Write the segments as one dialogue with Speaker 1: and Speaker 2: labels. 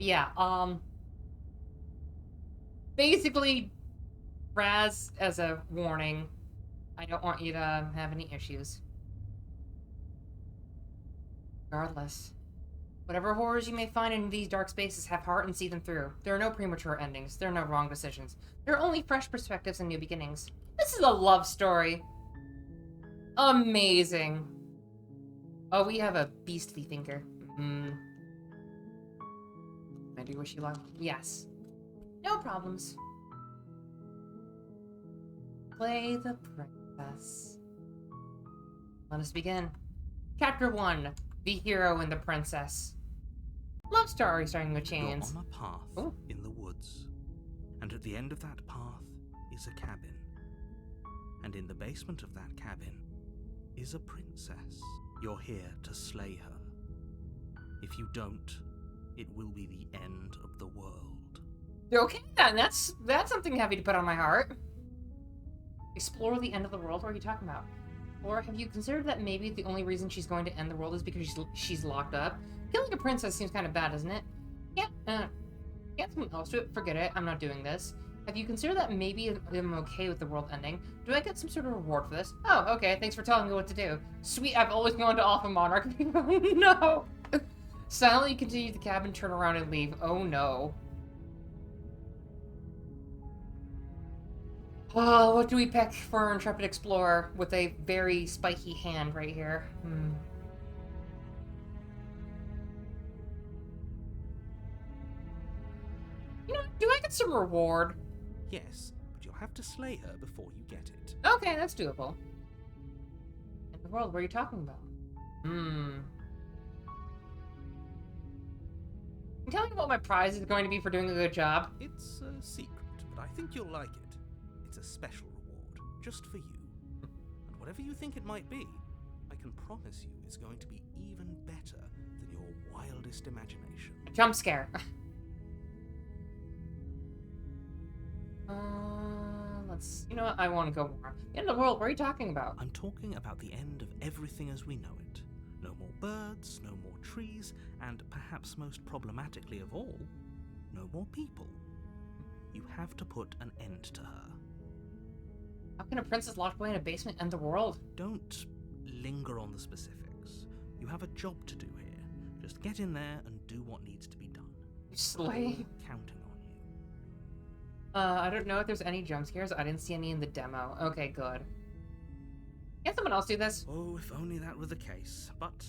Speaker 1: Yeah, basically, Raz, as a warning, I don't want you to have any issues. Regardless. Whatever horrors you may find in these dark spaces, have heart and see them through. There are no premature endings. There are no wrong decisions. There are only fresh perspectives and new beginnings. This is a love story. Amazing. Oh, we have a beastly thinker. I do wish you luck. Yes. No problems. Play the princess. Let us begin. Chapter 1. The Hero and the Princess. Love story starting with chains.
Speaker 2: You're on a path in the woods, and at the end of that path is a cabin. And in the basement of that cabin is a princess. You're here to slay her. If you don't, it will be the end of the world.
Speaker 1: Okay then, that's something heavy to put on my heart. Explore the end of the world? What are you talking about? Or have you considered that maybe the only reason she's going to end the world is because she's locked up? Killing a princess seems kind of bad, doesn't it? Yeah, get someone else do it. Forget it. I'm not doing this. Have you considered that maybe I'm okay with the world ending? Do I get some sort of reward for this? Oh, okay. Thanks for telling me what to do. Sweet, I've always wanted to Alpha Monarch. No! Silently continue the cabin, turn around, and leave. Oh, no. Oh, what do we pick for our intrepid explorer with a very spiky hand right here? You know, do I get some reward?
Speaker 2: Yes, but you'll have to slay her before you get it.
Speaker 1: Okay, that's doable. In the world, what are you talking about? Tell me what my prize is going to be for doing a good job.
Speaker 2: It's a secret, but I think you'll like it. It's a special reward, just for you. And whatever you think it might be, I can promise you it's going to be even better than your wildest imagination.
Speaker 1: Jump scare. You know what? I want to go more. The end of the world, what are you talking about?
Speaker 2: I'm talking about the end of everything as we know it. No more birds, no more trees, and perhaps most problematically of all, no more people. You have to put an end to her.
Speaker 1: How can a princess locked away in a basement end the world?
Speaker 2: Don't linger on the specifics. You have a job to do here. Just get in there and do what needs to be done.
Speaker 1: Slay.
Speaker 2: Counting on you.
Speaker 1: I don't know if there's any jump scares. I didn't see any in the demo. Okay, good. Can someone else do this?
Speaker 2: Oh, if only that were the case. But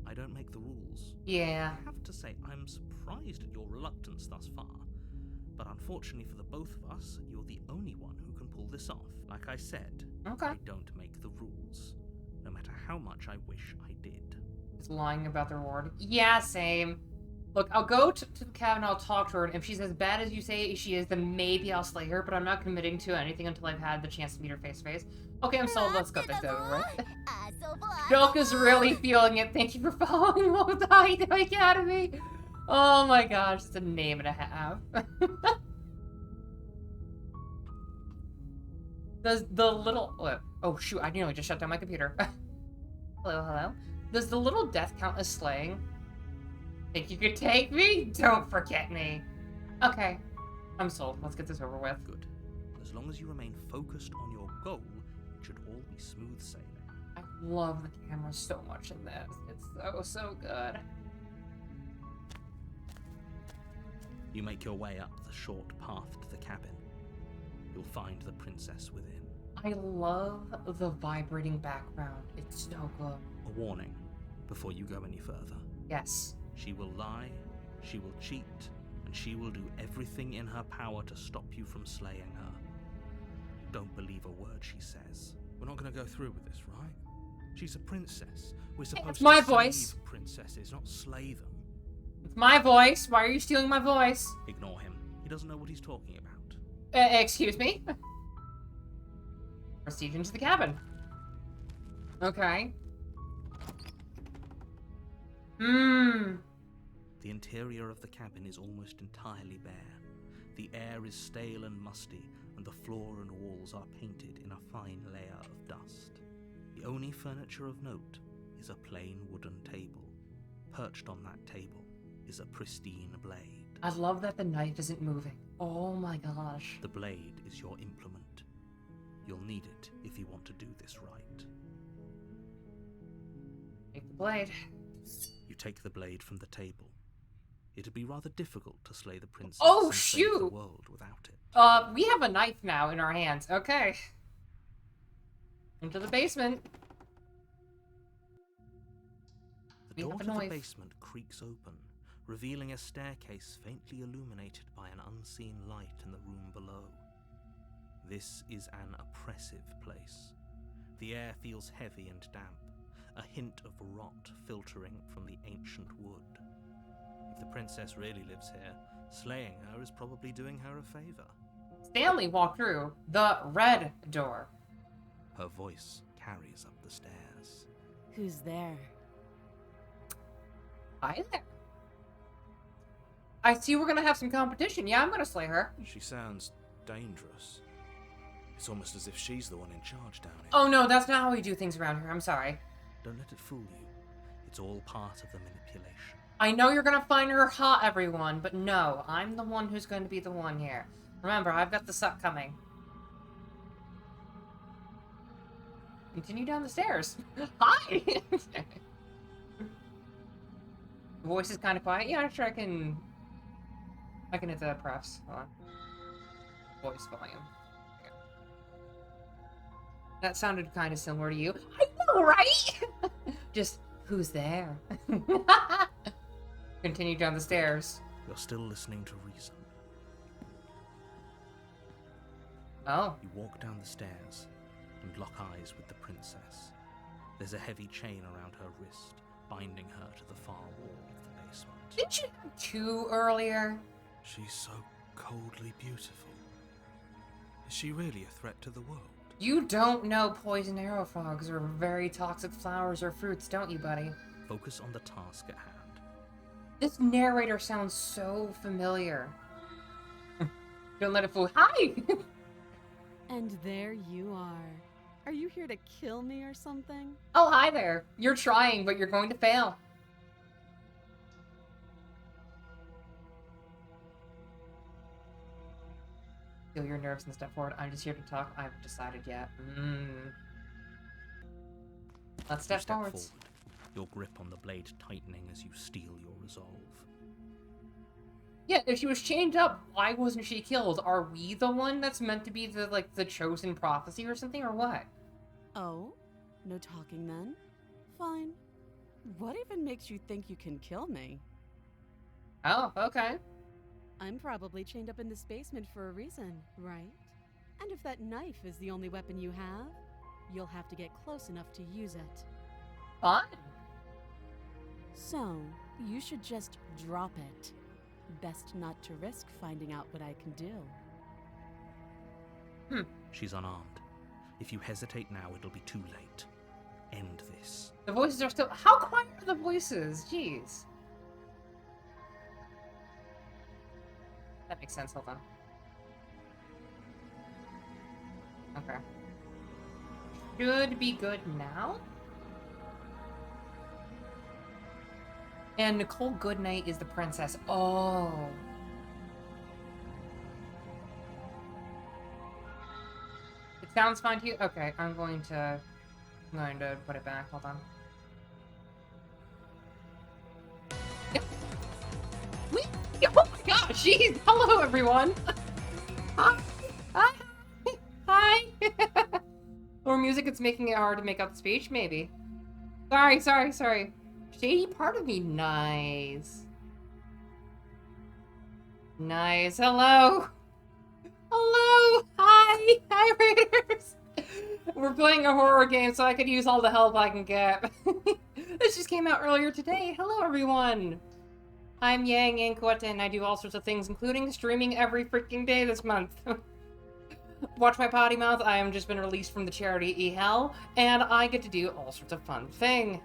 Speaker 2: I don't make the rules.
Speaker 1: Yeah.
Speaker 2: I have to say, I'm surprised at your reluctance thus far. But unfortunately for the both of us, you're the only one who can pull this off. Like I said,
Speaker 1: okay.
Speaker 2: I don't make the rules. No matter how much I wish I did.
Speaker 1: Just lying about the reward. Yeah, same. Look, I'll go to the cabin, I'll talk to her, and if she's as bad as you say she is, then maybe I'll slay her, but I'm not committing to anything until I've had the chance to meet her face-to-face. Okay, I'm sold. Let's go. This over with. Joke is really feeling it. Thank you for following along with the Height Academy. Oh my gosh, it's a name and a half. Does the little... Oh, shoot, I nearly just shut down my computer. Hello? Does the little death count as slaying? Think you could take me? Don't forget me. Okay, I'm sold. Let's get this over with.
Speaker 2: Good. As long as you remain focused on your goal, it should all be smooth sailing.
Speaker 1: I love the camera so much in this. It's so good.
Speaker 2: You make your way up the short path to the cabin. You'll find the princess within.
Speaker 1: I love the vibrating background. It's so good.
Speaker 2: A warning before you go any further.
Speaker 1: Yes.
Speaker 2: She will lie, she will cheat, and she will do everything in her power to stop you from slaying her. Don't believe a word she says. We're not going to go through with this, right? She's a princess. We're supposed to
Speaker 1: my
Speaker 2: save
Speaker 1: voice.
Speaker 2: princesses, not slay them.
Speaker 1: It's my voice. Why are you stealing my voice?
Speaker 2: Ignore him. He doesn't know what he's talking about.
Speaker 1: Excuse me? Proceed into the cabin. Okay.
Speaker 2: The interior of the cabin is almost entirely bare. The air is stale and musty, and the floor and walls are painted in a fine layer of dust. The only furniture of note is a plain wooden table. Perched on that table is a pristine blade.
Speaker 1: I love that the knife isn't moving. Oh my gosh.
Speaker 2: The blade is your implement. You'll need it if you want to do this right.
Speaker 1: Take the blade.
Speaker 2: You take the blade from the table. It'd be rather difficult to slay the princess
Speaker 1: Oh,
Speaker 2: and save the
Speaker 1: shoot!
Speaker 2: world without it.
Speaker 1: We have a knife now in our hands. Okay. Into the basement.
Speaker 2: The door to the basement creaks open, revealing a staircase faintly illuminated by an unseen light in the room below. This is an oppressive place. The air feels heavy and damp, a hint of rot filtering from the ancient wood. If the princess really lives here, slaying her is probably doing her a favor.
Speaker 1: Stanley walked through the red door.
Speaker 2: Her voice carries up the stairs.
Speaker 3: Who's there?
Speaker 1: Hi there. I see we're gonna have some competition. Yeah, I'm gonna slay her.
Speaker 4: She sounds dangerous. It's almost as if she's the one in charge down here.
Speaker 1: Oh no, that's not how we do things around here. I'm sorry.
Speaker 2: Don't let it fool you. It's all part of the manipulation.
Speaker 1: I know you're gonna find her hot, everyone, but no, I'm the one who's going to be the one here. Remember, I've got the suck coming. Continue down the stairs. Hi! The voice is kind of quiet. Yeah, sure, I can hit the prefs. Hold on. Voice volume. Okay. That sounded kind of similar to you. I know, right? Just, who's there? Continue down the stairs.
Speaker 2: You're still listening to reason.
Speaker 1: Oh.
Speaker 2: You walk down the stairs and lock eyes with the princess. There's a heavy chain around her wrist, binding her to the far wall of the basement.
Speaker 1: Didn't you have two earlier?
Speaker 4: She's so coldly beautiful. Is she really a threat to the world?
Speaker 1: You don't know poison arrow frogs or very toxic flowers or fruits, don't you, buddy?
Speaker 2: Focus on the task at hand.
Speaker 1: This narrator sounds so familiar. Don't let it fool. Hi!
Speaker 3: And there you are. Are you here to kill me or something?
Speaker 1: Oh, hi there. You're trying, but you're going to fail. Feel your nerves and step forward. I'm just here to talk. I haven't decided yet. Let's step forward.
Speaker 2: Your grip on the blade tightening as you steel your resolve.
Speaker 1: Yeah, if she was chained up, why wasn't she killed? Are we the one that's meant to be the chosen prophecy or something, or what?
Speaker 3: Oh? No talking then? Fine. What even makes you think you can kill me?
Speaker 1: Oh, okay.
Speaker 3: I'm probably chained up in this basement for a reason, right? And if that knife is the only weapon you have, you'll have to get close enough to use it.
Speaker 1: Fine.
Speaker 3: So, you should just drop it. Best not to risk finding out what I can do.
Speaker 2: She's unarmed. If you hesitate now, it'll be too late. End this.
Speaker 1: The voices are still... How quiet are the voices? Jeez. That makes sense. Hold on. Okay. Should be good now? And Nicole Goodnight is the princess. Oh. It sounds fine to you? Okay, I'm going to put it back. Hold on. Yep. Wait. Oh my gosh, jeez. Hello, everyone. Hi. Hi. Hi. Or music that's making it hard to make out the speech, maybe. Sorry. Shady part of me. Nice. Hello. Hi, Raiders. We're playing a horror game, so I could use all the help I can get. This just came out earlier today. Hello, everyone. I'm Yang Koete, and I do all sorts of things, including streaming every freaking day this month. Watch my potty mouth. I have just been released from the charity eHell, and I get to do all sorts of fun things.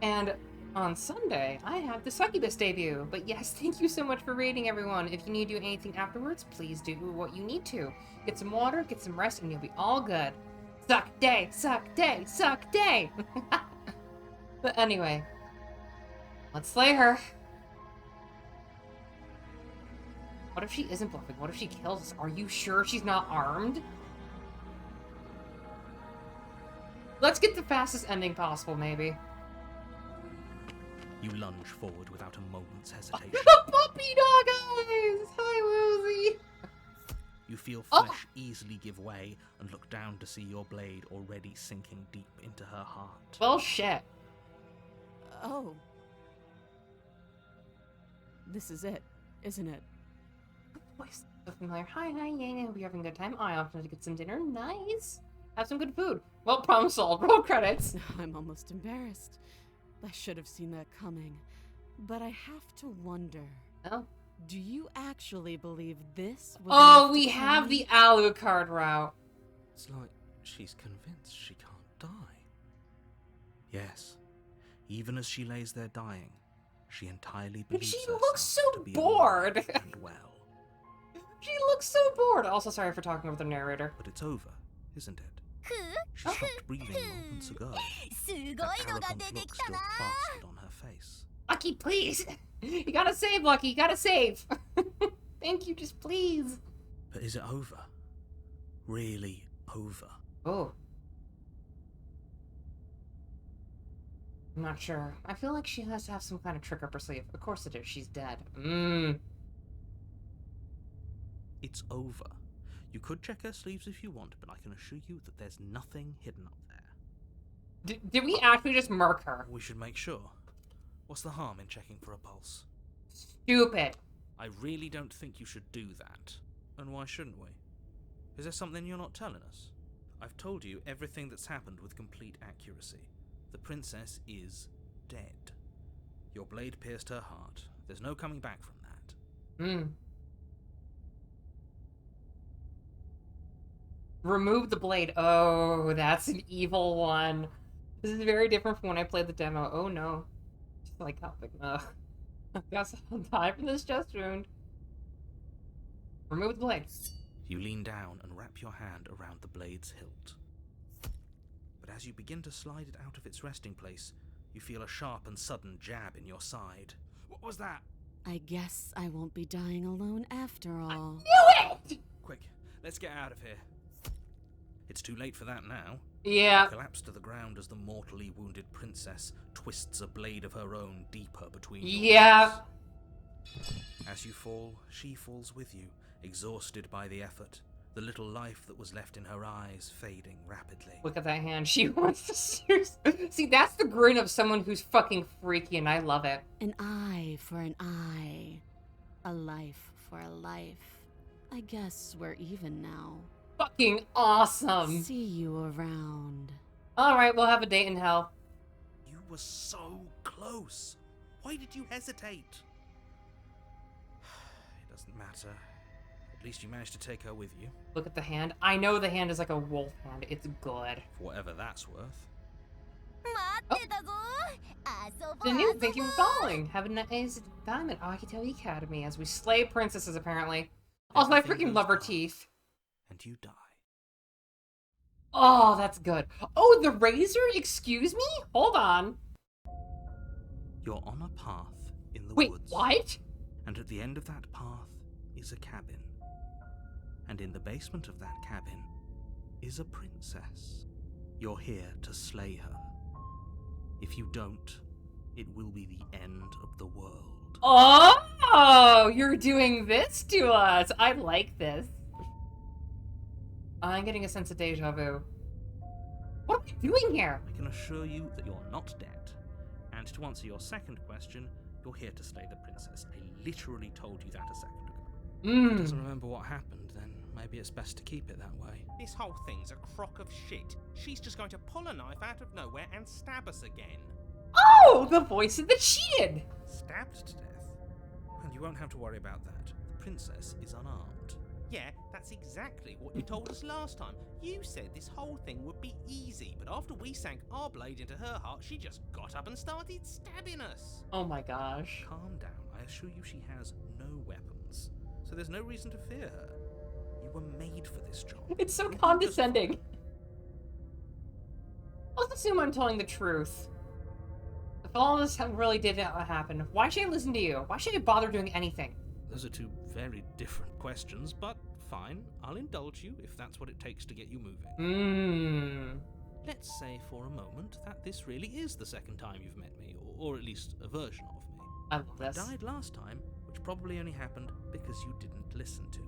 Speaker 1: And on Sunday, I have the Succubus debut. But yes, thank you so much for rating, everyone. If you need to do anything afterwards, please do what you need to. Get some water, get some rest, and you'll be all good. Suck day. But anyway, let's slay her. What if she isn't bluffing? What if she kills us? Are you sure she's not armed? Let's get the fastest ending possible, maybe.
Speaker 2: You lunge forward without a moment's hesitation.
Speaker 1: The puppy dog eyes! Hi, Woozy!
Speaker 2: You feel flesh easily give way and look down to see your blade already sinking deep into her heart.
Speaker 1: Well, shit.
Speaker 3: Oh. This is it, isn't it?
Speaker 1: Voice so familiar. Hi, Yang. I hope you're having a good time. I often have to get some dinner. Nice. Have some good food. Well, problem solved. Roll credits.
Speaker 3: I'm almost embarrassed. I should have seen that coming. But I have to wonder.
Speaker 1: Oh.
Speaker 3: Do you actually believe this was
Speaker 1: Oh,
Speaker 3: enough
Speaker 1: we
Speaker 3: to
Speaker 1: have
Speaker 3: kill
Speaker 1: the
Speaker 3: me?
Speaker 1: Alucard route.
Speaker 4: It's like she's convinced she can't die.
Speaker 2: Yes, even as she lays there dying, she entirely
Speaker 1: But
Speaker 2: believes
Speaker 1: she
Speaker 2: herself
Speaker 1: looks so
Speaker 2: to be
Speaker 1: bored.
Speaker 2: alive and well.
Speaker 1: She looks so bored. Also, sorry for talking over the narrator.
Speaker 2: But it's over, isn't it? She stopped breathing moments ago.
Speaker 5: すごい
Speaker 2: That
Speaker 5: のが
Speaker 2: arrogant
Speaker 5: 出て
Speaker 2: look
Speaker 5: きた
Speaker 2: still
Speaker 5: な
Speaker 2: plastered on her face.
Speaker 1: Lucky, please. You gotta save, Lucky. You gotta save. Thank you, just please.
Speaker 2: But is it over? Really over?
Speaker 1: Oh. I'm not sure. I feel like she has to have some kind of trick up her sleeve. Of course it is. She's dead.
Speaker 2: It's over. You could check her sleeves if you want, but I can assure you that there's nothing hidden up there.
Speaker 1: Did we actually just murk her?
Speaker 2: We should make sure. What's the harm in checking for a pulse?
Speaker 1: Stupid.
Speaker 2: I really don't think you should do that. And why shouldn't we? Is there something you're not telling us? I've told you everything that's happened with complete accuracy. The princess is dead. Your blade pierced her heart. There's no coming back from that.
Speaker 1: Remove the blade. Oh, that's an evil one. This is very different from when I played the demo. Oh no. Just like helping. Ugh. I guess I'll die from this chest wound. Remove the blade.
Speaker 2: You lean down and wrap your hand around the blade's hilt. But as you begin to slide it out of its resting place, you feel a sharp and sudden jab in your side. What was that?
Speaker 3: I guess I won't be dying alone after all.
Speaker 1: Knew it!
Speaker 2: Quick, let's get out of here. It's too late for that now.
Speaker 1: Yeah.
Speaker 2: You collapse to the ground as the mortally wounded princess twists a blade of her own deeper between your
Speaker 1: Yeah.
Speaker 2: ribs. As you fall, she falls with you, exhausted by the effort, the little life that was left in her eyes fading rapidly.
Speaker 1: Look at that hand. She wants to see, that's the grin of someone who's fucking freaky, and I love it.
Speaker 3: An eye for an eye. A life for a life. I guess we're even now.
Speaker 1: Fucking awesome.
Speaker 3: See you around.
Speaker 1: Alright, we'll have a date in hell.
Speaker 2: You were so close. Why did you hesitate? It doesn't matter. At least you managed to take her with you,
Speaker 1: Look at the hand. I know the hand is like a wolf hand. It's good.
Speaker 2: for whatever that's worth.
Speaker 5: 待ってたぞ遊ぼう
Speaker 1: The new,
Speaker 5: 遊ぼう
Speaker 1: thank you for following. Have a nice time at Akito Academy as we slay princesses, apparently. Also, I
Speaker 2: Everything
Speaker 1: freaking
Speaker 2: goes
Speaker 1: love her
Speaker 2: dark.
Speaker 1: teeth.
Speaker 2: And you die.
Speaker 1: Oh, that's good. Oh, the razor? Excuse me? Hold on.
Speaker 2: You're on a path in the
Speaker 1: Wait,
Speaker 2: woods.
Speaker 1: what?
Speaker 2: And at the end of that path is a cabin. And in the basement of that cabin is a princess. You're here to slay her. If you don't, it will be the end of the world.
Speaker 1: Oh, you're doing this to us. I like this. I'm getting a sense of deja vu. What are we doing here?
Speaker 2: I can assure you that you're not dead. And to answer your second question, you're here to slay the princess. I literally told you that a second ago. If he doesn't remember what happened, then maybe it's best to keep it that way.
Speaker 6: This whole thing's a crock of shit. She's just going to pull a knife out of nowhere and stab us again.
Speaker 1: Oh, the voice of the cheated.
Speaker 2: Stabbed to death? And you won't have to worry about that. The princess is unarmed.
Speaker 6: Yeah, that's exactly what you told us last time. You said this whole thing would be easy, but after we sank our blade into her heart, she just got up and started stabbing us.
Speaker 1: Oh my gosh.
Speaker 2: Calm down. I assure you she has no weapons. So there's no reason to fear her. You were made for this job.
Speaker 1: It's so
Speaker 2: You'll do just
Speaker 1: condescending. Let's assume I'm telling the truth. If all this really did not happen, why should I listen to you? Why should I bother doing anything?
Speaker 2: those are two very different questions, but fine, I'll indulge you if that's what it takes to get you moving. Let's say for a moment that this really is the second time you've met me, or at least a version of me.
Speaker 1: I love this.
Speaker 2: I died last time, which probably only happened because you didn't listen to me.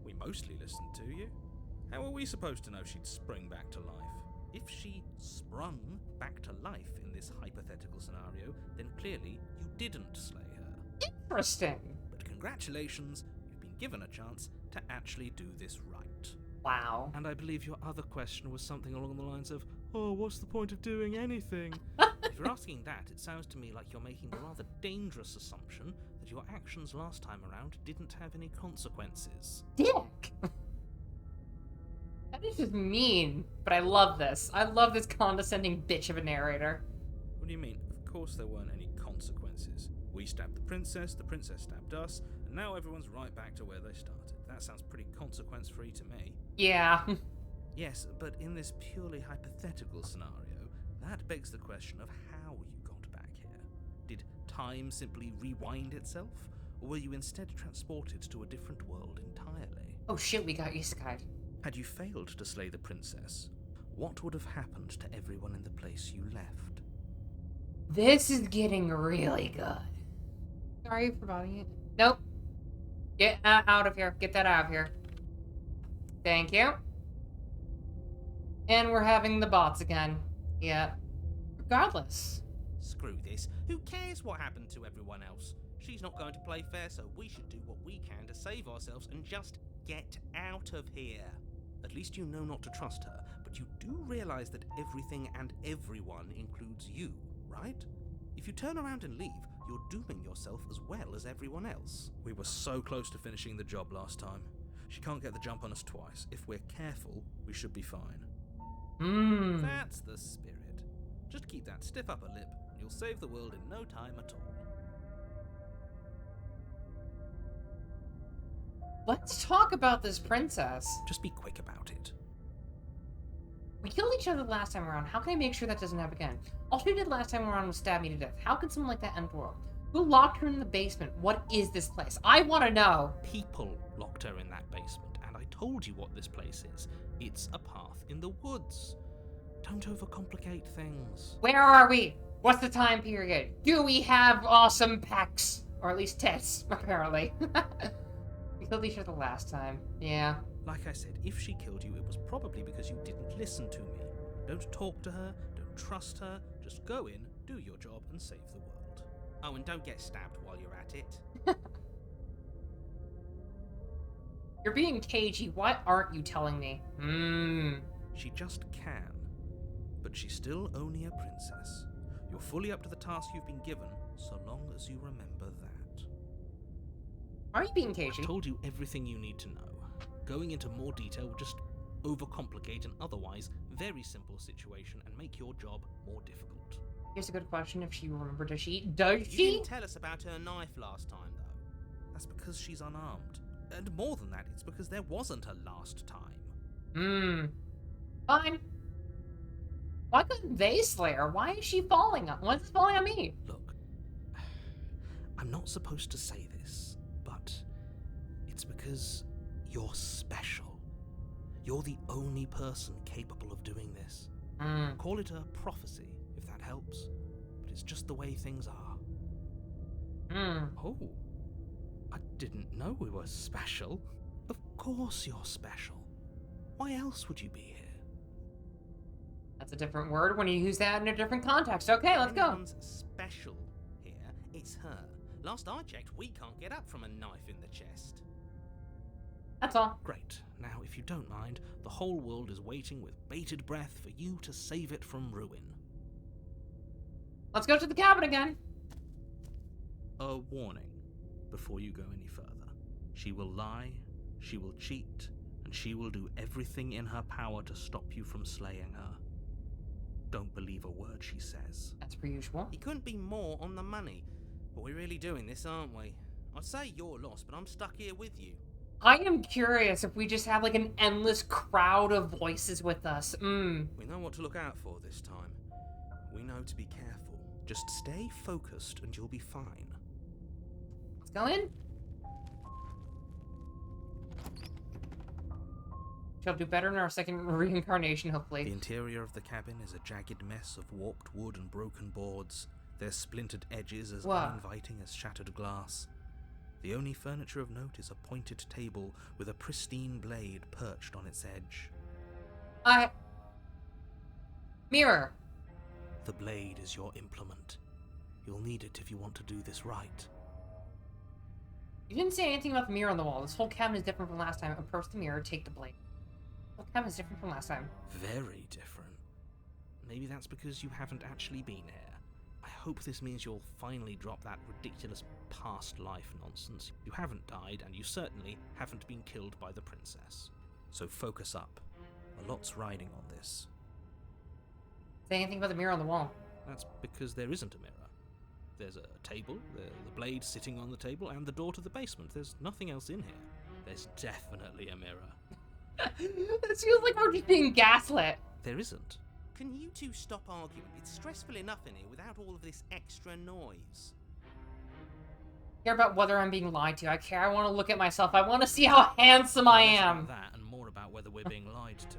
Speaker 4: We mostly listened to you. How were we supposed to know she'd spring back to life?
Speaker 2: If she sprung back to life in this hypothetical scenario, then clearly you didn't slay her.
Speaker 1: Interesting.
Speaker 2: But congratulations, you've been given a chance to actually do this right.
Speaker 1: Wow.
Speaker 2: And I believe your other question was something along the lines of, oh, what's the point of doing anything? If you're asking that, it sounds to me like you're making the rather dangerous assumption that your actions last time around didn't have any consequences.
Speaker 1: Dick. That is just mean, but I love this. I love this condescending bitch of a narrator.
Speaker 4: What do you mean? Of course there weren't any consequences. We stabbed the princess stabbed us, and now everyone's right back to where they started. That sounds pretty consequence-free to me.
Speaker 1: Yeah.
Speaker 2: Yes, but in this purely hypothetical scenario, that begs the question of how you got back here. Did time simply rewind itself, or were you instead transported to a different world entirely?
Speaker 1: Oh shit, we got isekai'd.
Speaker 2: Had you failed to slay the princess, what would have happened to everyone in the place you left?
Speaker 1: This is getting really good. Sorry for bothering you. Nope. Get out of here. Get that out of here. Thank you. And we're having the bots again. Yeah. Regardless.
Speaker 6: Screw this. Who cares what happened to everyone else? She's not going to play fair, so we should do what we can to save ourselves and just get out of here.
Speaker 2: At least you know not to trust her, but you do realize that everything and everyone includes you, right? If you turn around and leave, you're dooming yourself as well as everyone else.
Speaker 4: We were so close to finishing the job last time. She can't get the jump on us twice. If we're careful, we should be fine.
Speaker 6: That's the spirit. Just keep that stiff upper lip, and you'll save the world in no time at all.
Speaker 1: Let's talk about this princess.
Speaker 2: Just be quick about it.
Speaker 1: We killed each other last time around. How can I make sure that doesn't happen again? All she did last time around was stab me to death. How could someone like that end the world? Who locked her in the basement? What is this place? I want to know.
Speaker 2: People locked her in that basement, and I told you what this place is. It's a path in the woods. Don't overcomplicate things.
Speaker 1: Where are we? What's the time period? Do we have awesome pecs? Or at least tits, apparently. We killed each other last time. Yeah.
Speaker 2: Like I said, if she killed you, it was probably because you didn't listen to me. Don't talk to her, don't trust her, just go in, do your job, and save the world.
Speaker 6: Oh, and don't get stabbed while you're at it.
Speaker 1: You're being cagey. Why aren't you telling me?
Speaker 2: She just can. But she's still only a princess. You're fully up to the task you've been given, so long as you remember that.
Speaker 1: Are you being cagey?
Speaker 2: I told you everything you need to know. Going into more detail would just overcomplicate an otherwise very simple situation and make your job more difficult.
Speaker 1: Here's a good question. If she remembered, does she?
Speaker 6: You didn't tell us about her knife last time, though.
Speaker 2: That's because she's unarmed. And more than that, it's because there wasn't a last time.
Speaker 1: Fine. Why couldn't they slay her? Why is she falling on? Why's this falling on me?
Speaker 2: Look, I'm not supposed to say this, but it's because you're special. You're the only person capable of doing this. Call it a prophecy, if that helps. But it's just the way things are. Oh, I didn't know we were special. Of course you're special. Why else would you be here?
Speaker 1: That's a different word when you use that in a different context. Okay, let's go.
Speaker 6: Anyone's special here, it's her. Last I checked, we can't get up from a knife in the chest.
Speaker 1: That's all.
Speaker 2: Great. Now, if you don't mind, the whole world is waiting with bated breath for you to save it from ruin.
Speaker 1: Let's go to the cabin again.
Speaker 2: A warning before you go any further. She will lie, she will cheat, and she will do everything in her power to stop you from slaying her. Don't believe a word she says.
Speaker 1: That's per usual.
Speaker 6: He couldn't be more on the money. But we're really doing this, aren't we? I'd say you're lost, but I'm stuck here with you.
Speaker 1: I am curious if we just have like an endless crowd of voices with us.
Speaker 4: We know what to look out for this time. We know to be careful.
Speaker 2: Just stay focused and you'll be fine.
Speaker 1: Let's go in. Shall do better in our second reincarnation,
Speaker 2: The
Speaker 1: hopefully.
Speaker 2: interior of the cabin is a jagged mess of warped wood and broken boards, their splintered edges as
Speaker 1: Wow.
Speaker 2: uninviting as shattered glass. The only furniture of note is a pointed table with a pristine blade perched on its edge.
Speaker 1: Mirror!
Speaker 2: The blade is your implement. You'll need it if you want to do this right.
Speaker 1: You didn't say anything about the mirror on the wall. This whole cabin is different from last time. Approach the mirror, take the blade. The whole cabin is different from last time.
Speaker 2: Very different. Maybe that's because you haven't actually been here. I hope this means you'll finally drop that ridiculous past life nonsense. You haven't died, and you certainly haven't been killed by the princess. So focus up. A lot's riding on this.
Speaker 1: Say anything about the mirror on the wall.
Speaker 2: That's because there isn't a mirror. There's a table, the blade sitting on the table, and the door to the basement. There's nothing else in here. There's definitely a mirror.
Speaker 1: This feels like we're just being gaslit.
Speaker 2: There isn't.
Speaker 6: Can you two stop arguing? It's stressful enough in here without all of this extra noise.
Speaker 1: I care about whether I'm being lied to. I care. I want to look at myself. I want to see how handsome I
Speaker 2: Less
Speaker 1: am.
Speaker 2: about that and more about whether we're being lied to.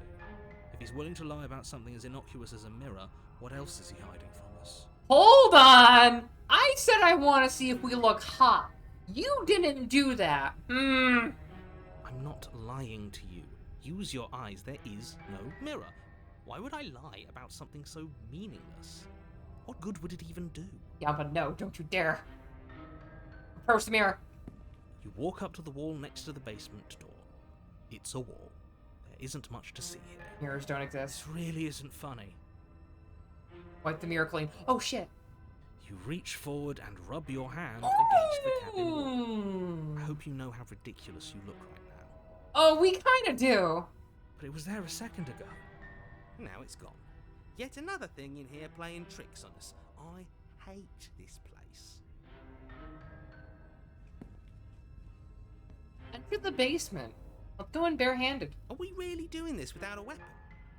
Speaker 2: If he's willing to lie about something as innocuous as a mirror, what else is he hiding from us?
Speaker 1: Hold on! I said I want to see if we look hot. You didn't do that.
Speaker 2: I'm not lying to you. Use your eyes. There is no mirror. Why would I lie about something so meaningless? What good would it even do?
Speaker 1: Yeah, but no, don't you dare. Approach the mirror.
Speaker 2: You walk up to the wall next to the basement door. It's a wall. There isn't much to see here.
Speaker 1: Mirrors don't exist.
Speaker 2: This really isn't funny.
Speaker 1: Wipe the mirror clean. Oh, shit.
Speaker 2: You reach forward and rub your hand against the cabin wall.
Speaker 1: Mm.
Speaker 2: I hope you know how ridiculous you look right now.
Speaker 1: Oh, we kind of do.
Speaker 2: But it was there a second ago.
Speaker 6: Now it's gone. Yet another thing in here playing tricks on us. I hate this place.
Speaker 1: Enter the basement. Let's go in barehanded.
Speaker 6: Are we really doing this without a weapon?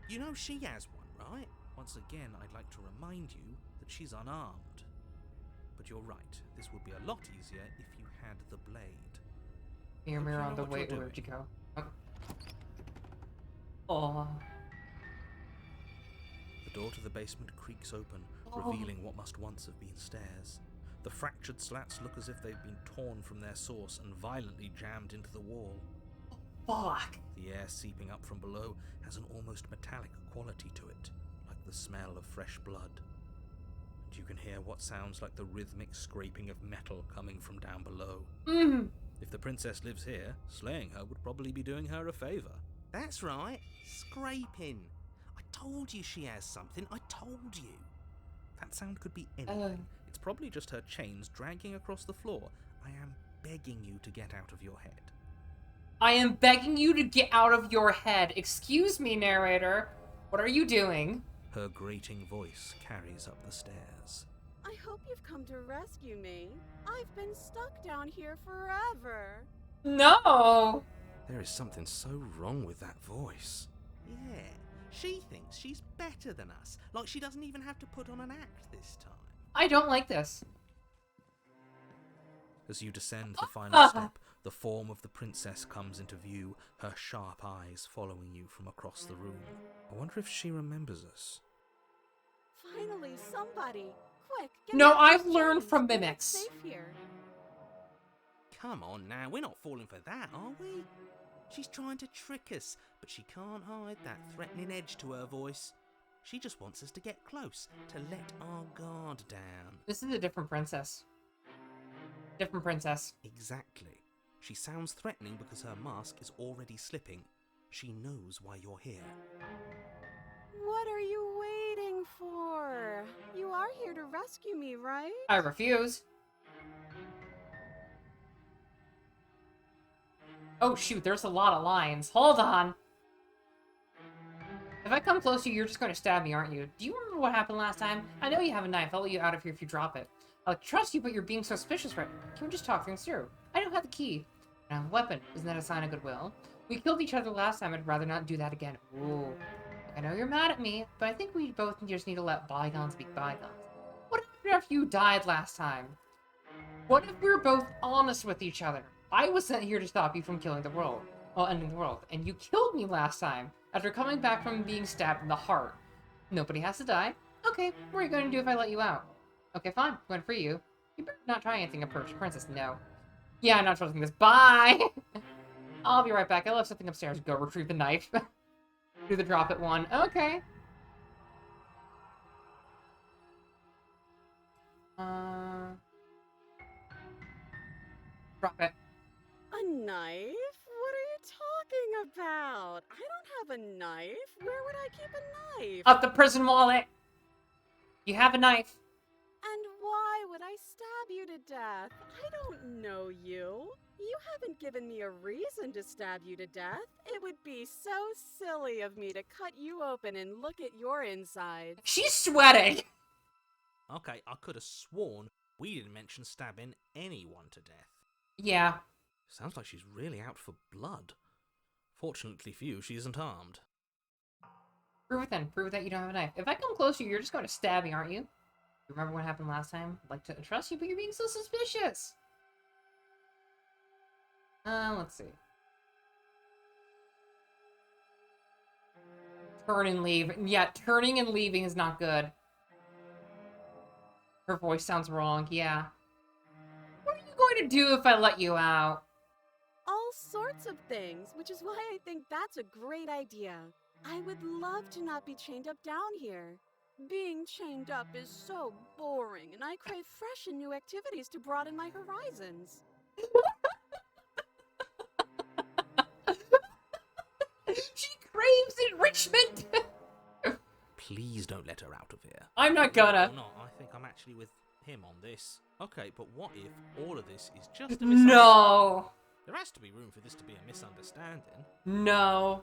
Speaker 6: You know she has one, right?
Speaker 2: Once again, I'd like to remind you that she's unarmed. But you're right, this would be a lot easier if you had the blade.
Speaker 1: Mirror,
Speaker 2: Hope
Speaker 1: mirror
Speaker 2: you
Speaker 1: on
Speaker 2: know
Speaker 1: the
Speaker 2: what
Speaker 1: way.
Speaker 2: you're
Speaker 1: Where'd you
Speaker 2: doing.
Speaker 1: go? Oh.
Speaker 2: The door to the basement creaks open,
Speaker 1: Oh.
Speaker 2: revealing what must once have been stairs. The fractured slats look as if they've been torn from their source and violently jammed into the wall.
Speaker 1: Fuck.
Speaker 2: The air seeping up from below has an almost metallic quality to it, like the smell of fresh blood. And you can hear what sounds like the rhythmic scraping of metal coming from down below. If the princess lives here, slaying her would probably be doing her a favour.
Speaker 6: That's right. Scraping. I told you she has something. I told you.
Speaker 2: That sound could be anything. It's probably just her chains dragging across the floor. I am begging you to get out of your head.
Speaker 1: I am begging you to get out of your head. Excuse me, narrator. What are you doing?
Speaker 2: Her grating voice carries up the stairs.
Speaker 3: I hope you've come to rescue me. I've been stuck down here forever.
Speaker 1: No.
Speaker 2: There is something so wrong with that voice.
Speaker 6: Yeah. She thinks she's better than us. Like she doesn't even have to put on an act this time.
Speaker 1: I don't like this.
Speaker 2: As you descend the final step, the form of the princess comes into view, her sharp eyes following you from across the room. I wonder if she remembers us.
Speaker 3: Finally, somebody. Quick, get
Speaker 1: No,
Speaker 3: out of
Speaker 1: I've
Speaker 3: these
Speaker 1: learned
Speaker 3: chains.
Speaker 1: from
Speaker 3: We're not
Speaker 1: mimics.
Speaker 3: safe here.
Speaker 6: Come on now, we're not falling for that, are we? She's trying to trick us, but she can't hide that threatening edge to her voice. She just wants us to get close, to let our guard down.
Speaker 1: This is a different princess. Different princess.
Speaker 6: Exactly. She sounds threatening because her mask is already slipping. She knows why you're here.
Speaker 3: What are you waiting for? You are here to rescue me, right?
Speaker 1: I refuse. Oh shoot, there's a lot of lines. Hold on. If I come close to you, you're just going to stab me, aren't you? Do you remember what happened last time? I know you have a knife. I'll let you out of here if you drop it. I'll trust you, but you're being suspicious right now. Can we just talk things through? I don't have the key. I have a weapon. Isn't that a sign of goodwill? We killed each other last time. I'd rather not do that again. Ooh. I know you're mad at me, but I think we both just need to let bygones be bygones. What if you died last time? What if we were both honest with each other? I was sent here to stop you from killing the world. Well, ending the world. And you killed me last time, after coming back from being stabbed in the heart. Nobody has to die. Okay, what are you going to do if I let you out? Okay, fine. I'm going to free you. You better not try anything, approach princess. No. Yeah, I'm not trusting this. Bye! I'll be right back. I left something upstairs. Go retrieve the knife. Do the drop it one. Okay. Drop it.
Speaker 3: A knife? What are you talking about? I don't have a knife. Where would I keep a knife?
Speaker 1: Up the prison wallet! You have a knife.
Speaker 3: And why would I stab you to death? I don't know you. You haven't given me a reason to stab you to death. It would be so silly of me to cut you open and look at your insides.
Speaker 1: She's sweating!
Speaker 6: Okay, I could have sworn we didn't mention stabbing anyone to death.
Speaker 1: Yeah.
Speaker 6: Sounds like she's really out for blood. Fortunately for you, she isn't armed.
Speaker 1: Prove it then. Prove that you don't have a knife. If I come close to you, you're just going to stab me, aren't you? Remember what happened last time? I'd like to trust you, but you're being so suspicious. Let's see. Turn and leave. Yeah, turning and leaving is not good. Her voice sounds wrong, yeah. What are you going to do if I let you out?
Speaker 3: All sorts of things, which is why I think that's a great idea. I would love to not be chained up down here. Being chained up is so boring, and I crave fresh and new activities to broaden my horizons.
Speaker 1: She craves enrichment!
Speaker 6: Please don't let her out of here.
Speaker 1: I'm not gonna.
Speaker 6: No, I think I'm actually with him on this. Okay, but what if all of this is just a misunderstanding?
Speaker 1: No!
Speaker 6: There has to be room for this to be a misunderstanding.
Speaker 1: No.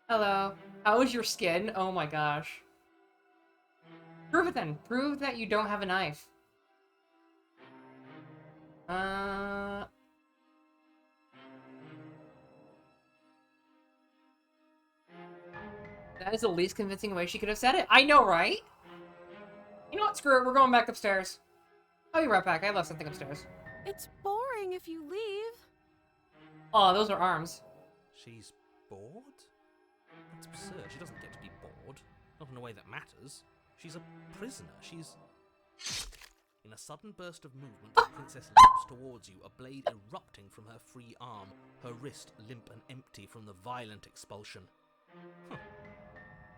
Speaker 1: Hello. How is your skin? Oh my gosh. Prove it then. Prove that you don't have a knife. That is the least convincing way she could have said it. I know, right? You know what? Screw it. We're going back upstairs. I'll be right back. I left something upstairs.
Speaker 3: It's boring if you leave.
Speaker 1: Oh, those are arms.
Speaker 6: She's bored? That's absurd. She doesn't get to be bored. Not in a way that matters. She's a prisoner. She's... In a sudden burst of movement, the princess leaps towards you, a blade erupting from her free arm, her wrist limp and empty from the violent expulsion. Huh.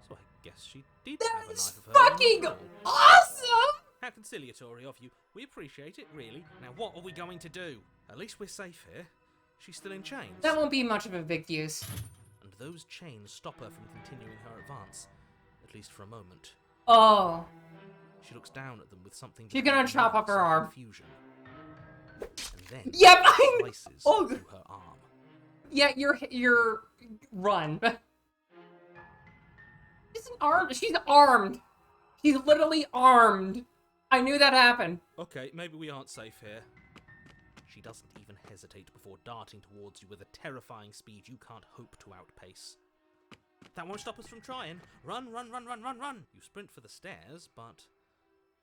Speaker 6: So I guess she did have a
Speaker 1: That's
Speaker 6: knife of her own
Speaker 1: fucking
Speaker 6: after all.
Speaker 1: awesome!
Speaker 6: How conciliatory of you. We appreciate it, really. Now what are we going to do? At least we're safe here. She's still in chains.
Speaker 1: That won't be much of a big use.
Speaker 6: And those chains stop her from continuing her advance. At least for a moment.
Speaker 1: Oh.
Speaker 6: She looks down at them with something...
Speaker 1: She's gonna chop off her arm.
Speaker 6: Confusion. And then
Speaker 1: Yep, I...
Speaker 6: slices
Speaker 1: Oh.
Speaker 6: through her arm.
Speaker 1: Yeah, you're... Run. She's armed. She's armed. She's literally armed. I knew that happened.
Speaker 6: Okay, maybe we aren't safe here. She doesn't even hesitate before darting towards you with a terrifying speed you can't hope to outpace. That won't stop us from trying. Run, run, run, run, run, run! You sprint for the stairs, but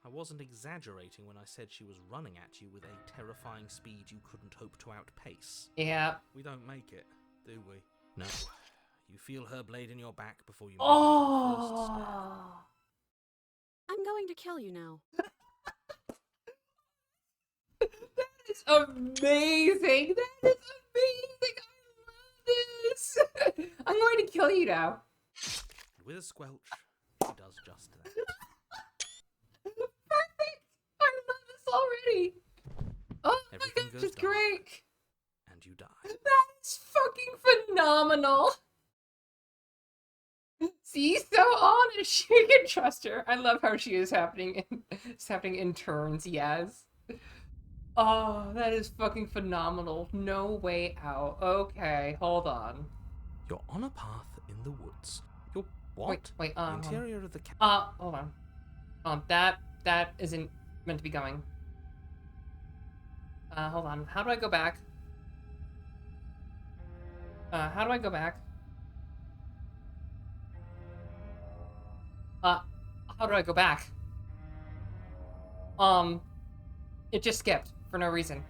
Speaker 6: I wasn't exaggerating when I said she was running at you with a terrifying speed you couldn't hope to outpace.
Speaker 1: Yeah.
Speaker 6: We don't make it, do we? No. You feel her blade in your back before you...
Speaker 1: Oh.
Speaker 3: I'm going to kill you now.
Speaker 1: That is amazing. That is amazing. I love this. I'm going to kill you now.
Speaker 6: And with a squelch, she does just that.
Speaker 1: Perfect. I love this already. Oh my
Speaker 6: Everything
Speaker 1: gosh,
Speaker 6: goes
Speaker 1: it's
Speaker 6: dark.
Speaker 1: great.
Speaker 6: And you die.
Speaker 1: That is fucking phenomenal. She's so honest. You can trust her. I love how she is happening. It's happening in turns. Yes. Oh, that is fucking phenomenal. No way out. Okay, hold on.
Speaker 6: You're on a path in the woods. You're what?
Speaker 1: Wait.
Speaker 6: The interior of the cabin.
Speaker 1: Hold on. That isn't meant to be going. Hold on. How do I go back? How do I go back? How do I go back? It just skipped for no reason.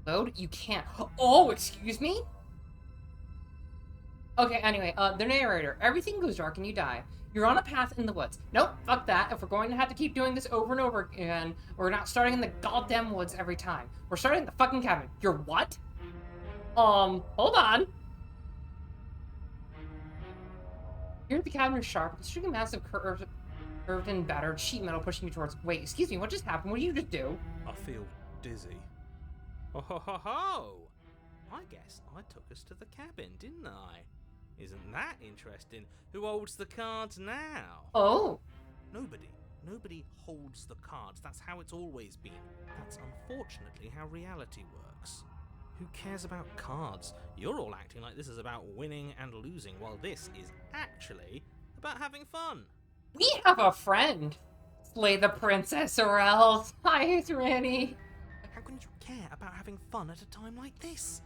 Speaker 1: Load? You can't. Oh, excuse me? Okay, anyway, the narrator. Everything goes dark and you die. You're on a path in the woods. Nope, fuck that. If we're going to have to keep doing this over and over again, we're not starting in the goddamn woods every time. We're starting in the fucking cabin. You're what? Hold on. Here the cabin is sharp. It's shooting massive curved and battered sheet metal pushing you towards. Wait, excuse me, what just happened? What did you just do?
Speaker 4: I feel dizzy.
Speaker 6: Oh ho ho ho! I guess I took us to the cabin, didn't I? Isn't that interesting? Who holds the cards now?
Speaker 1: Oh.
Speaker 6: Nobody. Nobody holds the cards. That's how it's always been. That's unfortunately how reality works. Who cares about cards? You're all acting like this is about winning and losing, while this is actually about having fun.
Speaker 1: We have a friend. Slay the princess or else. Hi, Ranny.
Speaker 6: How can you care about having fun at a time like this?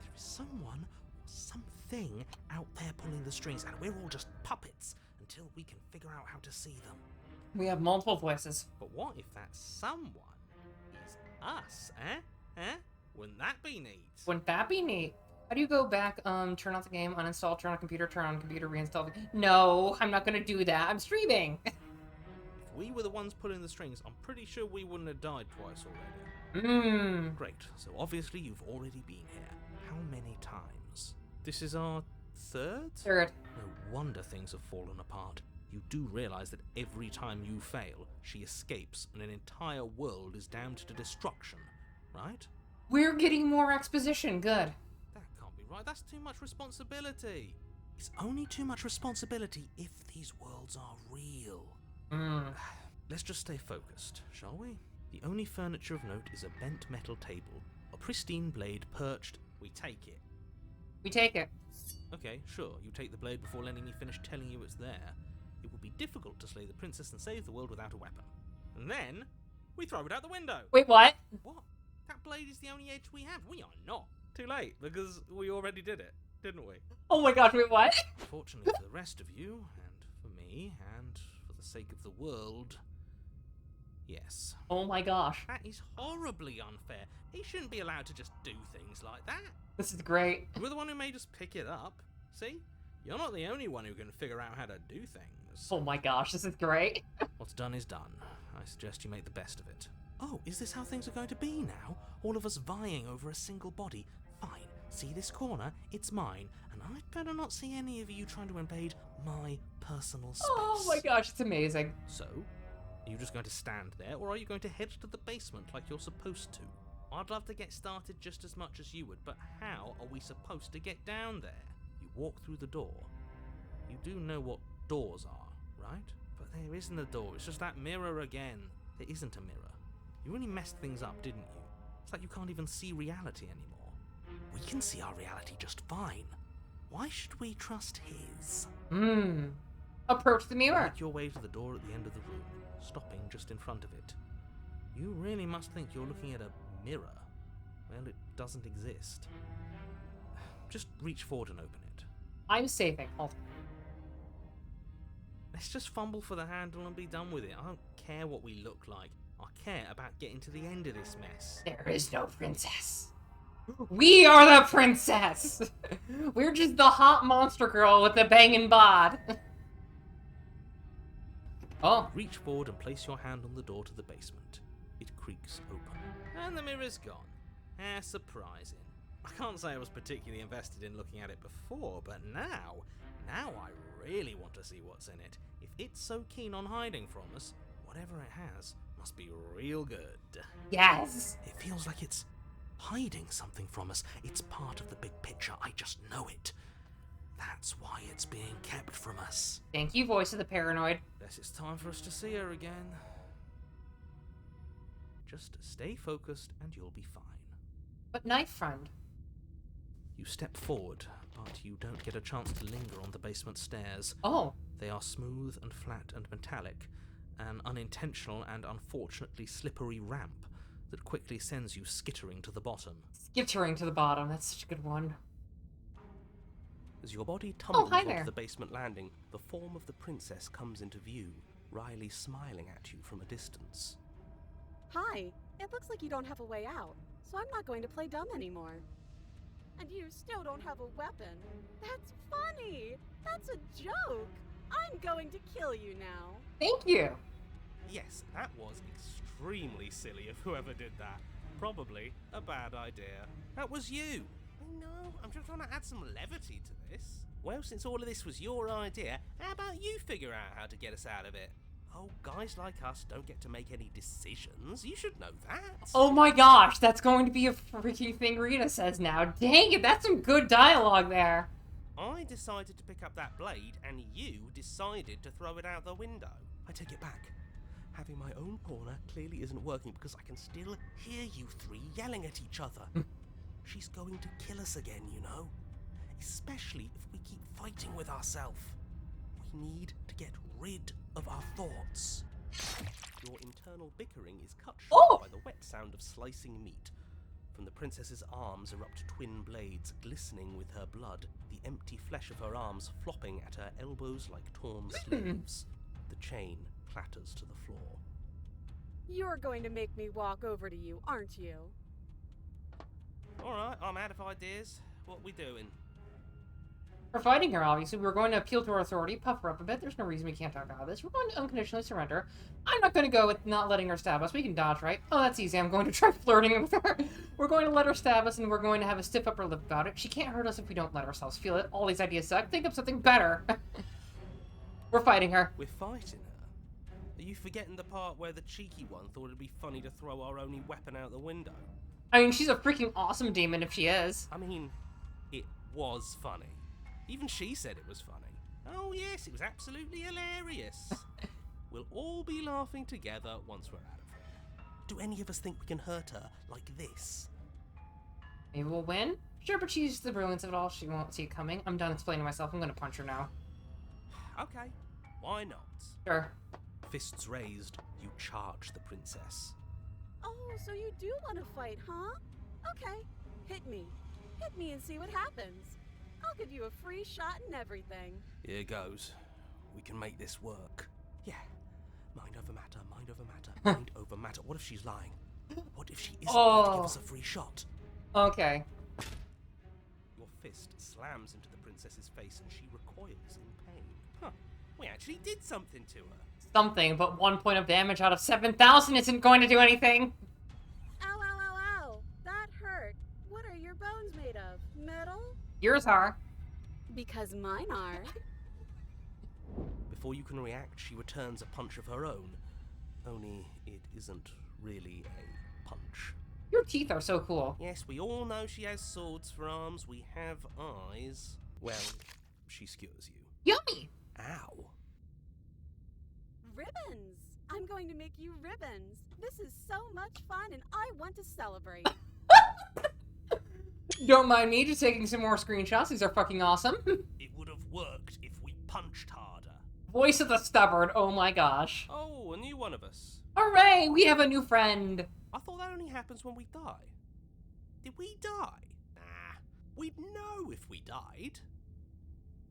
Speaker 6: There is someone or something out there pulling the strings, and we're all just puppets until we can figure out how to see them.
Speaker 1: We have multiple voices.
Speaker 6: But what if that someone is us, eh? Eh? Wouldn't that be neat?
Speaker 1: Wouldn't that be neat? How do you go back, turn off the game, uninstall, turn on computer, reinstall? No, I'm not gonna do that. I'm streaming.
Speaker 6: If we were the ones pulling the strings, I'm pretty sure we wouldn't have died twice already. Great, so obviously you've already been here. How many times? This is our third?
Speaker 1: Third.
Speaker 6: No wonder things have fallen apart. You do realise that every time you fail, she escapes and an entire world is damned to destruction, right?
Speaker 1: We're getting more exposition. Good.
Speaker 6: That can't be right. That's too much responsibility. It's only too much responsibility if these worlds are real. Let's just stay focused, shall we? The only furniture of note is a bent metal table, a pristine blade perched. We take it.
Speaker 1: We take it.
Speaker 6: Okay, sure, you take the blade before letting me finish telling you it's there. It would be difficult to slay the princess and save the world without a weapon. And then, we throw it out the window.
Speaker 1: Wait, what?
Speaker 6: What? That blade is the only edge we have. We are not. Too late, because we already did it, didn't we?
Speaker 1: Oh my gosh, wait, what?
Speaker 6: Fortunately for the rest of you, and for me, and for the sake of the world, yes.
Speaker 1: Oh my gosh.
Speaker 6: That is horribly unfair. He shouldn't be allowed to just do things like that.
Speaker 1: This is great.
Speaker 6: You were the one who made us pick it up. See? You're not the only one who can figure out how to do things.
Speaker 1: Oh my gosh, this is great.
Speaker 6: What's done is done. I suggest you make the best of it. Oh, is this how things are going to be now? All of us vying over a single body? Fine. See this corner? It's mine. And I'd better not see any of you trying to invade my personal space.
Speaker 1: Oh my gosh, it's amazing.
Speaker 6: So, are you just going to stand there, or are you going to head to the basement like you're supposed to? I'd love to get started just as much as you would, but how are we supposed to get down there? You walk through the door. You do know what doors are, right? But there isn't a door, it's just that mirror again. There isn't a mirror. You really messed things up, didn't you? It's like you can't even see reality anymore. We can see our reality just fine. Why should we trust his?
Speaker 1: Approach the mirror.
Speaker 6: Make your way to the door at the end of the room, stopping just in front of it. You really must think you're looking at a mirror. Well, it doesn't exist. Just reach forward and open it.
Speaker 1: I'm saving. Oh.
Speaker 6: Let's just fumble for the handle and be done with it. I don't care what we look like. I care about getting to the end of this mess.
Speaker 1: There is no princess. We are the princess. We're just the hot monster girl with the banging bod. Oh.
Speaker 6: Reach forward and place your hand on the door to the basement. It creaks open. And the mirror's gone. How surprising. I can't say I was particularly invested in looking at it before, but now I really want to see what's in it. If it's so keen on hiding from us, whatever it has must be real good.
Speaker 1: Yes.
Speaker 6: It feels like it's hiding something from us. It's part of the big picture. I just know it. That's why it's being kept from us.
Speaker 1: Thank you, voice of the paranoid.
Speaker 6: Guess it's time for us to see her again. Just stay focused and you'll be fine.
Speaker 1: But knife friend.
Speaker 6: You step forward, but you don't get a chance to linger on the basement stairs.
Speaker 1: Oh.
Speaker 6: They are smooth and flat and metallic, an unintentional and unfortunately slippery ramp that quickly sends you skittering to the bottom.
Speaker 1: Skittering to the bottom, that's such a good one.
Speaker 7: As your body tumbles
Speaker 1: hi
Speaker 7: onto
Speaker 1: there.
Speaker 7: the basement landing, the form of the princess comes into view, Riley smiling at you from a distance.
Speaker 3: Hi. It looks like you don't have a way out. so I'm not going to play dumb anymore. And you still don't have a weapon. That's funny! That's a joke! I'm going to kill you now.
Speaker 1: Thank you.
Speaker 6: Yes, that was extremely silly of whoever did that. Probably a bad idea. That was you. I know, I'm just trying to add some levity to this. Well, since all of this was your idea, how about you figure out how to get us out of it? Oh, guys like us don't get to make any decisions. You should know that.
Speaker 1: Oh my gosh, that's going to be a freaking thing Rita says now. Dang it, that's some good dialogue there.
Speaker 6: I decided to pick up that blade, and you decided to throw it out the window. I take it back. Having my own corner clearly isn't working because I can still hear you three yelling at each other. She's going to kill us again, you know? Especially if we keep fighting with ourselves. We need to get rid of our thoughts. Your internal bickering is cut short by the wet sound of slicing meat. From the princess's arms erupt twin blades, glistening with her blood, the empty flesh of her arms flopping at her elbows like torn sleeves. The chain clatters to the floor.
Speaker 3: You're going to make me walk over to you, aren't you?
Speaker 6: Alright, I'm out of ideas. What we doing?
Speaker 1: We're fighting her, obviously. We're going to appeal to our authority, puff her up a bit. There's no reason we can't talk about this. We're going to unconditionally surrender. I'm not going to go with not letting her stab us. We can dodge, right? Oh, that's easy. I'm going to try flirting with her. We're going to let her stab us, and we're going to have a stiff upper lip about it. She can't hurt us if we don't let ourselves feel it. All these ideas suck. Think of something better. We're fighting her.
Speaker 6: We're fighting her? Are you forgetting the part where the cheeky one thought it'd be funny to throw our only weapon out the window?
Speaker 1: I mean, she's a freaking awesome demon if she is.
Speaker 6: I mean, it was funny. Even she said it was funny. Oh yes, it was absolutely hilarious. We'll all be laughing together once we're out of here. Do any of us think we can hurt her like this?
Speaker 1: Maybe we'll win? Sure, but she's the brilliance of it all. She won't see it coming. I'm done explaining myself. I'm going to punch her now.
Speaker 6: Okay, why not?
Speaker 1: Sure.
Speaker 6: Fists raised, you charge the princess.
Speaker 3: Oh, so you do want to fight, huh? Okay, hit me. Hit me and see what happens. I'll give you a free shot and everything.
Speaker 6: Here goes. We can make this work. Yeah. Mind over matter, mind over matter, mind over matter. What if she's lying? What if she isn't going to give us a free shot?
Speaker 1: Okay.
Speaker 6: Your fist slams into the princess's face and she recoils in pain. Huh. We actually did something to her.
Speaker 1: Something, but 1 point of damage out of 7,000 isn't going to do anything.
Speaker 3: Ow, ow, ow, ow. That hurt. What are your bones made of? Metal?
Speaker 1: Yours are.
Speaker 3: Because mine are.
Speaker 6: Before you can react, she returns a punch of her own. Only it isn't really a punch.
Speaker 1: Your teeth are so cool.
Speaker 6: Yes, we all know she has swords for arms. We have eyes. Well, she skewers you.
Speaker 1: Yummy!
Speaker 6: Ow.
Speaker 3: Ribbons! I'm going to make you ribbons. This is so much fun and I want to celebrate.
Speaker 1: Don't mind me just taking some more screenshots. These are fucking awesome.
Speaker 6: It would have worked if we punched harder.
Speaker 1: Voice of the stubborn. Oh my gosh.
Speaker 6: Oh, a new one of us.
Speaker 1: Hooray! We have a new friend.
Speaker 6: I thought that only happens when we die. Did we die? Nah. We'd know if we died.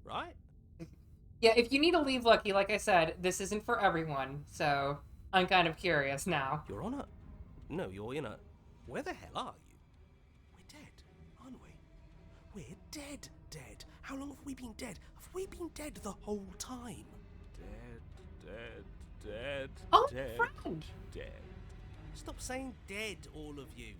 Speaker 6: Right?
Speaker 1: Yeah, if you need to leave Lucky, like I said, this isn't for everyone. So, I'm kind of curious now.
Speaker 6: You're on a... No, you're in a... Where the hell are you? We're dead, aren't we? We're dead. How long have we been dead? Have we been dead the whole time? Dead.
Speaker 1: Oh, friend.
Speaker 6: Dead. Stop saying dead, all of you.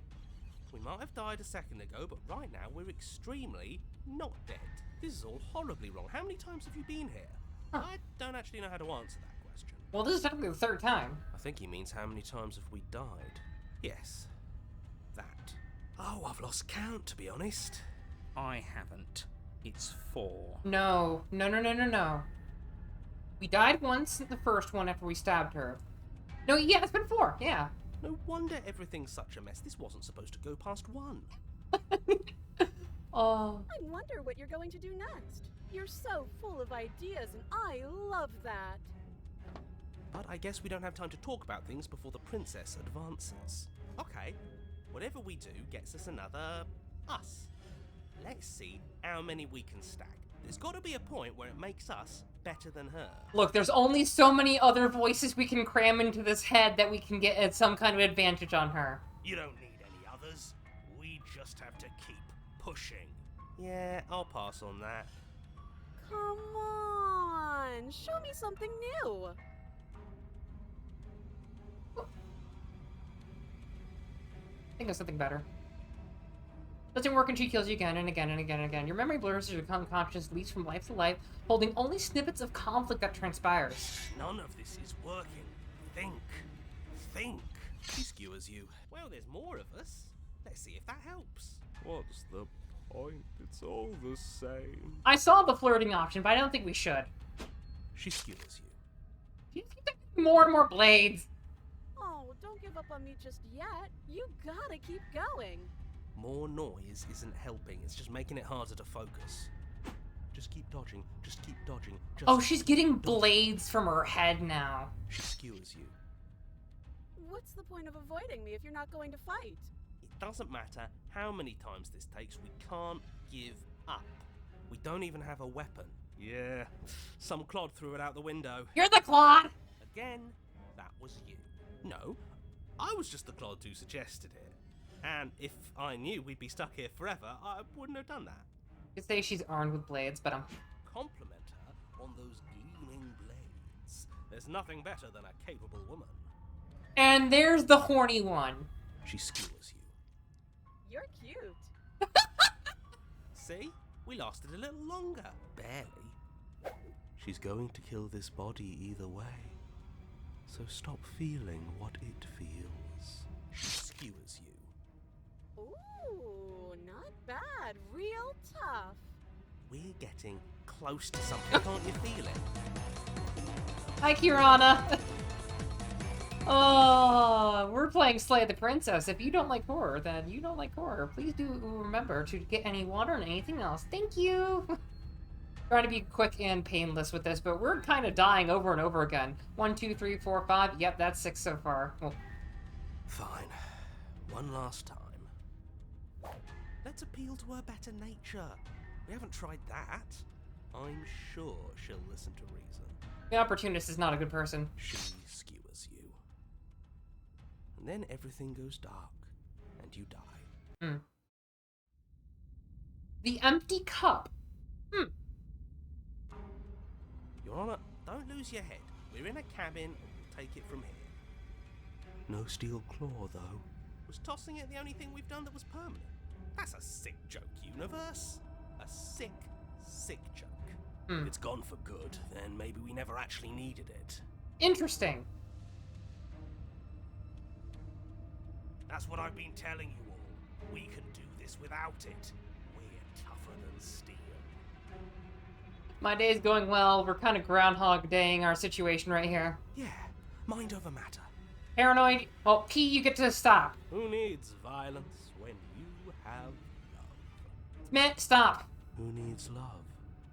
Speaker 6: We might have died a second ago, but right now we're extremely not dead. This is all horribly wrong. How many times have you been here?
Speaker 1: Huh.
Speaker 6: I don't actually know how to answer that question.
Speaker 1: Well, this is technically the third time.
Speaker 6: I think he means how many times have we died? Yes. That. Oh, I've lost count, to be honest.
Speaker 2: I haven't. It's 4.
Speaker 1: No. We died once in the first one after we stabbed her. No, yeah, it's been 4, yeah.
Speaker 6: No wonder everything's such a mess. This wasn't supposed to go past 1.
Speaker 1: Oh.
Speaker 3: I wonder what you're going to do next. You're so full of ideas and I love that.
Speaker 6: But I guess we don't have time to talk about things before the princess advances. Okay, whatever we do gets us another us. Let's see how many we can stack. There's got to be a point where it makes us better than her.
Speaker 1: Look, there's only so many other voices we can cram into this head that we can get at some kind of advantage on her.
Speaker 6: You don't need any others. just have to keep pushing. Yeah, I'll pass on that.
Speaker 3: Come on, show me something new.
Speaker 1: Think of something better. Doesn't work and she kills you again and again and again and again. Your memory blurs as you become conscious, leaps from life to life, holding only snippets of conflict that transpires.
Speaker 6: None of this is working. Think. Think.
Speaker 7: She skewers you.
Speaker 6: Well, there's more of us. Let's see if that helps.
Speaker 7: What's the point? It's all the same.
Speaker 1: I saw the flirting option, but I don't think we should.
Speaker 7: She skewers you.
Speaker 1: Do you think more and more blades?
Speaker 3: Oh, don't give up on me just yet. You gotta keep going.
Speaker 7: More noise isn't helping. It's just making it harder to focus. Just keep dodging. Just keep dodging. Just
Speaker 1: Oh, she's getting blades from her head now.
Speaker 7: She skewers you.
Speaker 3: What's the point of avoiding me if you're not going to fight?
Speaker 7: It doesn't matter how many times this takes. We can't give up. We don't even have a weapon. Yeah, some clod threw it out the window.
Speaker 1: You're the Claude!
Speaker 7: Again, that was you. No, I was just the clod who suggested it. And if I knew we'd be stuck here forever, I wouldn't have done that.
Speaker 1: You could say she's armed with blades, but
Speaker 7: Compliment her on those gleaming blades. There's nothing better than a capable woman.
Speaker 1: And there's the horny one.
Speaker 7: She skewers you.
Speaker 3: You're cute.
Speaker 7: See? We lasted a little longer. Barely. She's going to kill this body either way. So stop feeling what it feels. She skewers you.
Speaker 3: Ooh, not bad. Real tough.
Speaker 7: We're getting close to something, can't you feel it?
Speaker 1: Hi, Kirana. Oh, we're playing Slay the Princess. If you don't like horror, then you don't like horror. Please do remember to get any water and anything else. Thank you. Trying to be quick and painless with this, but we're kind of dying over and over again. 1, 2, 3, 4, 5. Yep, that's 6 so far. Well,
Speaker 7: Fine. One last time. Let's appeal to her better nature. We haven't tried that. I'm sure she'll listen to reason.
Speaker 1: the opportunist is not a good person.
Speaker 7: She skewers you. And then everything goes dark, and you die.
Speaker 1: Hmm. The empty cup. Hmm.
Speaker 7: Your Honor, don't lose your head. We're in a cabin, and we'll take it from here. No steel claw, though. Was tossing it the only thing we've done that was permanent? That's a sick joke, universe. A sick, sick joke. If it's gone for good, then maybe we never actually needed it.
Speaker 1: Interesting.
Speaker 7: That's what I've been telling you all. We can do this without it. We're tougher than steel.
Speaker 1: My day's going well. We're kind of Groundhog Daying our situation right here.
Speaker 7: Yeah, mind over matter.
Speaker 1: Paranoid. Well, P, you get to stop.
Speaker 7: Who needs violence when you have love?
Speaker 1: Smith, stop.
Speaker 7: Who needs love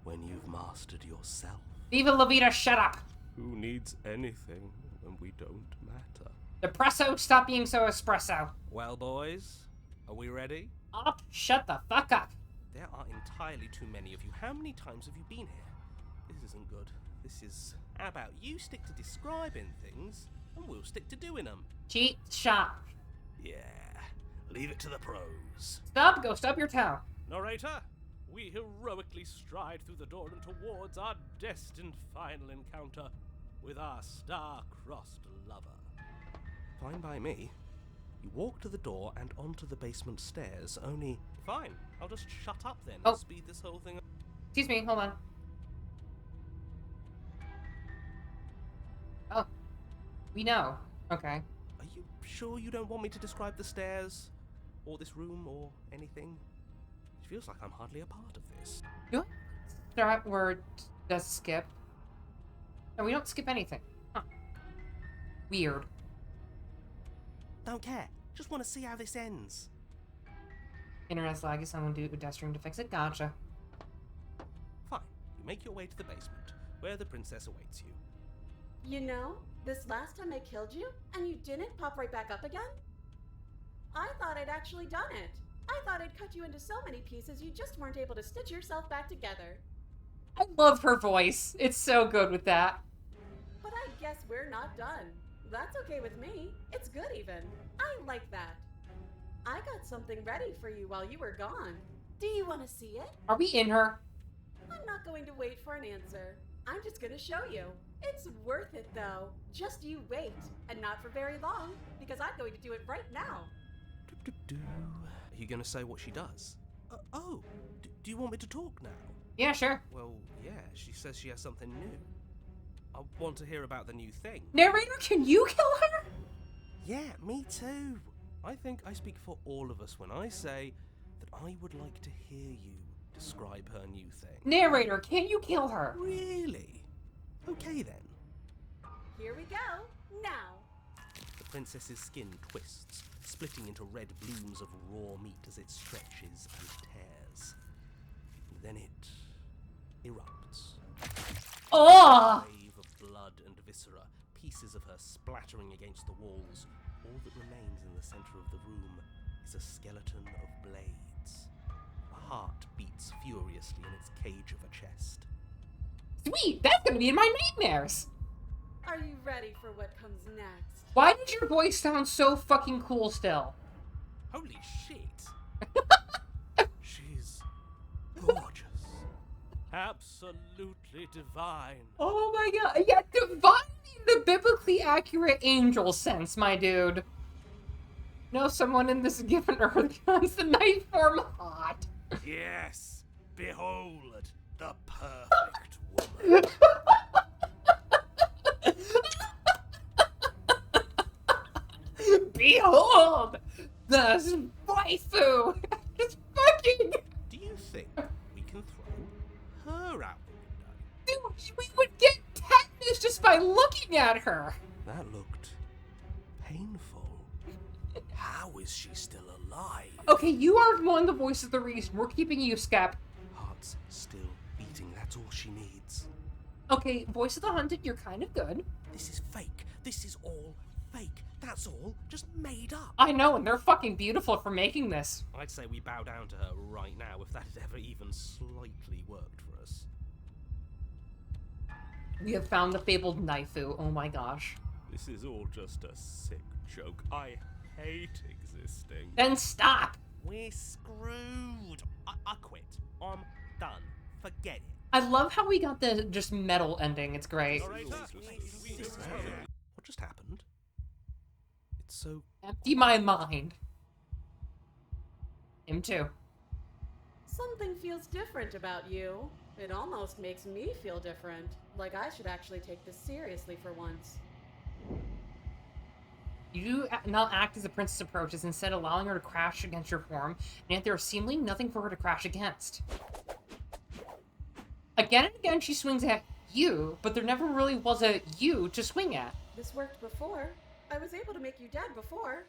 Speaker 7: when you've mastered yourself?
Speaker 1: Viva La Vida, shut up.
Speaker 7: Who needs anything when we don't matter?
Speaker 1: Depresso, stop being so espresso.
Speaker 7: Well, boys, are we ready?
Speaker 1: Up, shut the fuck up.
Speaker 7: There are entirely too many of you. How many times have you been here? This isn't good. This is... How about you stick to describing things, and we'll stick to doing them?
Speaker 1: Cheat, shop.
Speaker 7: Yeah, leave it to the pros.
Speaker 1: Stop, go stub your toe.
Speaker 7: Narrator, we heroically stride through the door and towards our destined final encounter with our star-crossed lover. Fine by me. You walk to the door and onto the basement stairs, only... Fine, I'll just shut up then and speed this whole thing up.
Speaker 1: Excuse me, hold on. Oh. We know. Okay.
Speaker 7: Are you sure you don't want me to describe the stairs? Or this room, or anything? It feels like I'm hardly a part of this.
Speaker 1: You start word does skip. No, we don't skip anything. Huh. Weird.
Speaker 7: Don't care. Just want to see how this ends.
Speaker 1: Internet's laggy, someone do pedestrian to fix it. Gotcha.
Speaker 7: Fine. You make your way to the basement, where the princess awaits you.
Speaker 3: You know, this last time I killed you, and you didn't pop right back up again? I thought I'd actually done it. I thought I'd cut you into so many pieces you just weren't able to stitch yourself back together.
Speaker 1: I love her voice. It's so good with that.
Speaker 3: But I guess we're not done. That's okay with me. It's good even. I like that. I got something ready for you while you were gone. Do you want to see it?
Speaker 1: Are we in her?
Speaker 3: I'm not going to wait for an answer. I'm just going to show you. It's worth it, though. Just you wait. And not for very long, because I'm going to do it right now.
Speaker 7: Are you going to say what she does? Do you want me to talk now?
Speaker 1: Yeah, sure.
Speaker 7: Well, yeah, she says she has something new. I want to hear about the new thing.
Speaker 1: Narrator, can you kill her?
Speaker 7: Yeah, me too. I think I speak for all of us when I say that I would like to hear you describe her new thing.
Speaker 1: Narrator, can you kill her?
Speaker 7: Really? Okay then.
Speaker 3: Here we go. Now.
Speaker 7: The princess's skin twists, splitting into red blooms of raw meat as it stretches and tears. Then it erupts.
Speaker 1: Oh!
Speaker 7: A wave of blood and viscera, pieces of her splattering against the walls. All that remains in the center of the room is a skeleton of blades. A heart beats furiously in its cage of a chest.
Speaker 1: Sweet, that's gonna be in my nightmares.
Speaker 3: Are you ready for what comes next?
Speaker 1: Why did your voice sound so fucking cool still?
Speaker 7: Holy shit! She's gorgeous. Absolutely divine.
Speaker 1: Oh my god, yeah, divine in the biblically accurate angel sense, my dude. No, someone in this given earth finds the knife form hot.
Speaker 7: Yes, behold the perfect woman.
Speaker 1: Behold, the waifu. It's fucking.
Speaker 7: Do you think we can throw her out the window?
Speaker 1: Dude, we would get tetanus just by looking at her.
Speaker 7: That looked painful. How is she still alive?
Speaker 1: Okay, you are one of the voices of the reason. We're keeping you, Scap.
Speaker 7: Heart's still beating, that's all she needs.
Speaker 1: Okay, voice of the hunted, you're kind of good.
Speaker 7: This is fake. This is all fake. That's all just made up.
Speaker 1: I know, and they're fucking beautiful for making this.
Speaker 7: I'd say we bow down to her right now if that had ever even slightly worked for us.
Speaker 1: We have found the fabled Naifu. Oh my gosh.
Speaker 7: This is all just a sick joke. I hate existing.
Speaker 1: Then stop!
Speaker 7: We're screwed. I quit. I'm done. Forget it.
Speaker 1: I love how we got the just metal ending. It's great.
Speaker 7: What just happened? It's so...
Speaker 1: Empty my mind. Him too.
Speaker 3: Something feels different about you. It almost makes me feel different. Like I should actually take this seriously for once.
Speaker 1: You do not act as the princess approaches, instead allowing her to crash against your form, and yet there is seemingly nothing for her to crash against. Again and again she swings at you, but there never really was a you to swing at.
Speaker 3: This worked before. I was able to make you dead before.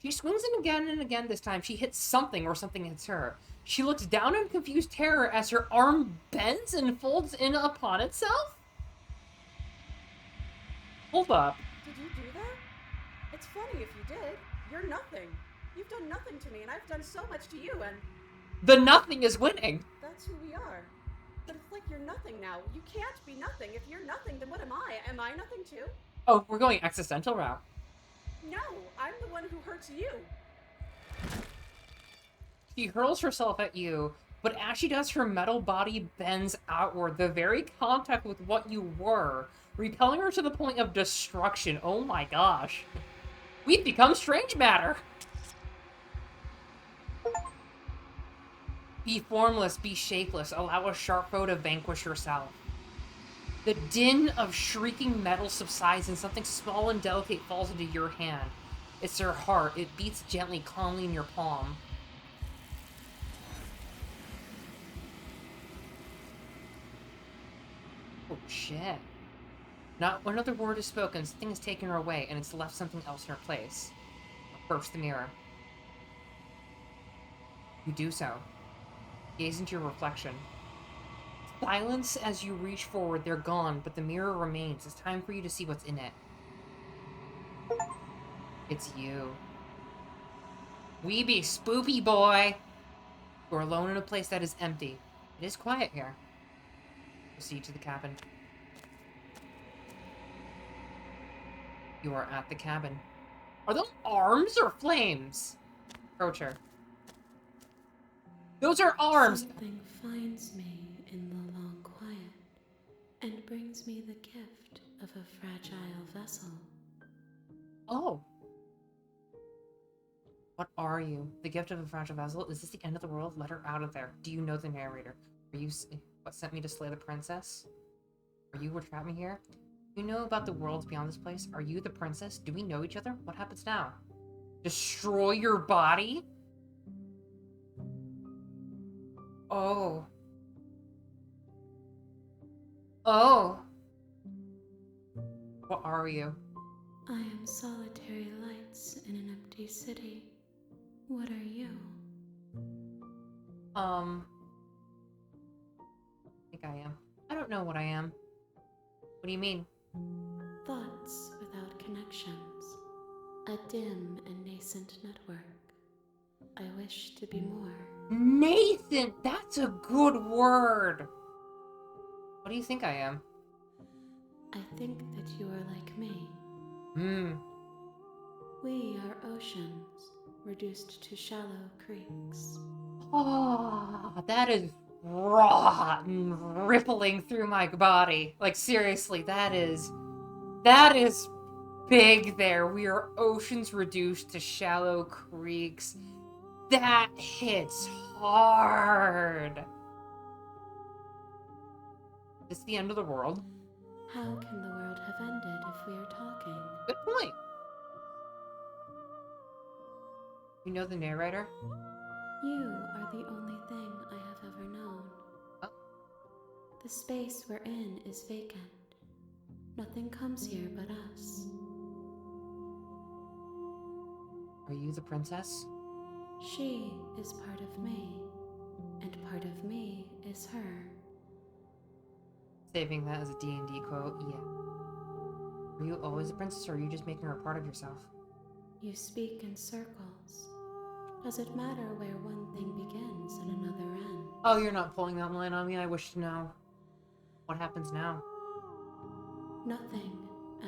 Speaker 1: She swings in and again this time. She hits something or something hits her. She looks down in confused terror as her arm bends and folds in upon itself? Hold up.
Speaker 3: Did you do that? It's funny if you did. You're nothing. You've done nothing to me, and I've done so much to you, and
Speaker 1: The nothing is winning.
Speaker 3: that's who we are. But it's like you're nothing now. You can't be nothing. If you're nothing, then what am I? Am I nothing too?
Speaker 1: Oh, we're going existential route.
Speaker 3: No, I'm the one who hurts you.
Speaker 1: She hurls herself at you, but as she does, her metal body bends outward, the very contact with what you were, repelling her to the point of destruction. Oh my gosh. We've become strange matter. Be formless, be shapeless, allow a sharp foe to vanquish yourself. The din of shrieking metal subsides and something small and delicate falls into your hand. It's her heart. It beats gently, calmly in your palm. Oh, shit. Not another word is spoken, something is taken her away, and it's left something else in her place. Approach the mirror. You do so. Gaze into your reflection. Silence as you reach forward, they're gone, but the mirror remains. It's time for you to see what's in it. It's you. Weeby spoopy boy! You're alone in a place that is empty. It is quiet here. Proceed to the cabin. You are at the cabin. Are those arms or flames? Approach her. Those are arms!
Speaker 8: Something finds me in the long quiet and brings me the gift of a fragile vessel.
Speaker 1: Oh. What are you? The gift of a fragile vessel? Is this the end of the world? Let her out of there. Do you know the narrator? Are you what sent me to slay the princess? Are you what trapped me here? Do you know about the worlds beyond this place? Are you the princess? Do we know each other? What happens now? Destroy your body? Oh. Oh. What are you?
Speaker 8: I am solitary lights in an empty city. What are you?
Speaker 1: I think I am. I don't know what I am. What do you mean?
Speaker 8: Thoughts without connections. A dim and nascent network. I wish to be more.
Speaker 1: Nathan! That's a good word! What do you think I am?
Speaker 8: I think that you are like me.
Speaker 1: Hmm.
Speaker 8: We are oceans, reduced to shallow creeks.
Speaker 1: Oh, that is raw and rippling through my body. Like, seriously, that is big there. We are oceans reduced to shallow creeks. That hits hard. Is this the end of the world?
Speaker 8: How can the world have ended if we are talking?
Speaker 1: Good point. You know the narrator?
Speaker 8: You are the only thing I have ever known.
Speaker 1: Oh.
Speaker 8: The space we're in is vacant. Nothing comes here but us.
Speaker 1: Are you the princess?
Speaker 8: She is part of me, and part of me is her.
Speaker 1: Saving that as a D&D quote, yeah. Are you always a princess, or are you just making her a part of yourself?
Speaker 8: You speak in circles. Does it matter where one thing begins and another ends?
Speaker 1: Oh, you're not pulling that line on me? I wish to know. What happens now?
Speaker 8: Nothing,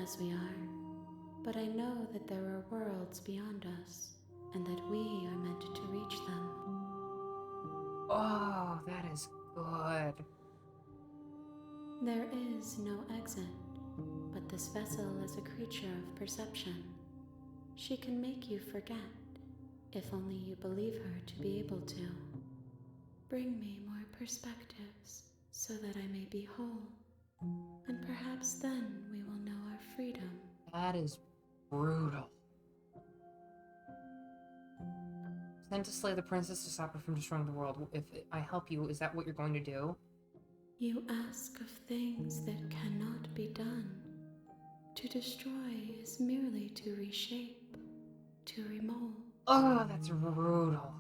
Speaker 8: as we are. But I know that there are worlds beyond us, and that we are meant to reach them.
Speaker 1: Oh, that is good.
Speaker 8: There is no exit, but this vessel is a creature of perception. She can make you forget, if only you believe her to be able to. Bring me more perspectives, so that I may be whole, and perhaps then we will know our freedom.
Speaker 1: That is brutal. Send to slay the princess to stop her from destroying the world. If I help you, is that what you're going to do?
Speaker 8: You ask of things that cannot be done. To destroy is merely to reshape, to remold.
Speaker 1: Oh, that's brutal.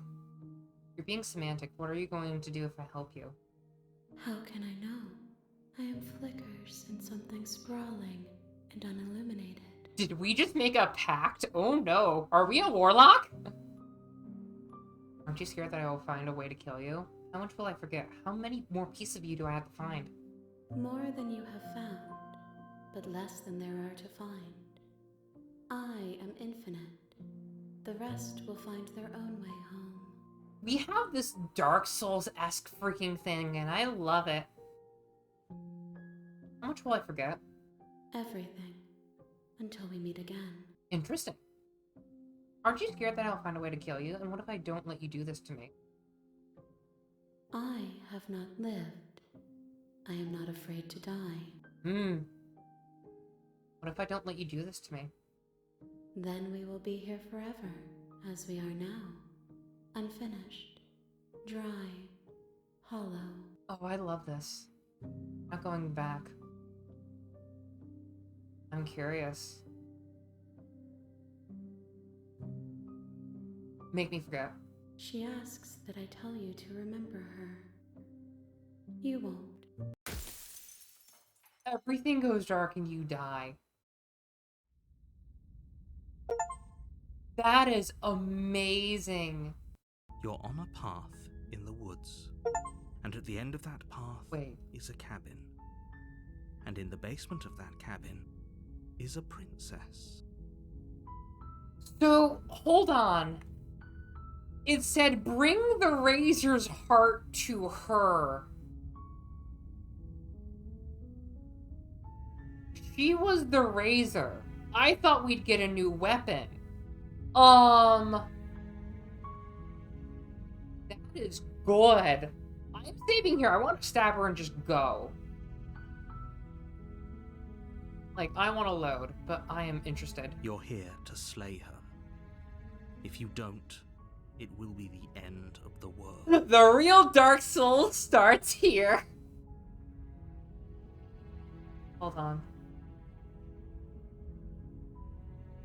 Speaker 1: You're being semantic. What are you going to do if I help you?
Speaker 8: How can I know? I am flickers in something sprawling and unilluminated.
Speaker 1: Did we just make a pact? Oh no. Are we a warlock? Aren't you scared that I will find a way to kill you? How much will I forget? How many more pieces of you do I have to find?
Speaker 8: More than you have found, but less than there are to find. I am infinite. The rest will find their own way home.
Speaker 1: We have this Dark Souls-esque freaking thing, and I love it. How much will I forget?
Speaker 8: Everything. Until we meet again.
Speaker 1: Interesting. Aren't you scared that I'll find a way to kill you? And what if I don't let you do this to me?
Speaker 8: I have not lived. I am not afraid to die.
Speaker 1: What if I don't let you do this to me?
Speaker 8: Then we will be here forever, as we are now. Unfinished. Dry. Hollow.
Speaker 1: Oh, I love this. Not going back. I'm curious. Make me forget.
Speaker 8: She asks that I tell you to remember her. You won't.
Speaker 1: Everything goes dark and you die. That is amazing.
Speaker 2: You're on a path in the woods, and at the end of that path
Speaker 1: Wait.
Speaker 2: is a cabin. And in the basement of that cabin is a princess.
Speaker 1: So, hold on. It said, bring the razor's heart to her. She was the razor. I thought we'd get a new weapon. That is good. I'm saving here. I want to stab her and just go. Like, I want to load, but I am interested.
Speaker 2: You're here to slay her. If you don't, it will be the end of the world.
Speaker 1: The real Dark Souls starts here. Hold on.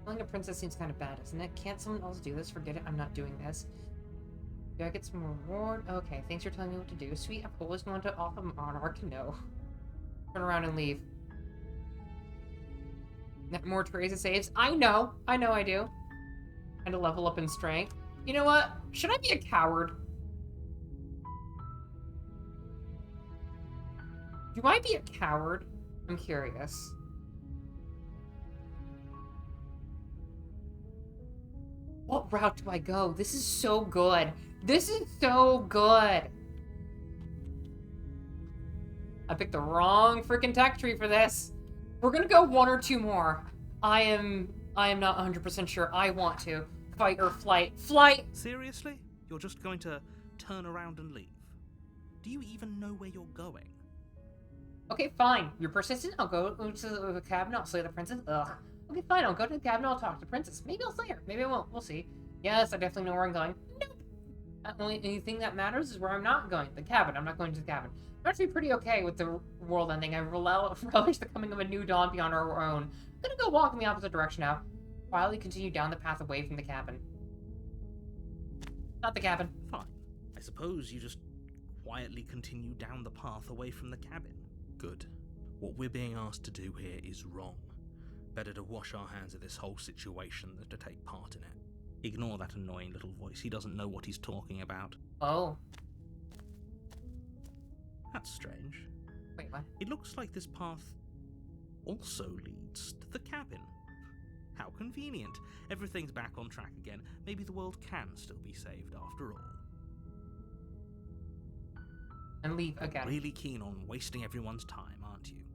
Speaker 1: Killing a princess seems kind of bad, isn't it? Can't someone else do this? Forget it. I'm not doing this. Do I get some reward? Okay, thanks for telling me what to do. Sweet, I've always wanted to offer Monarch. No. Turn around and leave. More Teresa saves. I know I do. And to level up in strength. You know what? Should I be a coward? Do I be a coward? I'm curious. What route do I go? This is so good. This is so good. I picked the wrong freaking tech tree for this. We're gonna go one or two more. I am not 100% sure. I want to. Fight or flight. Flight!
Speaker 2: Seriously? You're just going to turn around and leave? Do you even know where you're going?
Speaker 1: Okay, fine. You're persistent. I'll go to the cabin. I'll slay the princess. Ugh. Okay, fine. I'll go to the cabin. I'll talk to the princess. Maybe I'll slay her. Maybe I won't. We'll see. Yes, I definitely know where I'm going. Nope. The only thing that matters is where I'm not going. The cabin. I'm not going to the cabin. I'm actually pretty okay with the world ending. I relish the coming of a new dawn beyond our own. I'm gonna go walk in the opposite direction now. Quietly continue down the path away from the cabin. Not the cabin.
Speaker 2: Fine. I suppose you just quietly continue down the path away from the cabin. Good. What we're being asked to do here is wrong. Better to wash our hands of this whole situation than to take part in it. Ignore that annoying little voice. He doesn't know what he's talking about.
Speaker 1: Oh.
Speaker 2: That's strange.
Speaker 1: Wait, what?
Speaker 2: It looks like this path also leads to the cabin. How convenient. Everything's back on track again. Maybe the world can still be saved after all.
Speaker 1: And leave again.
Speaker 2: Really keen on wasting everyone's time, aren't you?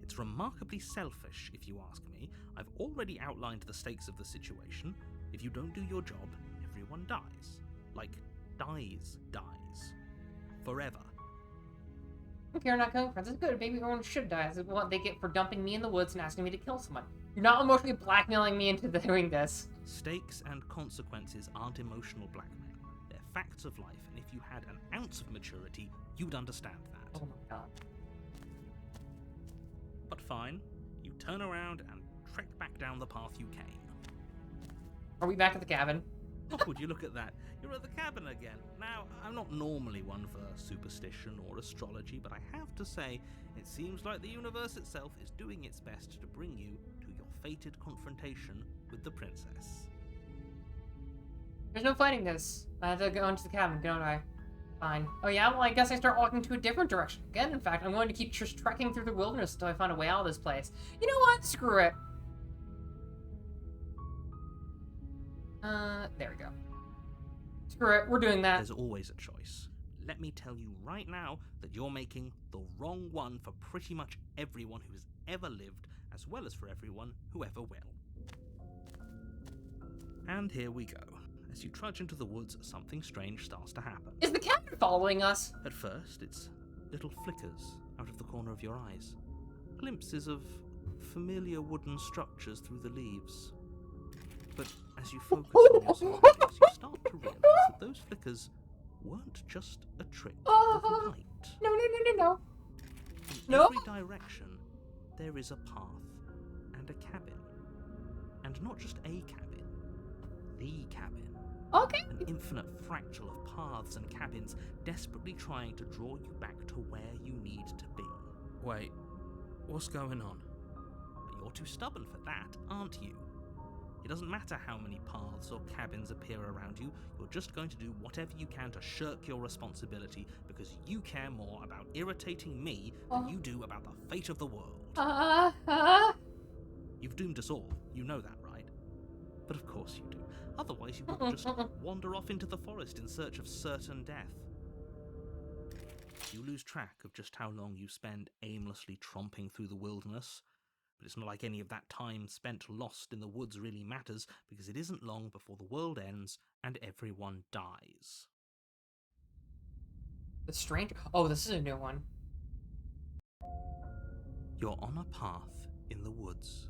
Speaker 2: It's remarkably selfish, if you ask me. I've already outlined the stakes of the situation. If you don't do your job, everyone dies. Like, dies. Forever.
Speaker 1: Okay, you're not killing princess. Good. Maybe everyone should die. This is what they get for dumping me in the woods and asking me to kill someone. You're not emotionally blackmailing me into doing this.
Speaker 2: Stakes and consequences aren't emotional blackmail. They're facts of life, and if you had an ounce of maturity, you'd understand that.
Speaker 1: Oh my god.
Speaker 2: But fine, you turn around and trek back down the path you came.
Speaker 1: Are we back at the cabin?
Speaker 2: Oh, would you look at that? You're at the cabin again. Now, I'm not normally one for superstition or astrology, but I have to say, it seems like the universe itself is doing its best to bring you to your fated confrontation with the princess.
Speaker 1: There's no fighting this. I have to go into the cabin, don't I? Fine. Oh yeah, well I guess I start walking to a different direction. Again, in fact, I'm going to keep just trekking through the wilderness until I find a way out of this place. You know what? Screw it. There we go. Screw it, we're doing that.
Speaker 2: There's always a choice. Let me tell you right now that you're making the wrong one for pretty much everyone who has ever lived, as well as for everyone who ever will. And here we go. As you trudge into the woods, something strange starts to happen.
Speaker 1: Is the cabin following us?
Speaker 2: At first, it's little flickers out of the corner of your eyes. Glimpses of familiar wooden structures through the leaves. But as you focus on your surroundings, you start to realize that those flickers weren't just a trick of light.
Speaker 1: No.
Speaker 2: In every direction, there is a path and a cabin. And not just a cabin, the cabin.
Speaker 1: Okay.
Speaker 2: An infinite fractal of paths and cabins desperately trying to draw you back to where you need to be.
Speaker 4: Wait, what's going on?
Speaker 2: But you're too stubborn for that, aren't you? It doesn't matter how many paths or cabins appear around you, you're just going to do whatever you can to shirk your responsibility because you care more about irritating me than you do about the fate of the world. You've doomed us all, you know that, right? But of course you do. Otherwise you wouldn't just wander off into the forest in search of certain death. You lose track of just how long you spend aimlessly tromping through the wilderness. But it's not like any of that time spent lost in the woods really matters, because it isn't long before the world ends and everyone dies.
Speaker 1: The stranger. Oh, this is a new one.
Speaker 2: You're on a path in the woods,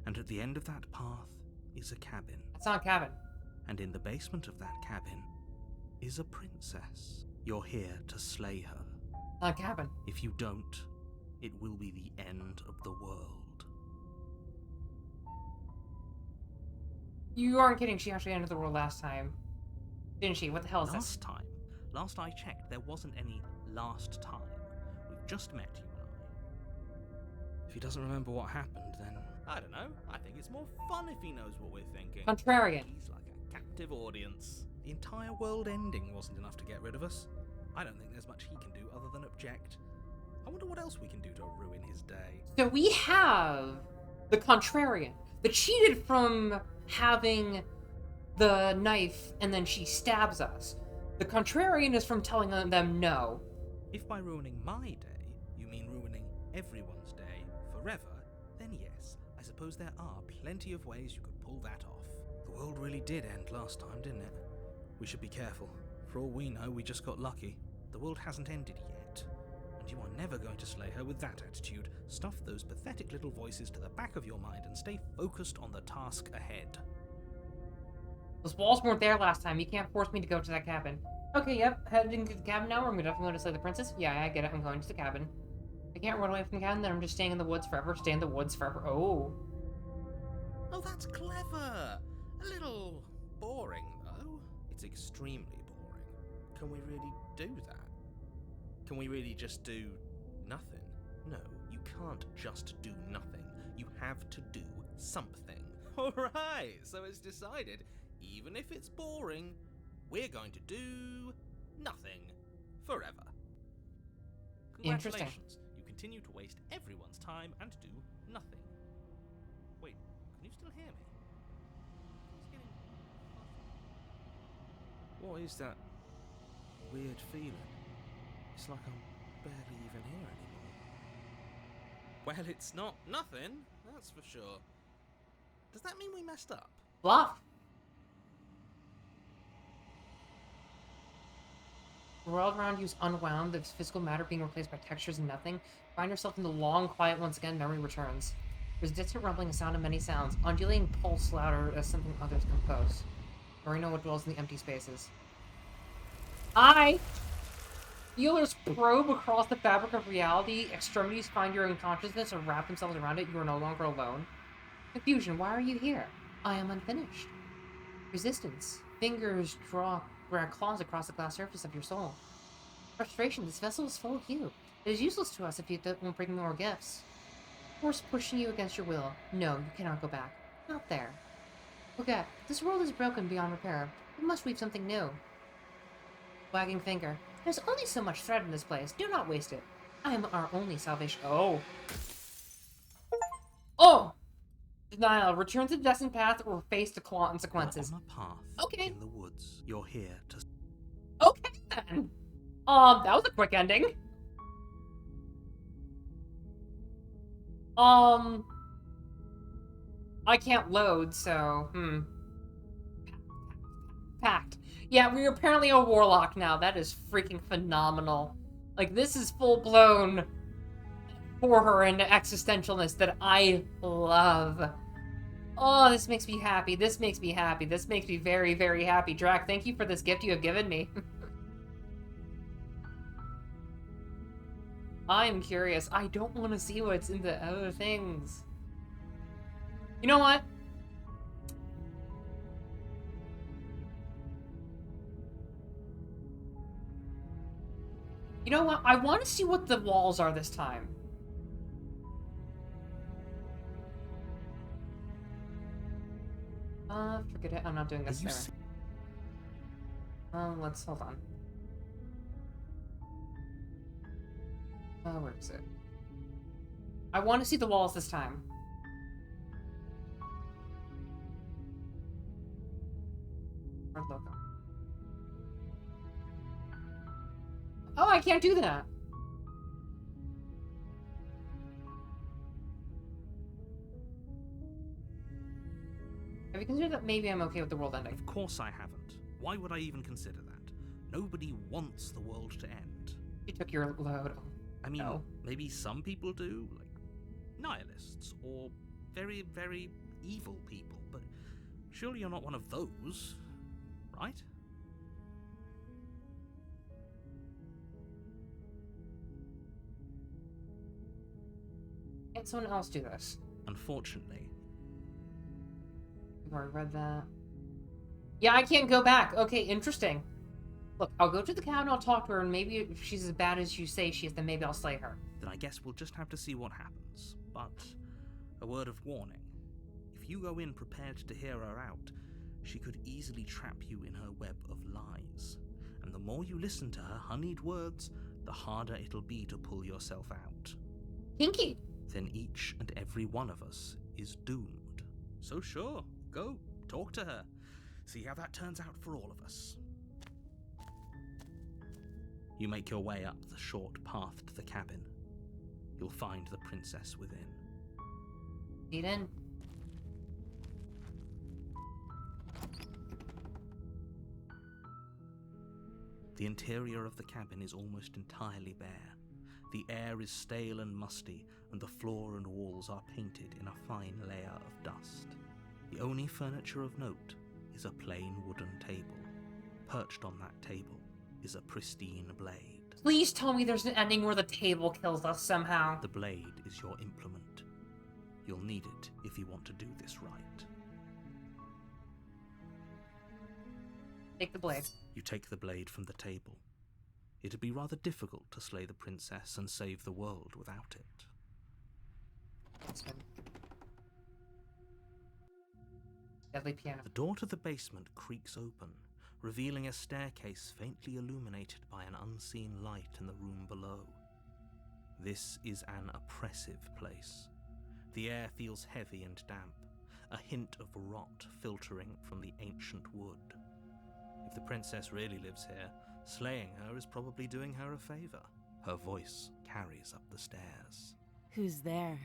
Speaker 2: and at the end of that path is a cabin.
Speaker 1: That's not a cabin.
Speaker 2: And in the basement of that cabin is a princess. You're here to slay her.
Speaker 1: Not a cabin.
Speaker 2: If you don't, it will be the end of the world.
Speaker 1: You aren't kidding. She actually ended the world last time. Didn't she? What the hell is
Speaker 2: Last time, last I checked, there wasn't any last time. We've just met, you and I.
Speaker 4: If he doesn't remember what happened, then
Speaker 6: I don't know. I think it's more fun if he knows what we're thinking.
Speaker 1: this? Contrarian.
Speaker 6: He's like a captive audience.
Speaker 4: the entire world ending wasn't enough to get rid of us. I don't think there's much he can do other than object. I wonder what else we can do to ruin his day.
Speaker 1: So we have the Contrarian that cheated from having the knife and then she stabs us. The Contrarian is from telling them no.
Speaker 4: If by ruining my day, you mean ruining everyone's day forever, then yes, I suppose there are plenty of ways you could pull that off. The world really did end last time, didn't it? We should be careful. For all we know, we just got lucky. The world hasn't ended yet. And you are never going to slay her with that attitude. Stuff those pathetic little voices to the back of your mind and stay focused on the task ahead.
Speaker 1: Those walls weren't there last time. You can't force me to go to that cabin. Okay, yep. Heading to the cabin now. I'm definitely going to slay the princess. Yeah, I get it. I'm going to the cabin. I can't run away from the cabin, then I'm just staying in the woods forever. Stay in the woods forever. Oh.
Speaker 6: Oh, that's clever. A little boring, though. It's extremely boring. Can we really do that? Can we really just do nothing? No, you can't just do nothing. You have to do something. Alright, so it's decided. Even if it's boring, we're going to do nothing forever.
Speaker 1: Interesting.
Speaker 6: Congratulations. You continue to waste everyone's time and do nothing. Wait, can you still hear me? It's getting fuzzy.
Speaker 4: What is that weird feeling? It's like I'm barely even here anymore.
Speaker 6: Well, it's not nothing, that's for sure. Does that mean we messed up?
Speaker 1: Bluff. The world around you is unwound, the physical matter being replaced by textures and nothing. Find yourself in the long quiet once again, memory returns. There's distant rumbling, a sound of many sounds, undulating pulse louder as something others compose. You already know what dwells in the empty spaces. I! Feelers probe across the fabric of reality, extremities find your unconsciousness and wrap themselves around it, you are no longer alone. Confusion, why are you here? I am unfinished. Resistance. Fingers drag claws across the glass surface of your soul. Frustration, this vessel is full of you. It is useless to us if you won't bring more gifts. Force pushing you against your will. No, you cannot go back. Not there. Forget, this world is broken beyond repair. We must weave something new. Wagging finger. There's only so much thread in this place. Do not waste it. I am our only salvation. Oh. Oh! Denial. Return to the destined path or face the consequences.
Speaker 2: You're on a path
Speaker 1: Okay.
Speaker 2: in the woods. You're here to...
Speaker 1: Okay then. That was a quick ending. I can't load, so, Packed. Yeah, we're apparently a warlock now. That is freaking phenomenal. Like, this is full-blown horror and existentialness that I love. Oh, this makes me happy. This makes me happy. This makes me very, very happy. Drac, thank you for this gift you have given me. I'm curious. I don't want to see what's in the other things. You know what? You know what? I want to see what the walls are this time. Forget it. I'm not doing this there. Let's hold on. Where is it? I want to see the walls this time. Or logo. Oh, I can't do that. Have you considered that maybe I'm okay with the world ending?
Speaker 2: Of course I haven't. Why would I even consider that? Nobody wants the world to end.
Speaker 1: You took your load.
Speaker 2: I mean,
Speaker 1: No.
Speaker 2: maybe some people do, like nihilists or very, very evil people, but surely you're not one of those, right?
Speaker 1: Can't someone else do this?
Speaker 2: Unfortunately.
Speaker 1: I've already read that. Yeah, I can't go back. Okay, interesting. Look, I'll go to the cabin, I'll talk to her, and maybe if she's as bad as you say she is, then maybe I'll slay her.
Speaker 2: Then I guess we'll just have to see what happens. But a word of warning. If you go in prepared to hear her out, she could easily trap you in her web of lies. And the more you listen to her honeyed words, the harder it'll be to pull yourself out.
Speaker 1: Kinky!
Speaker 2: Then each and every one of us is doomed. So sure, go, talk to her. See how that turns out for all of us. You make your way up the short path to the cabin. You'll find the princess within.
Speaker 1: Get in.
Speaker 2: The interior of the cabin is almost entirely bare. The air is stale and musty, and the floor and walls are painted in a fine layer of dust. The only furniture of note is a plain wooden table. Perched on that table is a pristine blade.
Speaker 1: Please tell me there's an ending where the table kills us somehow.
Speaker 2: The blade is your implement. You'll need it if you want to do this right.
Speaker 1: Take the blade.
Speaker 2: You take the blade from the table. It'd be rather difficult to slay the princess and save the world without it.
Speaker 1: That's good. Deadly piano.
Speaker 2: The door to the basement creaks open, revealing a staircase faintly illuminated by an unseen light in the room below. This is an oppressive place. The air feels heavy and damp, a hint of rot filtering from the ancient wood. If the princess really lives here, slaying her is probably doing her a favor. Her voice carries up the stairs.
Speaker 3: Who's there?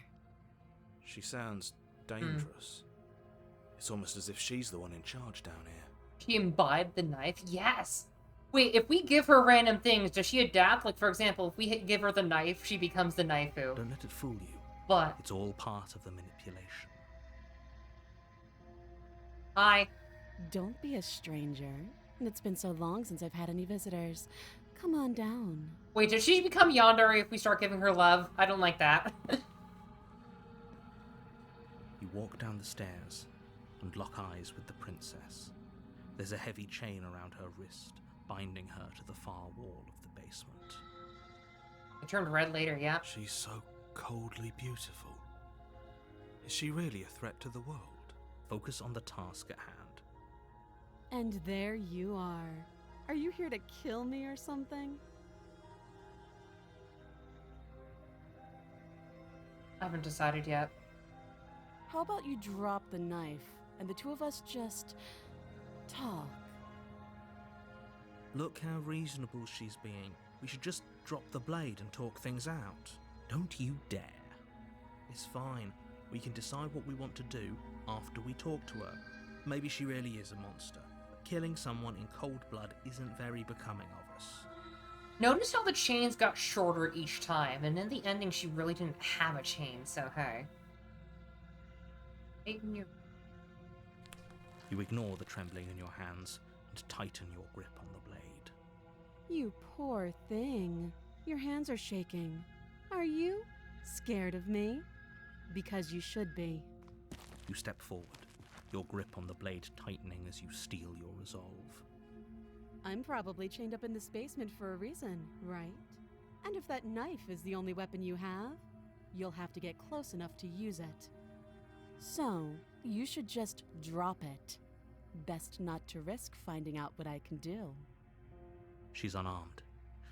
Speaker 4: She sounds dangerous. It's almost as if she's the one in charge down here.
Speaker 1: She imbibed the knife? Yes! Wait, if we give her random things, does she adapt? Like, for example, if we give her the knife, she becomes the knifeu.
Speaker 2: Don't let it fool you.
Speaker 1: But...
Speaker 2: It's all part of the manipulation.
Speaker 1: Hi.
Speaker 3: Don't be a stranger. It's been so long since I've had any visitors. Come on down.
Speaker 1: Wait, does she become Yandere if we start giving her love? I don't like that.
Speaker 2: You walk down the stairs and lock eyes with the princess. There's a heavy chain around her wrist, binding her to the far wall of the basement.
Speaker 1: It turned red later, yeah.
Speaker 4: She's so coldly beautiful. Is she really a threat to the world?
Speaker 2: Focus on the task at hand.
Speaker 3: And there you are. Are you here to kill me or something?
Speaker 1: I haven't decided yet.
Speaker 3: How about you drop the knife and the two of us just talk?
Speaker 2: Look how reasonable she's being. We should just drop the blade and talk things out. Don't you dare. It's fine. We can decide what we want to do after we talk to her. Maybe she really is a monster. But killing someone in cold blood isn't very becoming of us.
Speaker 1: Notice how the chains got shorter each time, and in the ending she really didn't have a chain, so hey.
Speaker 2: You ignore the trembling in your hands and tighten your grip on the blade.
Speaker 3: You poor thing. Your hands are shaking. Are you scared of me? Because you should be.
Speaker 2: You step forward, your grip on the blade tightening as you steel your resolve.
Speaker 3: I'm probably chained up in this basement for a reason, right? And if that knife is the only weapon you have, you'll have to get close enough to use it. So, you should just drop it. Best not to risk finding out what I can do.
Speaker 2: She's unarmed.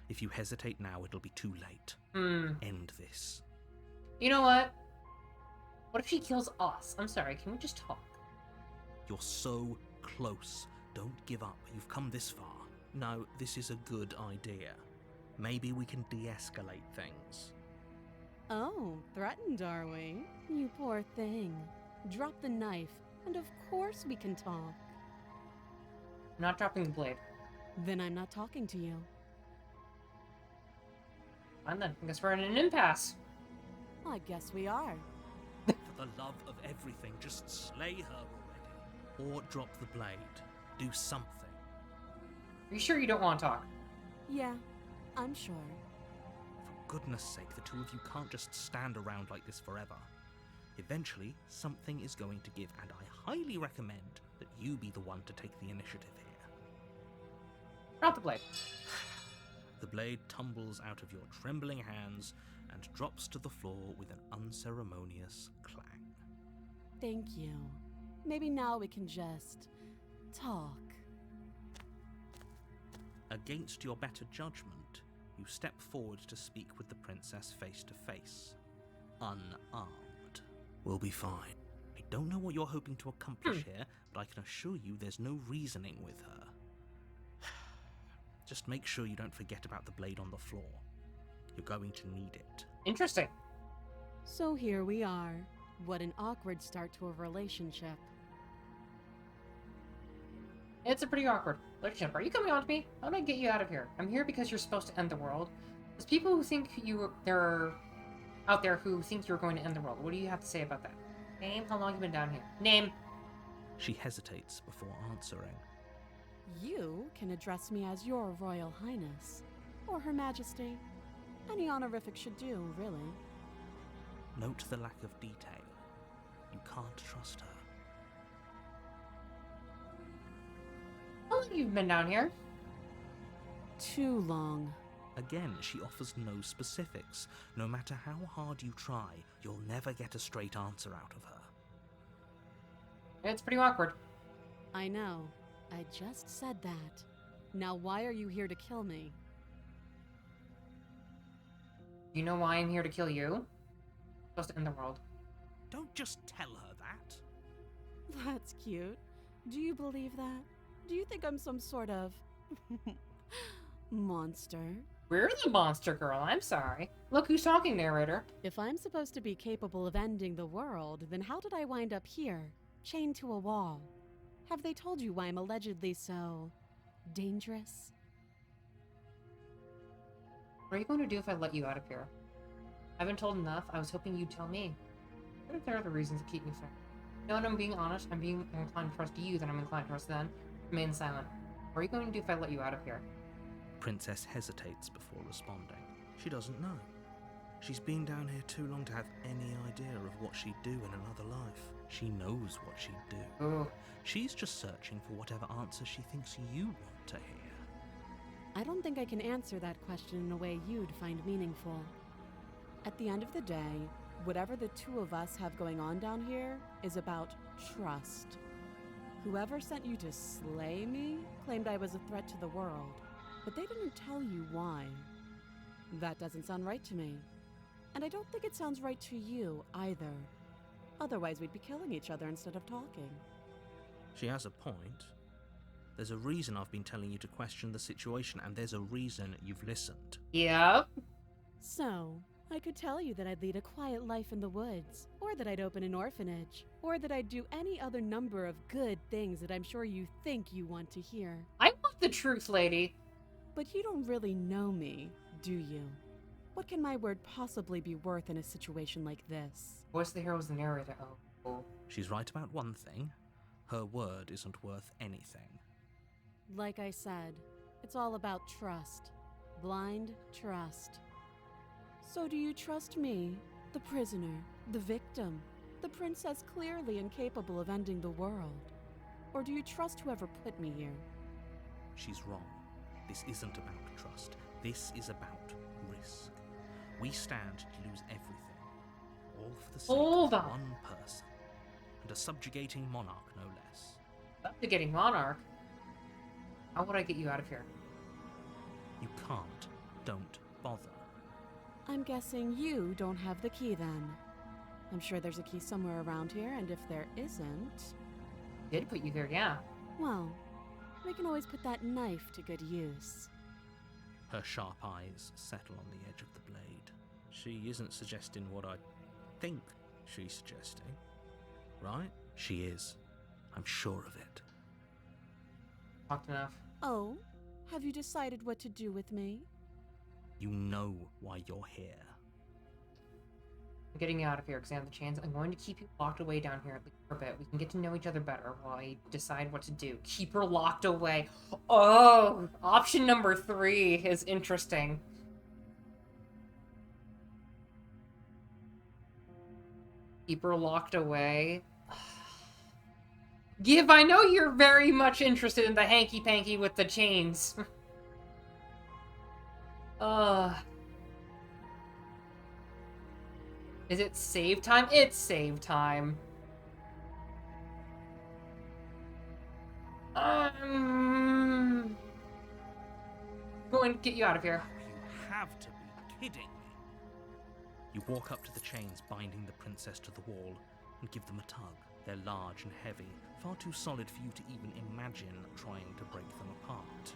Speaker 2: If you hesitate now, it'll be too late. End this.
Speaker 1: You know what? What if she kills us? I'm sorry, can we just talk?
Speaker 2: You're so close Don't give up. You've come this far. No, this is a good idea. Maybe we can de-escalate things.
Speaker 3: Oh, threatened, are we? You poor thing. Drop the knife, and of course we can talk.
Speaker 1: I'm not dropping the blade.
Speaker 3: Then I'm not talking to you.
Speaker 1: Fine then. I guess we're in an impasse.
Speaker 3: I guess we are.
Speaker 2: For the love of everything, just slay her already. Or drop the blade. Do something.
Speaker 1: Are you sure you don't want to talk?
Speaker 3: Yeah, I'm sure.
Speaker 2: For goodness sake, the two of you can't just stand around like this forever. Eventually, something is going to give, and I highly recommend that you be the one to take the initiative here.
Speaker 1: Drop the blade.
Speaker 2: The blade tumbles out of your trembling hands and drops to the floor with an unceremonious clang.
Speaker 3: Thank you. Maybe now we can just talk.
Speaker 2: Against your better judgment, you step forward to speak with the princess face to face. Unarmed. We'll be fine. I don't know what you're hoping to accomplish here, but I can assure you there's no reasoning with her. Just make sure you don't forget about the blade on the floor. You're going to need it.
Speaker 1: Interesting.
Speaker 3: So here we are. What an awkward start to a relationship.
Speaker 1: It's a pretty awkward relationship. Are you coming on to me? How do I get you out of here? I'm here because you're supposed to end the world. There's people who think there are out there who think you're going to end the world. What do you have to say about that? Name? How long you been down here? Name?
Speaker 2: She hesitates before answering.
Speaker 3: You can address me as Your Royal Highness, or Her Majesty. Any honorific should do, really.
Speaker 2: Note the lack of detail. You can't trust her.
Speaker 1: How long have you been down here?
Speaker 3: Too long.
Speaker 2: Again, she offers no specifics. No matter how hard you try, you'll never get a straight answer out of her.
Speaker 1: It's pretty awkward.
Speaker 3: I know. I just said that. Now why are you here to kill me?
Speaker 1: You know why I'm here to kill you? I'm supposed to end the world.
Speaker 2: Don't just tell her that.
Speaker 3: That's cute. Do you believe that? Do you think I'm some sort of monster?
Speaker 1: We're the monster girl, I'm sorry. Look who's talking, narrator.
Speaker 3: If I'm supposed to be capable of ending the world, then how did I wind up here, chained to a wall? Have they told you why I'm allegedly so dangerous?
Speaker 1: What are you going to do if I let you out of here? I've been told enough. I was hoping you'd tell me. What if there are other reasons to keep me safe? No, and I'm being honest. I'm being more inclined to trust you than I'm inclined to trust them. Remain silent. What are you going to do if I let you out of here?
Speaker 2: Princess hesitates before responding. She doesn't know. She's been down here too long to have any idea of what she'd do in another life. She knows what she'd do.
Speaker 1: Ooh.
Speaker 2: She's just searching for whatever answer she thinks you want to hear.
Speaker 3: I don't think I can answer that question in a way you'd find meaningful. At the end of the day, whatever the two of us have going on down here is about trust. Whoever sent you to slay me claimed I was a threat to the world, but they didn't tell you why. That doesn't sound right to me. And I don't think it sounds right to you either. Otherwise, we'd be killing each other instead of talking.
Speaker 2: She has a point. There's a reason I've been telling you to question the situation, and there's a reason you've listened.
Speaker 1: Yep.
Speaker 3: So, I could tell you that I'd lead a quiet life in the woods, or that I'd open an orphanage, or that I'd do any other number of good things that I'm sure you think you want to hear.
Speaker 1: I want the truth, lady.
Speaker 3: But you don't really know me, do you? What can my word possibly be worth in a situation like this?
Speaker 1: Voice of the hero is the narrator. Oh.
Speaker 2: She's right about one thing. Her word isn't worth anything.
Speaker 3: Like I said, it's all about trust. Blind trust. So do you trust me, the prisoner, the victim, the princess clearly incapable of ending the world? Or do you trust whoever put me here?
Speaker 2: She's wrong. This isn't about trust. This is about risk. We stand to lose everything. All for the sake
Speaker 1: Hold
Speaker 2: of
Speaker 1: on.
Speaker 2: one person. And a subjugating monarch, no less.
Speaker 1: Subjugating monarch? How would I get you out of here?
Speaker 2: You can't. Don't bother.
Speaker 3: I'm guessing you don't have the key then. I'm sure there's a key somewhere around here, and if there isn't...
Speaker 1: Did put you here, yeah.
Speaker 3: Well, We can always put that knife to good use.
Speaker 6: Her sharp eyes settle on the edge of the blade. She isn't suggesting what I think she's suggesting, right? She is. I'm sure of it.
Speaker 1: Talked enough.
Speaker 3: Oh, have you decided what to do with me?
Speaker 6: You know why you're here.
Speaker 1: I'm getting you out of here because I have the chance. I'm going to keep you locked away down here at least for a bit. We can get to know each other better while I decide what to do. Keep her locked away. Oh, option number 3 is interesting. Keep her locked away. Give, I know you're very much interested in the hanky-panky with the chains. Is it save time? It's save time. Going to get you out of here.
Speaker 6: You have to be kidding me. You walk up to the chains binding the princess to the wall and give them a tug. They're large and heavy, far too solid for you to even imagine trying to break them apart.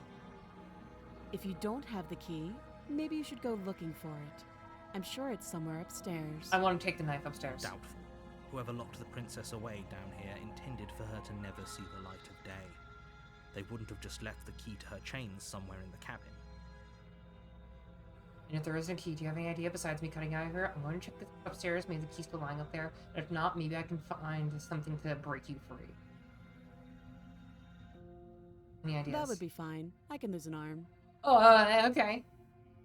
Speaker 3: If you don't have the key, maybe you should go looking for it. I'm sure it's somewhere upstairs.
Speaker 1: I want to take the knife upstairs.
Speaker 6: Doubtful. Whoever locked the princess away down here intended for her to never see the light of day. They wouldn't have just left the key to her chains somewhere in the cabin.
Speaker 1: And if there isn't a key, do you have any idea besides me cutting out of here? I'm going to check the upstairs. Maybe the key's still lying up there. And if not, maybe I can find something to break you free. Any ideas?
Speaker 3: That would be fine. I can lose an arm.
Speaker 1: Oh, okay.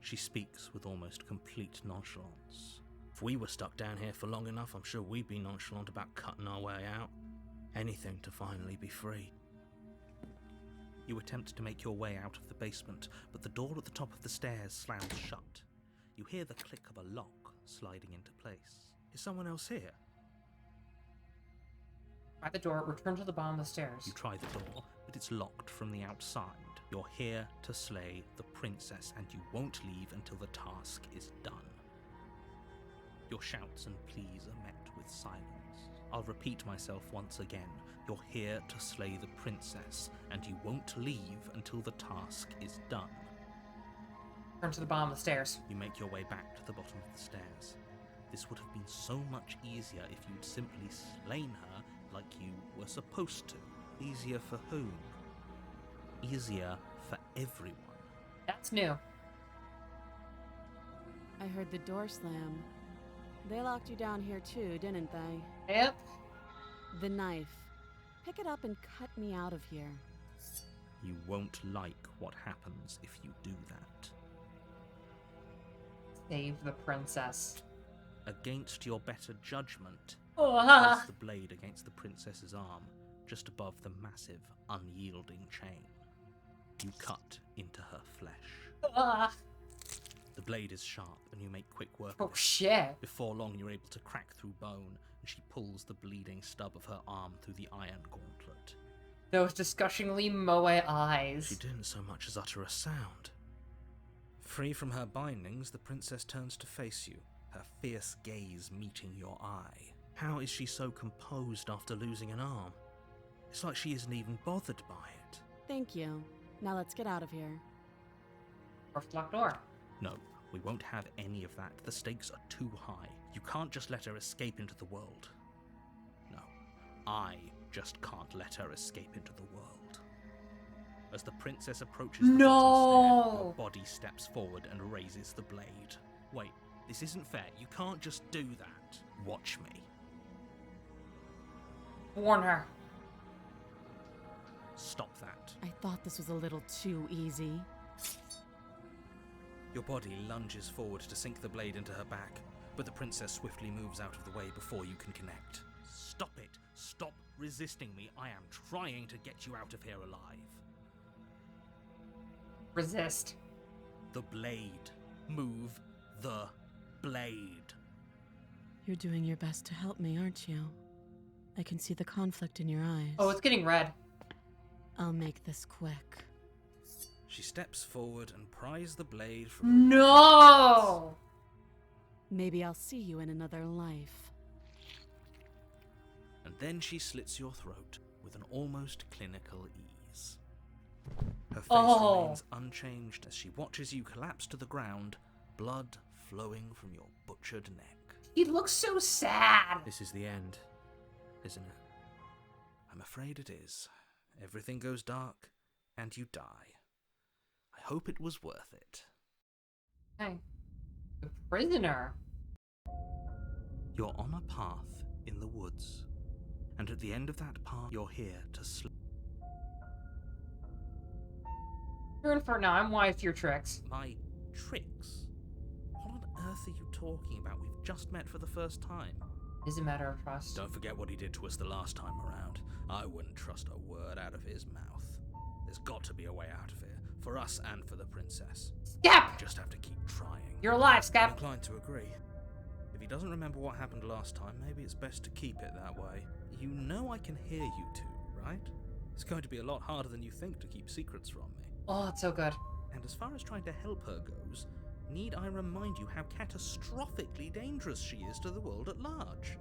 Speaker 6: She speaks with almost complete nonchalance. If we were stuck down here for long enough, I'm sure we'd be nonchalant about cutting our way out. Anything to finally be free. You attempt to make your way out of the basement, but the door at the top of the stairs slams shut. You hear the click of a lock sliding into place. Is someone else here?
Speaker 1: Try the door, return to the bottom of the stairs.
Speaker 6: You try the door, but it's locked from the outside. You're here to slay the princess, and you won't leave until the task is done. Your shouts and pleas are met with silence. I'll repeat myself once again. You're here to slay the princess, and you won't leave until the task is done.
Speaker 1: Turn to the bottom of the stairs.
Speaker 6: You make your way back to the bottom of the stairs. This would have been so much easier if you'd simply slain her like you were supposed to. Easier for whom? Easier for everyone.
Speaker 1: That's new.
Speaker 3: I heard the door slam. They locked you down here too, didn't they?
Speaker 1: Yep.
Speaker 3: The knife. Pick it up and cut me out of here.
Speaker 6: You won't like what happens if you do that.
Speaker 1: Save the princess.
Speaker 6: Against your better judgment,
Speaker 1: Oh,
Speaker 6: press the blade against the princess's arm, just above the massive, unyielding chain. You cut into her flesh. The blade is sharp, and you make quick work
Speaker 1: Oh,
Speaker 6: of it.
Speaker 1: shit.
Speaker 6: Before long, you're able to crack through bone, and she pulls the bleeding stub of her arm through the iron gauntlet.
Speaker 1: Those disgustingly moe eyes.
Speaker 6: She didn't so much as utter a sound. Free from her bindings, the princess turns to face you, her fierce gaze meeting your eye. How is she so composed after losing an arm? It's like she isn't even bothered by it.
Speaker 3: Thank you. Now let's get out of here.
Speaker 1: First locked door.
Speaker 6: No, we won't have any of that. The stakes are too high. You can't just let her escape into the world. No, I just can't let her escape into the world. As the princess approaches the bottom stair, your body steps forward and raises the blade. Wait, this isn't fair. You can't just do that. Watch me.
Speaker 1: Warn her.
Speaker 6: Stop that.
Speaker 3: I thought this was a little too easy.
Speaker 6: Your body lunges forward to sink the blade into her back, but the princess swiftly moves out of the way before you can connect. Stop it! Stop resisting me! I am trying to get you out of here alive.
Speaker 1: Resist.
Speaker 6: The blade. Move the blade.
Speaker 3: You're doing your best to help me, aren't you? I can see the conflict in your eyes.
Speaker 1: Oh, it's getting red.
Speaker 3: I'll make this quick.
Speaker 6: She steps forward and pries the blade from
Speaker 1: No!
Speaker 3: Maybe I'll see you in another life.
Speaker 6: and then she slits your throat with an almost clinical ease.
Speaker 2: Her face
Speaker 1: Oh.
Speaker 2: remains unchanged as she watches you collapse to the ground, blood flowing from your butchered neck.
Speaker 1: He looks so sad.
Speaker 2: This is the end, isn't it? I'm afraid it is. Everything goes dark, and you die. I hope it was worth it.
Speaker 1: Hey. The prisoner.
Speaker 2: You're on a path in the woods, and at the end of that path, you're here to sleep.
Speaker 1: You're in for it now. I'm wise to your tricks.
Speaker 2: My tricks? What on earth are you talking about? We've just met for the first time.
Speaker 1: It's a matter of trust.
Speaker 2: Don't forget what he did to us the last time around. I wouldn't trust a word out of his mouth. There's got to be a way out of here, for us and for the princess.
Speaker 1: Scap!
Speaker 2: We just have to keep trying.
Speaker 1: You're alive,
Speaker 2: I'm
Speaker 1: Scap.
Speaker 2: inclined to agree. If he doesn't remember what happened last time, maybe it's best to keep it that way. You know I can hear you two, right? It's going to be a lot harder than you think to keep secrets from me.
Speaker 1: Oh, it's so good.
Speaker 2: And as far as trying to help her goes, need I remind you how catastrophically dangerous she is to the world at large?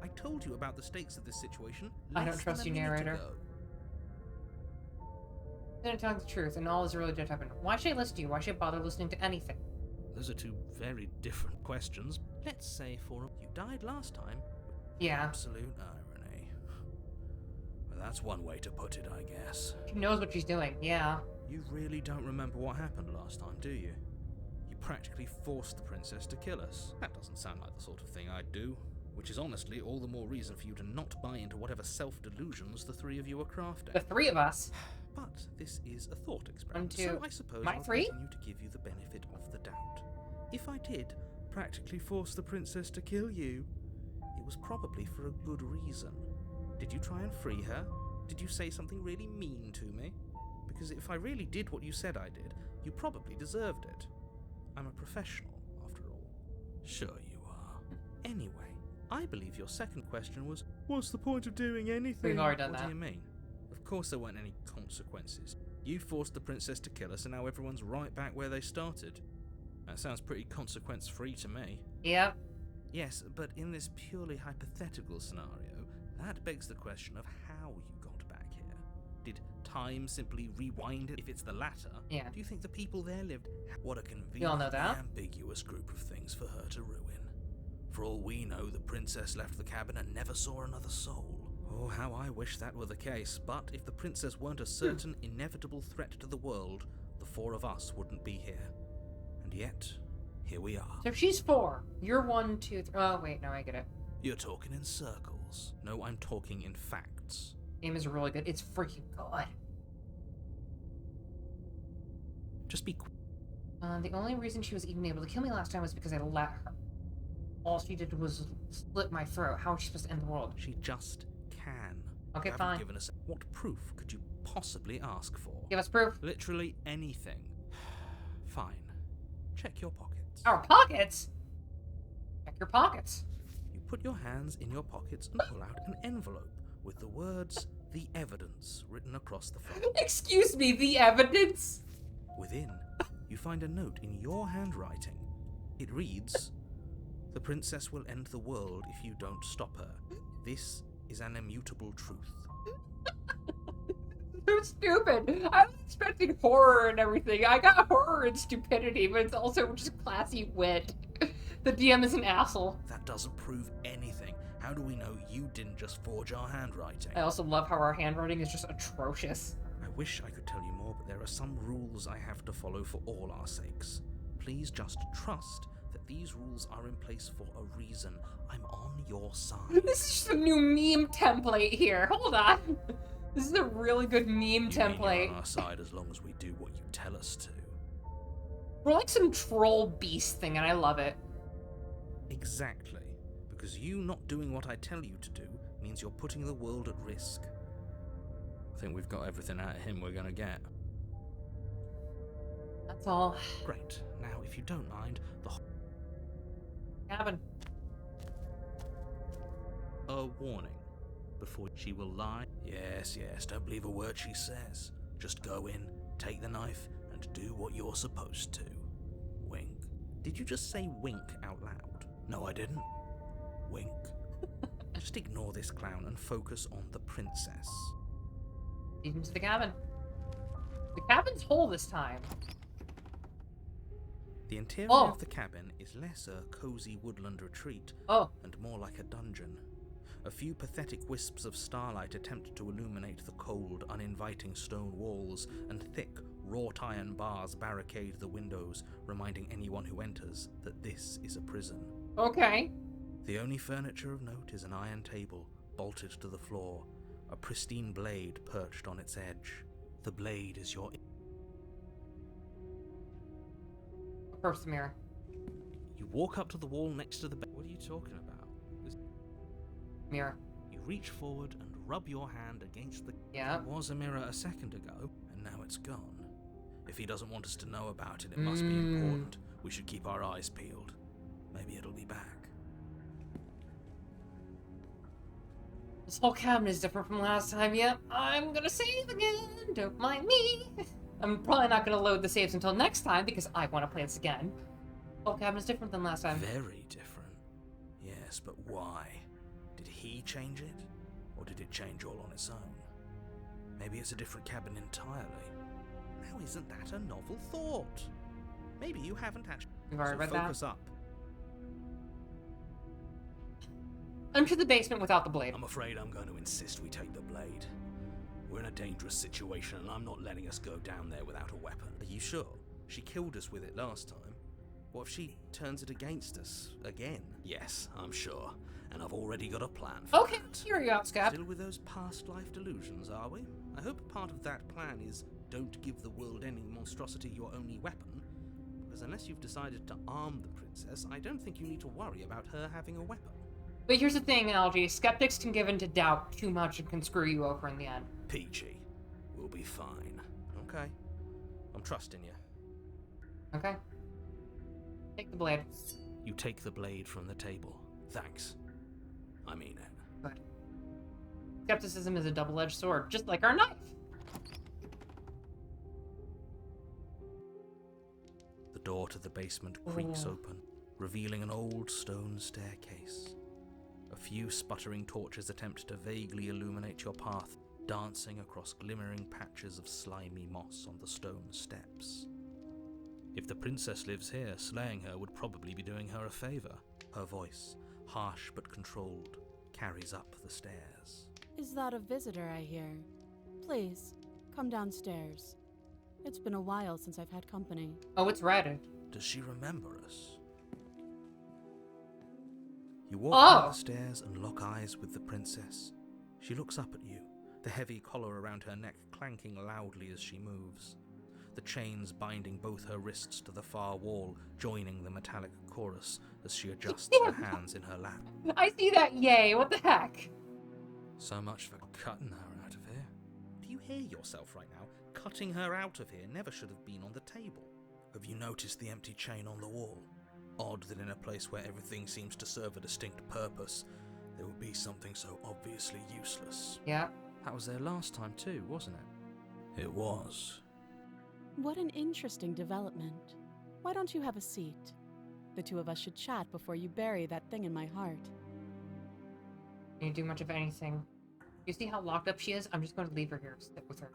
Speaker 2: I told you about the stakes of this situation
Speaker 1: I don't
Speaker 2: less
Speaker 1: trust
Speaker 2: than
Speaker 1: you,
Speaker 2: a minute
Speaker 1: narrator.
Speaker 2: ago.
Speaker 1: Then telling the truth, and all is really just happened. Why should I listen to you? Why should I bother listening to anything?
Speaker 2: Those are two very different questions. Let's say you died last time.
Speaker 1: Yeah.
Speaker 2: Absolute irony. Well, that's one way to put it, I guess.
Speaker 1: She knows what she's doing. Yeah.
Speaker 2: You really don't remember what happened last time, do you? You practically forced the princess to kill us. That doesn't sound like the sort of thing I'd do. Which is honestly all the more reason for you to not buy into whatever self-delusions the three of you are crafting.
Speaker 1: The three of us.
Speaker 2: But this is a thought experiment,
Speaker 1: 1, 2.
Speaker 2: so I suppose
Speaker 1: My
Speaker 2: I'll
Speaker 1: three?
Speaker 2: continue to give you the benefit of the doubt. If I did practically force the princess to kill you, it was probably for a good reason. Did you try and free her? Did you say something really mean to me? Because if I really did what you said I did, you probably deserved it. I'm a professional, after all. Sure you are. Anyway, I believe your second question was, what's the point of doing anything?
Speaker 1: We've already done
Speaker 2: What
Speaker 1: that.
Speaker 2: do you mean? Of course there weren't any consequences. You forced the princess to kill us and now everyone's right back where they started. That sounds pretty consequence-free to me.
Speaker 1: Yep.
Speaker 2: Yes, but in this purely hypothetical scenario, that begs the question of how you got back here. Did time simply rewind it? If it's the latter,
Speaker 1: Yeah.
Speaker 2: do you think the people there lived? What a
Speaker 1: We all know
Speaker 2: conveniently
Speaker 1: that.
Speaker 2: ambiguous group of things for her to ruin. For all we know, the princess left the cabin and never saw another soul. Oh, how I wish that were the case, but if the princess weren't a certain inevitable threat to the world, the four of us wouldn't be here. And yet, here we are.
Speaker 1: So she's 4. You're 1, 2, 3. Oh, wait. No, I get it.
Speaker 2: You're talking in circles. No, I'm talking in facts.
Speaker 1: Game is really good. It's freaking good.
Speaker 2: Just be quick.
Speaker 1: The only reason she was even able to kill me last time was because I let her. All she did was slit my throat. How is she supposed to end the world?
Speaker 2: She just can.
Speaker 1: Okay,
Speaker 2: You haven't
Speaker 1: fine.
Speaker 2: given us what proof could you possibly ask for?
Speaker 1: Give us proof.
Speaker 2: Literally anything. Fine. Check your pockets.
Speaker 1: Our pockets? Check your pockets.
Speaker 2: You put your hands in your pockets and pull out an envelope with the words "The Evidence" written across the front.
Speaker 1: Excuse me, the evidence?
Speaker 2: Within, you find a note in your handwriting. It reads, "The princess will end the world if you don't stop her. This is an immutable truth."
Speaker 1: So stupid. I was expecting horror and everything. I got horror and stupidity, but it's also just classy wit. The DM is an asshole.
Speaker 2: That doesn't prove anything. How do we know you didn't just forge our handwriting?
Speaker 1: I also love how our handwriting is just atrocious.
Speaker 2: I wish I could tell you more, but there are some rules I have to follow for all our sakes. Please just trust that these rules are in place for a reason. I'm on your side.
Speaker 1: This is just a new meme template here. Hold on. This is a really good meme
Speaker 2: You mean
Speaker 1: template.
Speaker 2: you're on our side as long as we do what you tell us to.
Speaker 1: We're like some troll beast thing, and I love it.
Speaker 2: Exactly. Because you not doing what I tell you to do means you're putting the world at risk. I think we've got everything out of him we're gonna get.
Speaker 1: That's all.
Speaker 2: Great. Now, if you don't mind,
Speaker 1: Cabin.
Speaker 2: a warning. Before she will lie. Yes, don't believe a word she says. Just go in, take the knife, and do what you're supposed to. Wink. Did you just say wink out loud? No, I didn't. Wink. Just ignore this clown and focus on the princess.
Speaker 1: Lead him to the cabin. cabin's whole this time.
Speaker 2: The interior
Speaker 1: Oh.
Speaker 2: of the cabin is less a cozy woodland retreat
Speaker 1: Oh.
Speaker 2: and more like a dungeon. A few pathetic wisps of starlight attempt to illuminate the cold, uninviting stone walls, and thick, wrought iron bars barricade the windows, reminding anyone who enters that this is a prison.
Speaker 1: Okay.
Speaker 2: The only furniture of note is an iron table, bolted to the floor, a pristine blade perched on its edge. The blade is your...
Speaker 1: Approach the mirror.
Speaker 2: You walk up to the wall next to the bed.
Speaker 4: What are you talking about?
Speaker 1: Mirror.
Speaker 2: You reach forward and rub your hand against the...
Speaker 1: Yeah.
Speaker 2: There was a mirror a second ago, and now it's gone. If he doesn't want us to know about it, it must be important. We should keep our eyes peeled. Maybe it'll be back.
Speaker 1: This whole cabin is different from last time. Yep, I'm gonna save again. Don't mind me. I'm probably not gonna load the saves until next time because I want to play this again. The whole cabin is different than last time.
Speaker 2: Very different. Yes, but why? Did he change it? Or did it change all on its own? Maybe it's a different cabin entirely. Now isn't that a novel thought? Maybe you haven't actually...
Speaker 1: You've already read that?
Speaker 2: focus up.
Speaker 1: Enter the basement without the blade.
Speaker 2: I'm afraid I'm going to insist we take the blade. We're in a dangerous situation and I'm not letting us go down there without a weapon. Are you sure? She killed us with it last time. What if she turns it against us again? Yes, I'm sure. And I've already got a plan for
Speaker 1: Okay,
Speaker 2: that.
Speaker 1: here you go, Scap.
Speaker 2: Still with those past life delusions, are we? I hope part of that plan is don't give the world-ending monstrosity your only weapon, because unless you've decided to arm the princess, I don't think you need to worry about her having a weapon.
Speaker 1: But here's the thing, Algie. Skeptics can give in to doubt too much and can screw you over in the end.
Speaker 2: Peachy, we'll be fine. Okay, I'm trusting you.
Speaker 1: Okay? Take the blade.
Speaker 2: You take the blade from the table. Thanks. I mean it.
Speaker 1: Good. Skepticism is a double-edged sword, just like our knife.
Speaker 2: The door to the basement creaks
Speaker 1: Oh.
Speaker 2: open, revealing an old stone staircase. A few sputtering torches attempt to vaguely illuminate your path, dancing across glimmering patches of slimy moss on the stone steps. If the princess lives here, slaying her would probably be doing her a favor. Her voice, harsh but controlled, carries up the stairs.
Speaker 3: Is that a visitor I hear? Please, come downstairs. It's been a while since I've had company.
Speaker 1: Oh, it's red.
Speaker 2: Does she remember us? You walk
Speaker 1: Oh.
Speaker 2: up the stairs and lock eyes with the princess. She looks up at you, the heavy collar around her neck clanking loudly as she moves. The chains binding both her wrists to the far wall, joining the metallic chorus as she adjusts her hands in her lap.
Speaker 1: I see that, yay, what the heck?
Speaker 2: So much for cutting her out of here. Do you hear yourself right now? Cutting her out of here never should have been on the table. Have you noticed the empty chain on the wall? Odd that in a place where everything seems to serve a distinct purpose, there would be something so obviously useless.
Speaker 1: Yeah.
Speaker 2: That was there last time too, wasn't it? It was.
Speaker 3: What an interesting development. Why don't you have a seat? The two of us should chat before you bury that thing in my heart.
Speaker 1: Can you do much of anything? You see how locked up she is? I'm just going to leave her here. Stick with her.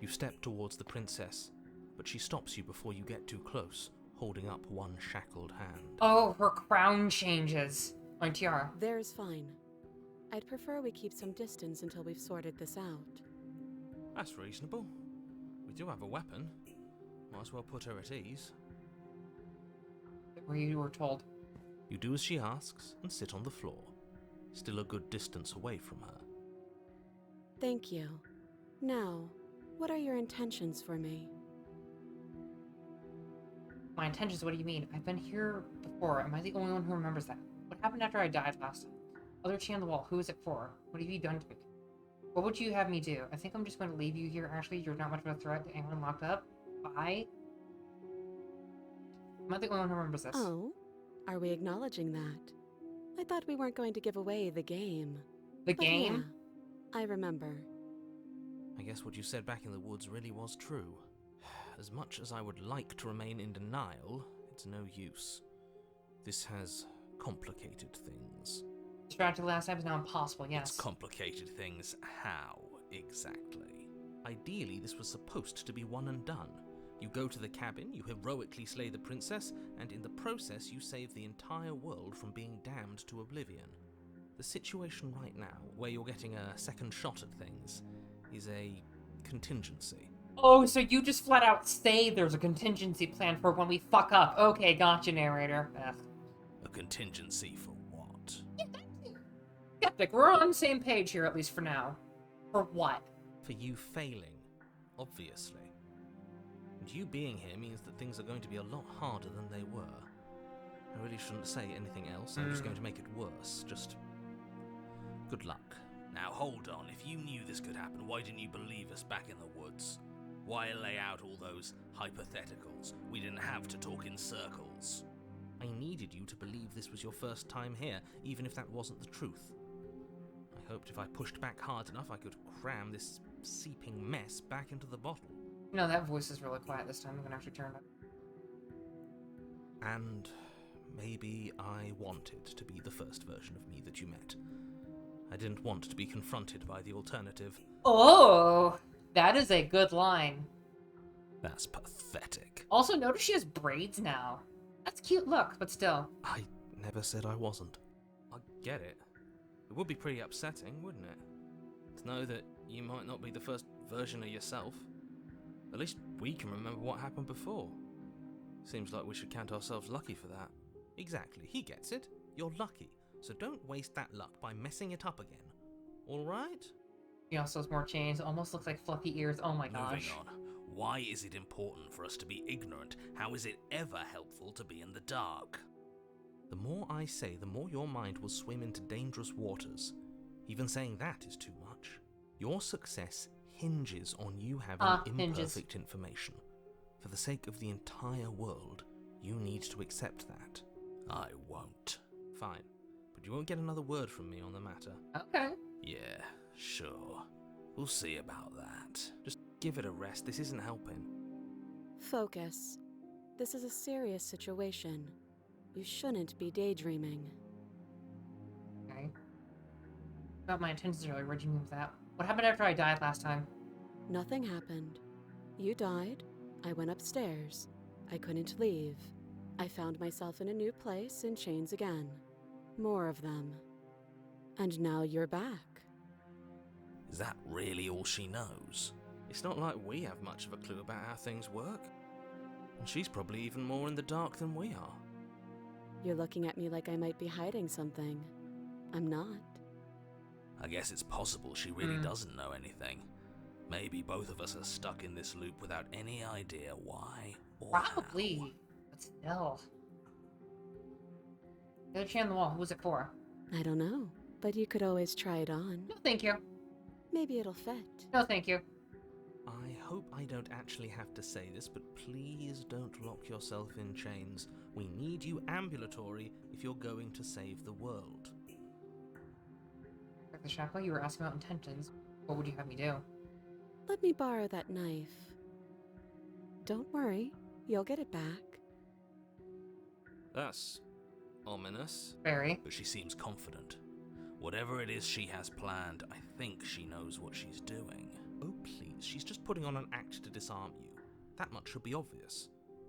Speaker 2: You step towards the princess, but she stops you before you get too close, holding up one shackled hand.
Speaker 1: Oh, her crown changes. My tiara.
Speaker 3: There's fine. I'd prefer we keep some distance until we've sorted this out.
Speaker 4: That's reasonable. We do have a weapon. Might as well put her at ease.
Speaker 1: Where you were told.
Speaker 2: You do as she asks and sit on the floor, still a good distance away from her.
Speaker 3: Thank you. Now, what are your intentions for me?
Speaker 1: My intentions, what do you mean? I've been here before. Am I the only one who remembers that? What happened after I died last time? Other chain on the wall. Who is it for? What have you done to me? What would you have me do? I think I'm just going to leave you here, Ashley. You're not much of a threat to anyone locked up. Bye. Am I the only one who remembers this?
Speaker 3: Oh, are we acknowledging that? I thought we weren't going to give away the game.
Speaker 1: The
Speaker 3: But
Speaker 1: game?
Speaker 3: yeah, I remember.
Speaker 2: I guess what you said back in the woods really was true. As much as I would like to remain in denial, it's no use. This has complicated things.
Speaker 1: Strategy last time is now impossible, yes.
Speaker 2: It's complicated things. How exactly?
Speaker 6: Ideally, this was supposed to be one and done. You go to the cabin, you heroically slay the princess, and in the process you save the entire world from being damned to oblivion. The situation right now, where you're getting a second shot at things, is a contingency.
Speaker 1: Oh, so you just flat out say there's a contingency plan for when we fuck up. Okay, gotcha, narrator. Ugh.
Speaker 6: A contingency for what?
Speaker 1: Skeptic, we're on the same page here, at least for now. For what?
Speaker 6: For you failing, obviously. And you being here means that things are going to be a lot harder than they were. I really shouldn't say anything else, I'm just going to make it worse. Just good luck.
Speaker 2: Now hold on, if you knew this could happen, why didn't you believe us back in the woods? Why lay out all those hypotheticals? We didn't have to talk in circles.
Speaker 6: I needed you to believe this was your first time here, even if that wasn't the truth. I hoped if I pushed back hard enough I could cram this seeping mess back into the bottle.
Speaker 1: You know, that voice is really quiet this time. I'm gonna actually turn it up.
Speaker 6: And maybe I wanted to be the first version of me that you met. I didn't want to be confronted by the alternative.
Speaker 1: Oh, that is a good line.
Speaker 6: That's pathetic.
Speaker 1: Also, notice she has braids now. That's a cute look, but still.
Speaker 6: I never said I wasn't. I get it. It would be pretty upsetting, wouldn't it? To know that you might not be the first version of yourself. At least we can remember what happened before. Seems like we should count ourselves lucky for that. Exactly, he gets it. You're lucky. So don't waste that luck by messing it up again. Alright?
Speaker 1: He also has more chains. Almost looks like fluffy ears. Oh my gosh.
Speaker 2: Moving on. Why is it important for us to be ignorant? How is it ever helpful to be in the dark?
Speaker 6: The more I say, the more your mind will swim into dangerous waters. Even saying that is too much. Your success hinges on you having imperfect information. For the sake of the entire world, you need to accept that.
Speaker 2: I won't.
Speaker 6: Fine, but you won't get another word from me on the matter.
Speaker 1: Okay.
Speaker 2: Yeah, sure. We'll see about that.
Speaker 6: Just give it a rest, this isn't helping.
Speaker 3: Focus. This is a serious situation. You shouldn't be daydreaming.
Speaker 1: Okay. About my intentions earlier, where'd you move that? What happened after I died last time?
Speaker 3: Nothing happened. You died. I went upstairs. I couldn't leave. I found myself in a new place in chains again. More of them. And now you're back.
Speaker 2: Is that really all she knows?
Speaker 6: It's not like we have much of a clue about how things work. And she's probably even more in the dark than we are.
Speaker 3: You're looking at me like I might be hiding something. I'm not.
Speaker 2: I guess it's possible she really doesn't know anything. Maybe both of us are stuck in this loop without any idea why or
Speaker 1: Probably.
Speaker 2: how.
Speaker 1: But still. The other chain on the wall, who's it for?
Speaker 3: I don't know, but you could always try it on.
Speaker 1: No, thank you.
Speaker 3: Maybe it'll fit.
Speaker 1: No, thank you.
Speaker 6: I hope I don't actually have to say this, but please don't lock yourself in chains. We need you ambulatory if you're going to save the world.
Speaker 1: Like the shackle, you were asking about intentions. What would you have me do?
Speaker 3: Let me borrow that knife. Don't worry, you'll get it back.
Speaker 6: That's ominous.
Speaker 1: Very.
Speaker 2: But she seems confident. Whatever it is she has planned, I think she knows what she's doing.
Speaker 6: Oh please, she's just putting on an act to disarm you. That much should be obvious.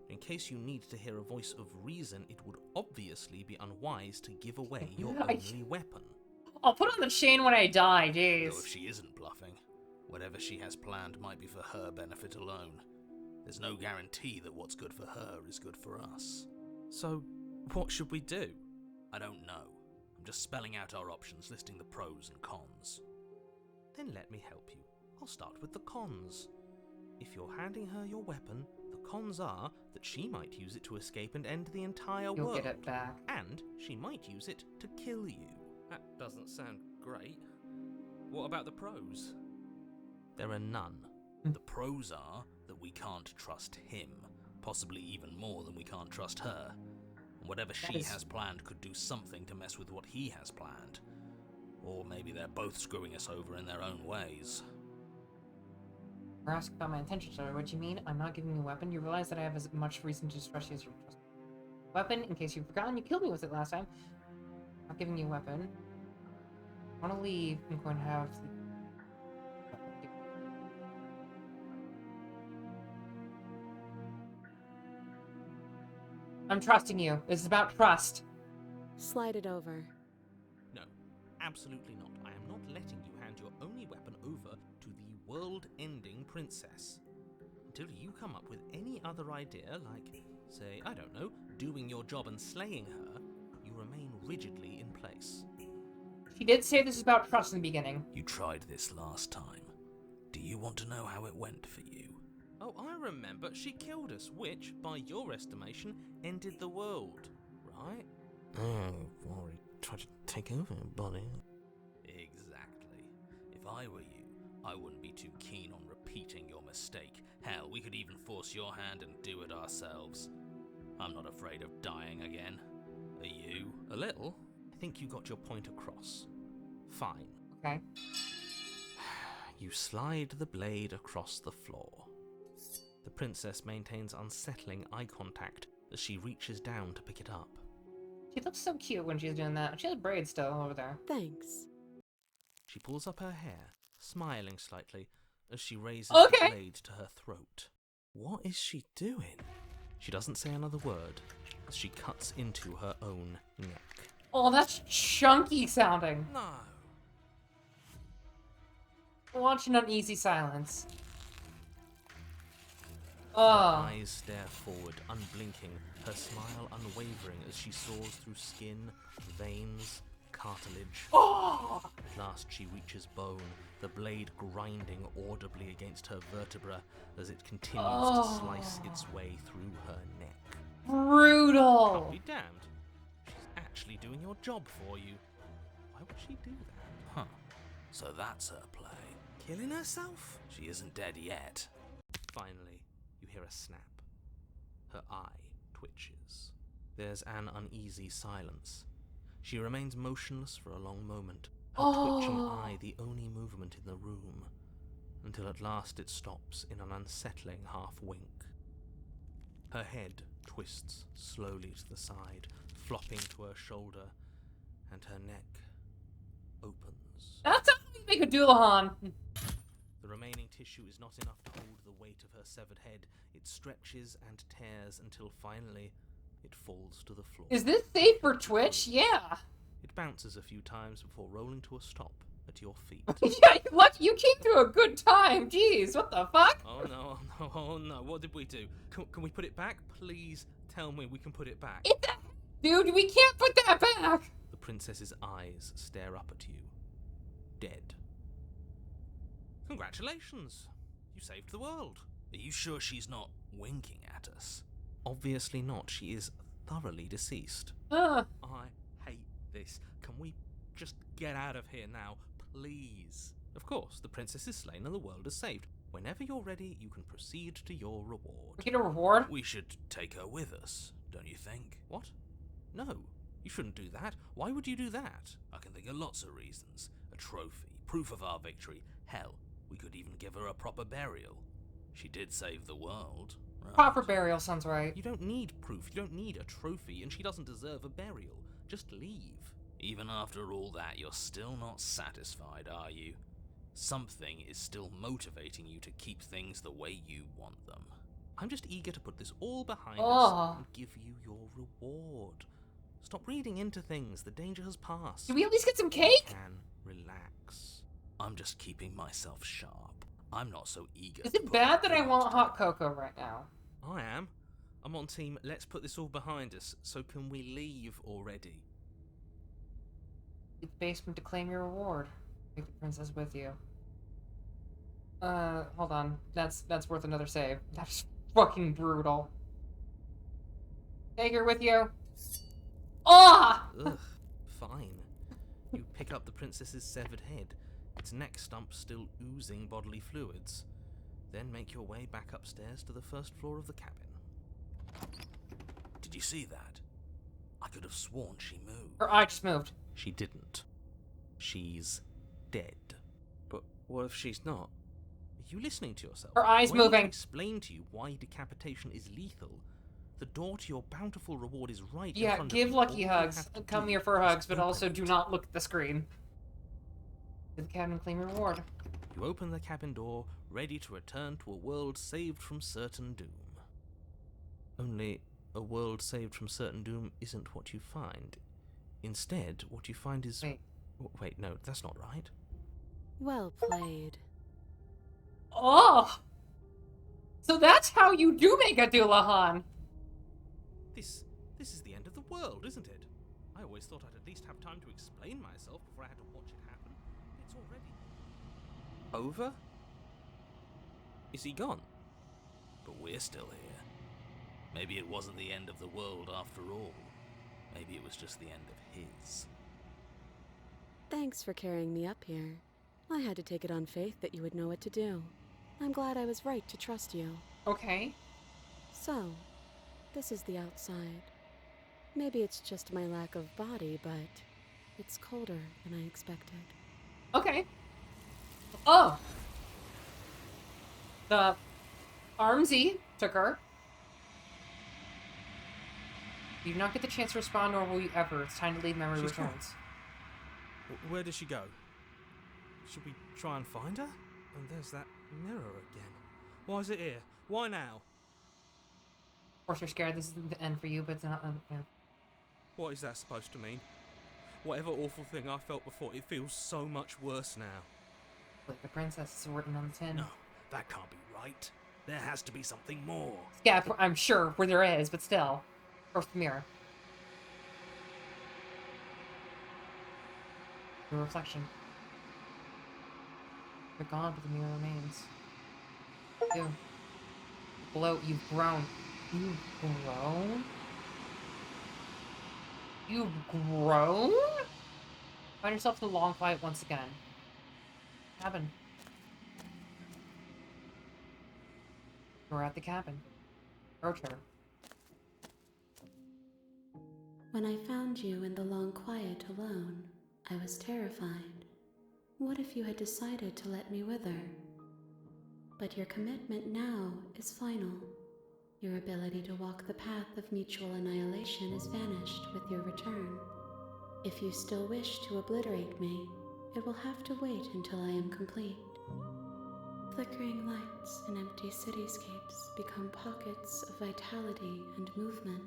Speaker 6: In case you need to hear a voice of reason, it would obviously be unwise to give away your only weapon.
Speaker 1: I'll put on the chain when I die,
Speaker 2: Though
Speaker 1: jeez.
Speaker 2: if she isn't bluffing, whatever she has planned might be for her benefit alone. There's no guarantee that what's good for her is good for us.
Speaker 6: So, what should we do?
Speaker 2: I don't know. I'm just spelling out our options, listing the pros and cons.
Speaker 6: Then let me help you. I'll start with the cons. If you're handing her your weapon, the cons are that she might use it to escape and end the entire
Speaker 1: You'll
Speaker 6: world.
Speaker 1: get it back.
Speaker 6: And she might use it to kill you. That doesn't sound great. What about the pros? There are none.
Speaker 2: The pros are that we can't trust him, possibly even more than we can't trust her. And whatever she has planned could do something to mess with what he has planned. Or maybe they're both screwing us over in their own ways.
Speaker 1: You're asking about my intentions, sorry. What do you mean? I'm not giving you a weapon. You realize that I have as much reason to trust you as you trust me. Weapon, in case you've forgotten, you killed me with it last time. I'm not giving you a weapon. I want to leave. I'm going to have I'm trusting you. This is about trust.
Speaker 3: Slide it over.
Speaker 6: No, absolutely not. I am not letting you hand your only weapon over to the world-ending princess. Until you come up with any other idea, like, say, I don't know, doing your job and slaying her, you remain rigidly in place.
Speaker 1: She did say this is about trust in the beginning.
Speaker 2: You tried this last time. Do you want to know how it went for you?
Speaker 6: Oh, I remember. She killed us, which, by your estimation, ended the world, right?
Speaker 2: Oh, Rory tried to take over, buddy.
Speaker 6: Exactly. If I were you, I wouldn't be too keen on repeating your mistake. Hell, we could even force your hand and do it ourselves. I'm not afraid of dying again. Are you?
Speaker 2: A little?
Speaker 6: I think you got your point across. Fine.
Speaker 1: Okay.
Speaker 6: You slide the blade across the floor. The princess maintains unsettling eye contact as she reaches down to pick it up.
Speaker 1: She looks so cute when she's doing that. She has braids still over there.
Speaker 3: Thanks.
Speaker 6: She pulls up her hair, smiling slightly, as she raises
Speaker 1: Okay.
Speaker 6: the blade to her throat. What is she doing? She doesn't say another word as she cuts into her own neck.
Speaker 1: Oh, that's chunky sounding.
Speaker 6: No!
Speaker 1: Watch an uneasy silence.
Speaker 6: Her
Speaker 1: Oh.
Speaker 6: eyes stare forward, unblinking, her smile unwavering as she soars through skin, veins, cartilage.
Speaker 1: Oh.
Speaker 6: At last she reaches bone, the blade grinding audibly against her vertebra as it continues to slice its way through her neck.
Speaker 1: Brutal.
Speaker 6: I'll be damned. She's actually doing your job for you. Why would she do that?
Speaker 2: Huh. So that's her play.
Speaker 6: Killing herself?
Speaker 2: She isn't dead yet.
Speaker 6: Finally, you hear a snap. Her eye twitches. There's an uneasy silence. She remains motionless for a long moment, her twitching eye the only movement in the room, until at last it stops in an unsettling half-wink. Her head twists slowly to the side, flopping to her shoulder, and her neck opens.
Speaker 1: That's how you make a Doulahan.
Speaker 6: The remaining tissue is not enough to hold the weight of her severed head. It stretches and tears until finally it falls to the floor.
Speaker 1: Is this safe for Twitch? Yeah.
Speaker 6: It bounces a few times before rolling to a stop at your feet.
Speaker 1: Yeah, lucky you came through a good time. Jeez, what the fuck?
Speaker 6: Oh no, oh no, oh no, what did we do? Can we put it back? Please tell me we can put it back.
Speaker 1: Dude, we can't put that back.
Speaker 6: The princess's eyes stare up at you. Dead. Congratulations! You saved the world.
Speaker 2: Are you sure she's not winking at us?
Speaker 6: Obviously not. She is thoroughly deceased.
Speaker 1: Uh,
Speaker 6: I hate this. Can we just get out of here now, please? Of course, the princess is slain and the world is saved. Whenever you're ready, you can proceed to your reward.
Speaker 1: get a reward?
Speaker 2: We should take her with us, don't you think?
Speaker 6: What? No, you shouldn't do that. Why would you do that?
Speaker 2: I can think of lots of reasons. A trophy, proof of our victory. Hell, we could even give her a proper burial. She did save the world. Right?
Speaker 1: Proper burial sounds right.
Speaker 6: You don't need proof, you don't need a trophy, and she doesn't deserve a burial. Just leave.
Speaker 2: Even after all that, you're still not satisfied, are you? Something is still motivating you to keep things the way you want them.
Speaker 6: I'm just eager to put this all behind us
Speaker 1: Oh.
Speaker 6: and give you your reward. Stop reading into things. The danger has passed.
Speaker 1: Can we at least get some cake?
Speaker 6: Can relax.
Speaker 2: I'm just keeping myself sharp. I'm not so eager.
Speaker 1: Is
Speaker 2: to
Speaker 1: it
Speaker 2: put
Speaker 1: bad
Speaker 2: my
Speaker 1: that I
Speaker 2: foot
Speaker 1: want
Speaker 2: down.
Speaker 1: hot cocoa right now?
Speaker 6: I am. I'm on team, let's put this all behind us. So can we leave already?
Speaker 1: Leave the basement to claim your reward. Take the princess with you. Hold on. That's worth another save. That's fucking brutal. Take her with you. Ah!
Speaker 6: Ugh, fine. You pick up the princess's severed head, its neck stump still oozing bodily fluids. Then make your way back upstairs to the first floor of the cabin.
Speaker 2: Did you see that? I could have sworn she moved.
Speaker 1: Her eye just moved.
Speaker 6: She didn't. She's dead. But what if she's not? Are you listening to yourself?
Speaker 1: Her eye's
Speaker 6: When I
Speaker 1: moving.
Speaker 6: explain to you why decapitation is lethal, the door to your bountiful reward is right in
Speaker 1: Yeah,
Speaker 6: front
Speaker 1: give
Speaker 6: of you.
Speaker 1: Lucky
Speaker 6: All you
Speaker 1: hugs.
Speaker 6: have to
Speaker 1: Come
Speaker 6: do
Speaker 1: here for
Speaker 6: is
Speaker 1: hugs, but
Speaker 6: open
Speaker 1: also
Speaker 6: it.
Speaker 1: do not look at the screen. To the cabin and claim your reward.
Speaker 6: You open the cabin door, ready to return to a world saved from certain doom. Only,
Speaker 4: a world saved from certain doom isn't what you find. Instead, what you find is...
Speaker 1: Wait.
Speaker 4: Wait, no, that's not right.
Speaker 3: Well played.
Speaker 1: Oh! So that's how you do make a Doulahan!
Speaker 4: This is the end of the world, isn't it? I always thought I'd at least have time to explain myself before I had to watch it happen. It's already... Over? Is he gone?
Speaker 2: But we're still here. Maybe it wasn't the end of the world after all. Maybe it was just the end of his.
Speaker 3: Thanks for carrying me up here. I had to take it on faith that you would know what to do. I'm glad I was right to trust you.
Speaker 1: Okay.
Speaker 3: So, this is the outside. Maybe it's just my lack of body, but it's colder than I expected.
Speaker 1: Okay. Oh! The Armsy took her. You do not get the chance to respond, nor will you ever. It's time to leave memory
Speaker 4: She's
Speaker 1: returns.
Speaker 4: Where does she go? Should we try and find her? And there's that mirror again. Why is it here? Why now?
Speaker 1: Of course, you're scared this isn't the end for you, but it's not. Yeah.
Speaker 4: What is that supposed to mean? Whatever awful thing I felt before, it feels so much worse now.
Speaker 1: Like the princess is written on the tin.
Speaker 2: No, that can't be right. There has to be something more.
Speaker 1: Yeah, I'm sure where there is, but still. First the mirror. The reflection. You're gone, but the mirror remains. You. Bloat, you've grown. You've grown? You've grown? Find yourself in the long quiet once again. Cabin. You're at the cabin. Approach her.
Speaker 8: When I found you in the long quiet alone, I was terrified. What if you had decided to let me wither? But your commitment now is final. Your ability to walk the path of mutual annihilation is vanished with your return. If you still wish to obliterate me, it will have to wait until I am complete. Flickering lights in empty cityscapes become pockets of vitality and movement.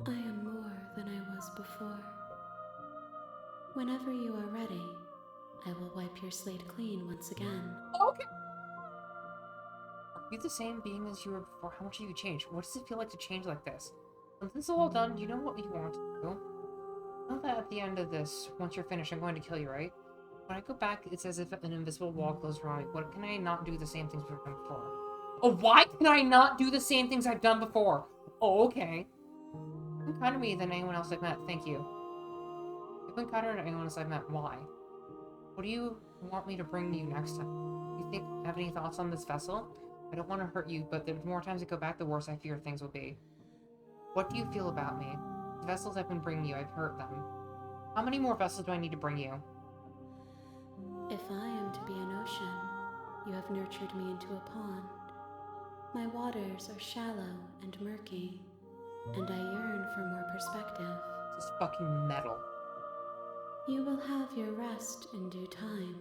Speaker 8: I am more than I was before. Whenever you are ready, I will wipe your slate clean once again.
Speaker 1: Okay. Are you the same being as you were before? How much have you changed? What does it feel like to change like this? When this is all done, do you know what you want to do? Know that at the end of this, once you're finished, I'm going to kill you, right? When I go back, it's as if an invisible wall closed around me. What can I not do the same things I've done before? Oh, why can I not do the same things I've done before? Oh, okay. You've been kinder to me than anyone else I've met. Thank you. You've been kinder than anyone else I've met. Why? What do you want me to bring you next time? You think have any thoughts on this vessel? I don't want to hurt you, but the more times I go back, the worse I fear things will be. What do you feel about me? The vessels I've been bringing you, I've hurt them. How many more vessels do I need to bring you?
Speaker 8: If I am to be an ocean, you have nurtured me into a pond. My waters are shallow and murky, and I yearn for more perspective.
Speaker 1: This is fucking metal.
Speaker 8: You will have your rest in due time,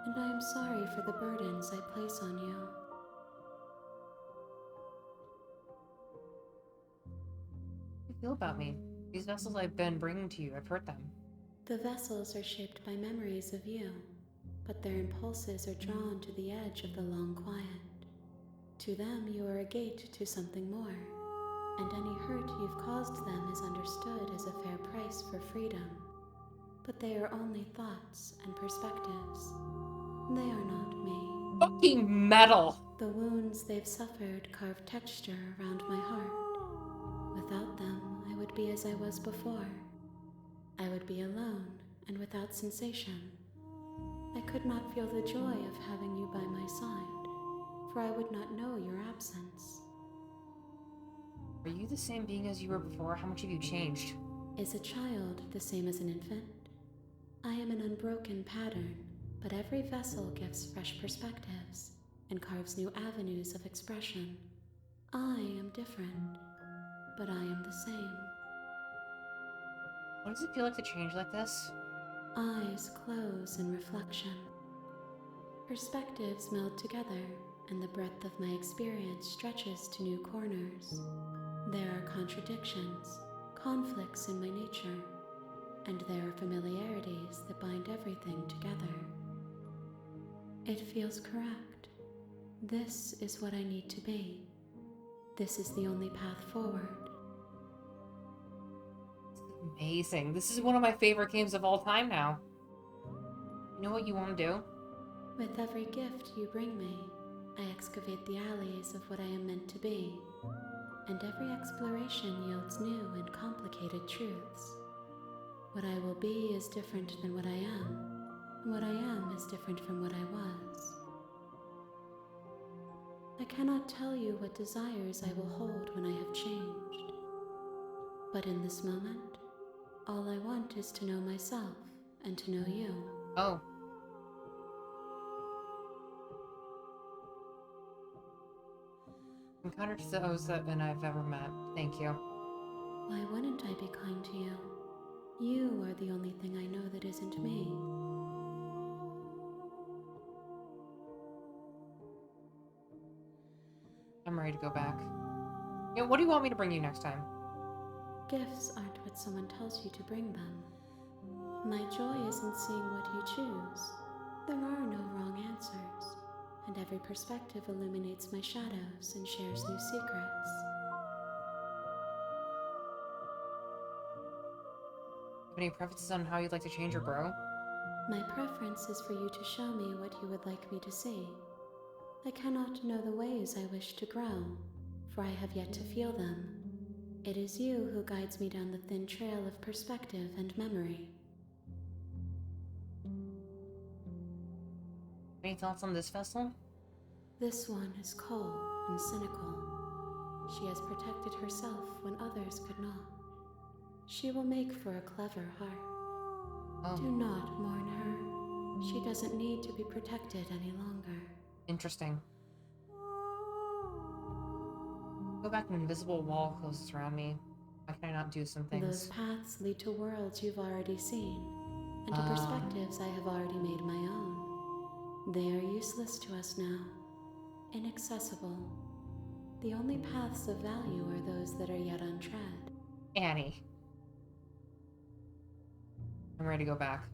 Speaker 8: and I am sorry for the burdens I place on you.
Speaker 1: How do you feel about me? These vessels I've been bringing to you, I've hurt them.
Speaker 8: The vessels are shaped by memories of you, but their impulses are drawn to the edge of the long quiet. To them, you are a gate to something more, and any hurt you've caused them is understood as a fair price for freedom. But they are only thoughts and perspectives. They are not me.
Speaker 1: Fucking metal!
Speaker 8: The wounds they've suffered carve texture around my heart. Without them, I would be as I was before. I would be alone and without sensation. I could not feel the joy of having you by my side, for I would not know your absence.
Speaker 1: Are you the same being as you were before? How much have you changed?
Speaker 8: Is a child the same as an infant? I am an unbroken pattern, but every vessel gives fresh perspectives and carves new avenues of expression. I am different, but I am the same.
Speaker 1: What does it feel like to change like this?
Speaker 8: Eyes close in reflection. Perspectives meld together, and the breadth of my experience stretches to new corners. There are contradictions, conflicts in my nature, and there are familiarities that bind everything together. It feels correct. This is what I need to be. This is the only path forward.
Speaker 1: Amazing. This is one of my favorite games of all time now. You know what you want to do?
Speaker 8: With every gift you bring me, I excavate the alleys of what I am meant to be, and every exploration yields new and complicated truths. What I will be is different than what I am, and what I am is different from what I was. I cannot tell you what desires I will hold when I have changed. But in this moment, all I want is to know myself and to know you.
Speaker 1: Oh. I'm kind of those that I've ever met. Thank you.
Speaker 8: Why wouldn't I be kind to you? You are the only thing I know that isn't me.
Speaker 1: I'm ready to go back. You know, what do you want me to bring you next time?
Speaker 8: Gifts aren't what someone tells you to bring them. My joy is in seeing what you choose. There are no wrong answers, and every perspective illuminates my shadows and shares new secrets.
Speaker 1: Have any preferences on how you'd like to change or grow?
Speaker 8: My preference is for you to show me what you would like me to see. I cannot know the ways I wish to grow, for I have yet to feel them. It is you who guides me down the thin trail of perspective and memory.
Speaker 1: Any thoughts on this vessel?
Speaker 8: This one is cold and cynical. She has protected herself when others could not. She will make for a clever heart.
Speaker 1: Oh.
Speaker 8: Do not mourn her. She doesn't need to be protected any longer.
Speaker 1: Interesting. Go back, an invisible wall closes around me. Why can I not do some things?
Speaker 8: Those paths lead to worlds you've already seen, and to perspectives I have already made my own. They are useless to us now, inaccessible. The only paths of value are those that are yet untread.
Speaker 1: Annie. I'm ready to go back.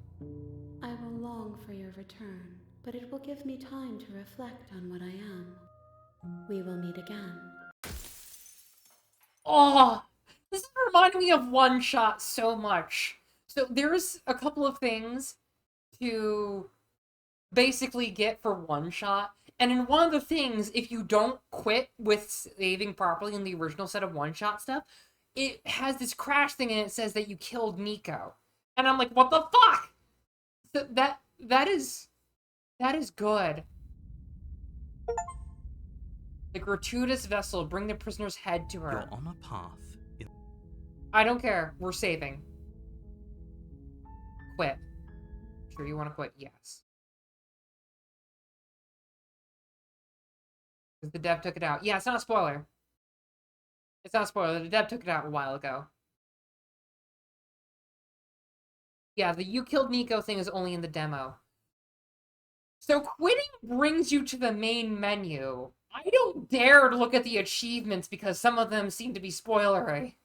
Speaker 8: I will long for your return, but it will give me time to reflect on what I am. We will meet again.
Speaker 1: Oh, this is reminding me of One Shot so much. So there's a couple of things to basically get for One Shot. And in one of the things, if you don't quit with saving properly in the original set of One Shot stuff, it has this crash thing and it says that you killed Nico. And I'm like, what the fuck? So that is good. The gratuitous vessel, bring the prisoner's head to her.
Speaker 2: You're on a path.
Speaker 1: I don't care. We're saving. Quit. Sure you want to quit? Yes. Because the dev took it out. Yeah, it's not a spoiler. It's not a spoiler. The dev took it out a while ago. Yeah, the you killed Nico thing is only in the demo. So quitting brings you to the main menu. I don't dare to look at the achievements because some of them seem to be spoilery.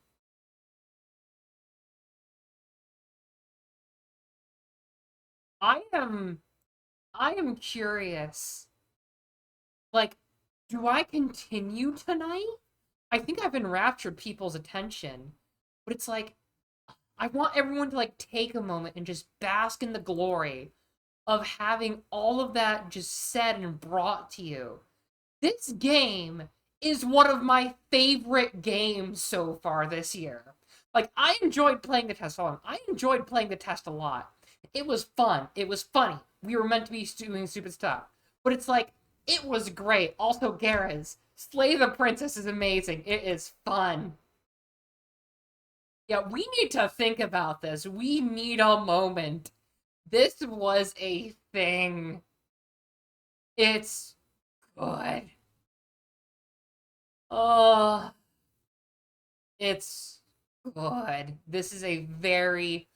Speaker 1: I am curious. Like, do I continue tonight? I think I've enraptured people's attention. But it's like, I want everyone to, like, take a moment and just bask in the glory of having all of that just said and brought to you. This game is one of my favorite games so far this year. Like, I enjoyed playing the test. Hold on. I enjoyed playing the test a lot. It was fun. It was funny. We were meant to be doing stupid stuff. But it's like, it was great. Also, Garrus, Slay the Princess is amazing. It is fun. Yeah, we need to think about this. We need a moment. This was a thing. It's good. It's good. This is a very,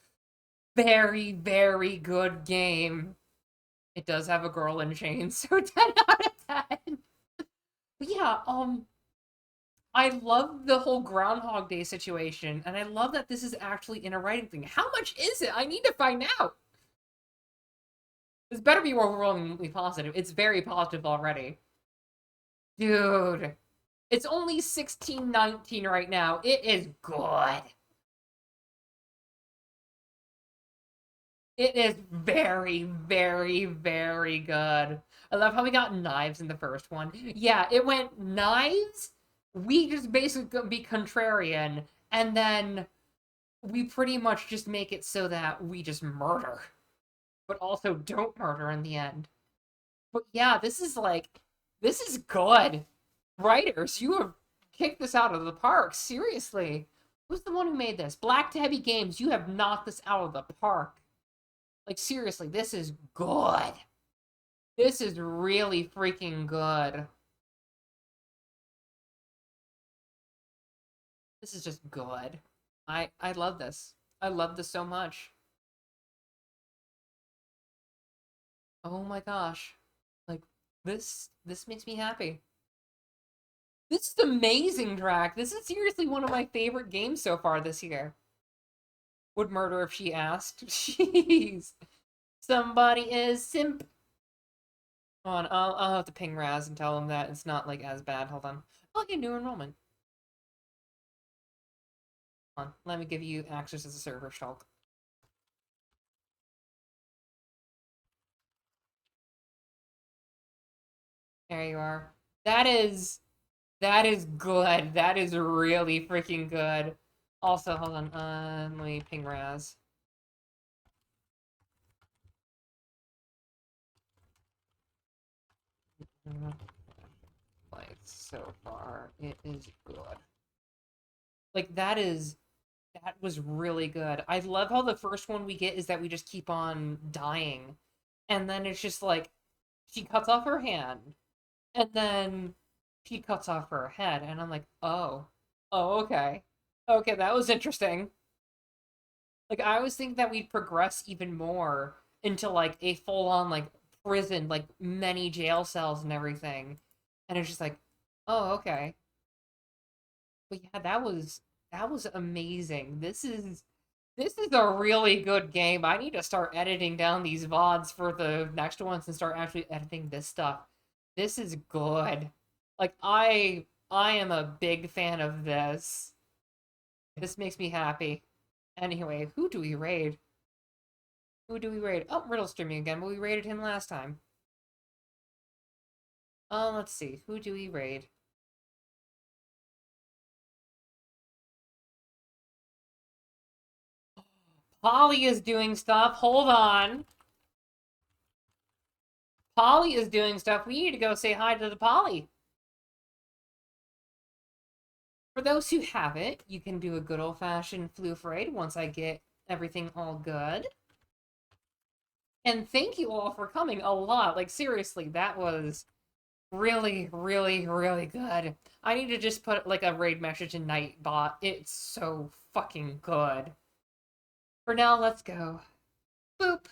Speaker 1: very, very good game. It does have a girl in chains, so 10 out of 10. But yeah, I love the whole Groundhog Day situation, and I love that this is actually in a writing thing. How much is it? I need to find out. This better be overwhelmingly positive. It's very positive already. Dude. It's only 16.19 right now. It is good. It is very, very, very good. I love how we got knives in the first one. Yeah, it went knives. We just basically be contrarian, and then we pretty much just make it so that we just murder, but also don't murder in the end. But yeah, this is good. Writers, you have kicked this out of the park. Seriously. Who's the one who made this? Black Tabby Games, you have knocked this out of the park. Like, seriously, this is good. This is really freaking good. This is just good. I love this. I love this so much. Oh my gosh. Like, this makes me happy. This is amazing, Drac. This is seriously one of my favorite games so far this year. Would murder if she asked. Jeez. Somebody is simp. Hold on, I'll have to ping Raz and tell him that it's not, like, as bad. Hold on. I'll get new enrollment. Hold on, let me give you access to the server, Shulk. There you are. That is good. That is really freaking good. Also, hold on, let me ping Raz. Like, so far, it is good. Like, that was really good. I love how the first one we get is that we just keep on dying. And then it's just like, she cuts off her hand. And then she cuts off her head. And I'm like, oh. Oh, okay. Okay, that was interesting. Like, I always think that we'd progress even more into, like, a full-on, like, prison, like, many jail cells and everything. And it's just like, oh, okay. But yeah, that was amazing. This is a really good game. I need to start editing down these VODs for the next ones and start actually editing this stuff. This is good. Like, I am a big fan of this. This makes me happy. Anyway, who do we raid? Who do we raid? Oh, Riddle streaming again, but we raided him last time. Let's see. Who do we raid? Polly is doing stuff. Hold on. Polly is doing stuff. We need to go say hi to the Polly. For those who haven't, you can do a good old-fashioned floof raid once I get everything all good. And thank you all for coming a lot. Like, seriously, that was really, really, really good. I need to just put, like, a raid message in Nightbot. It's so fucking good. For now, let's go. Boop.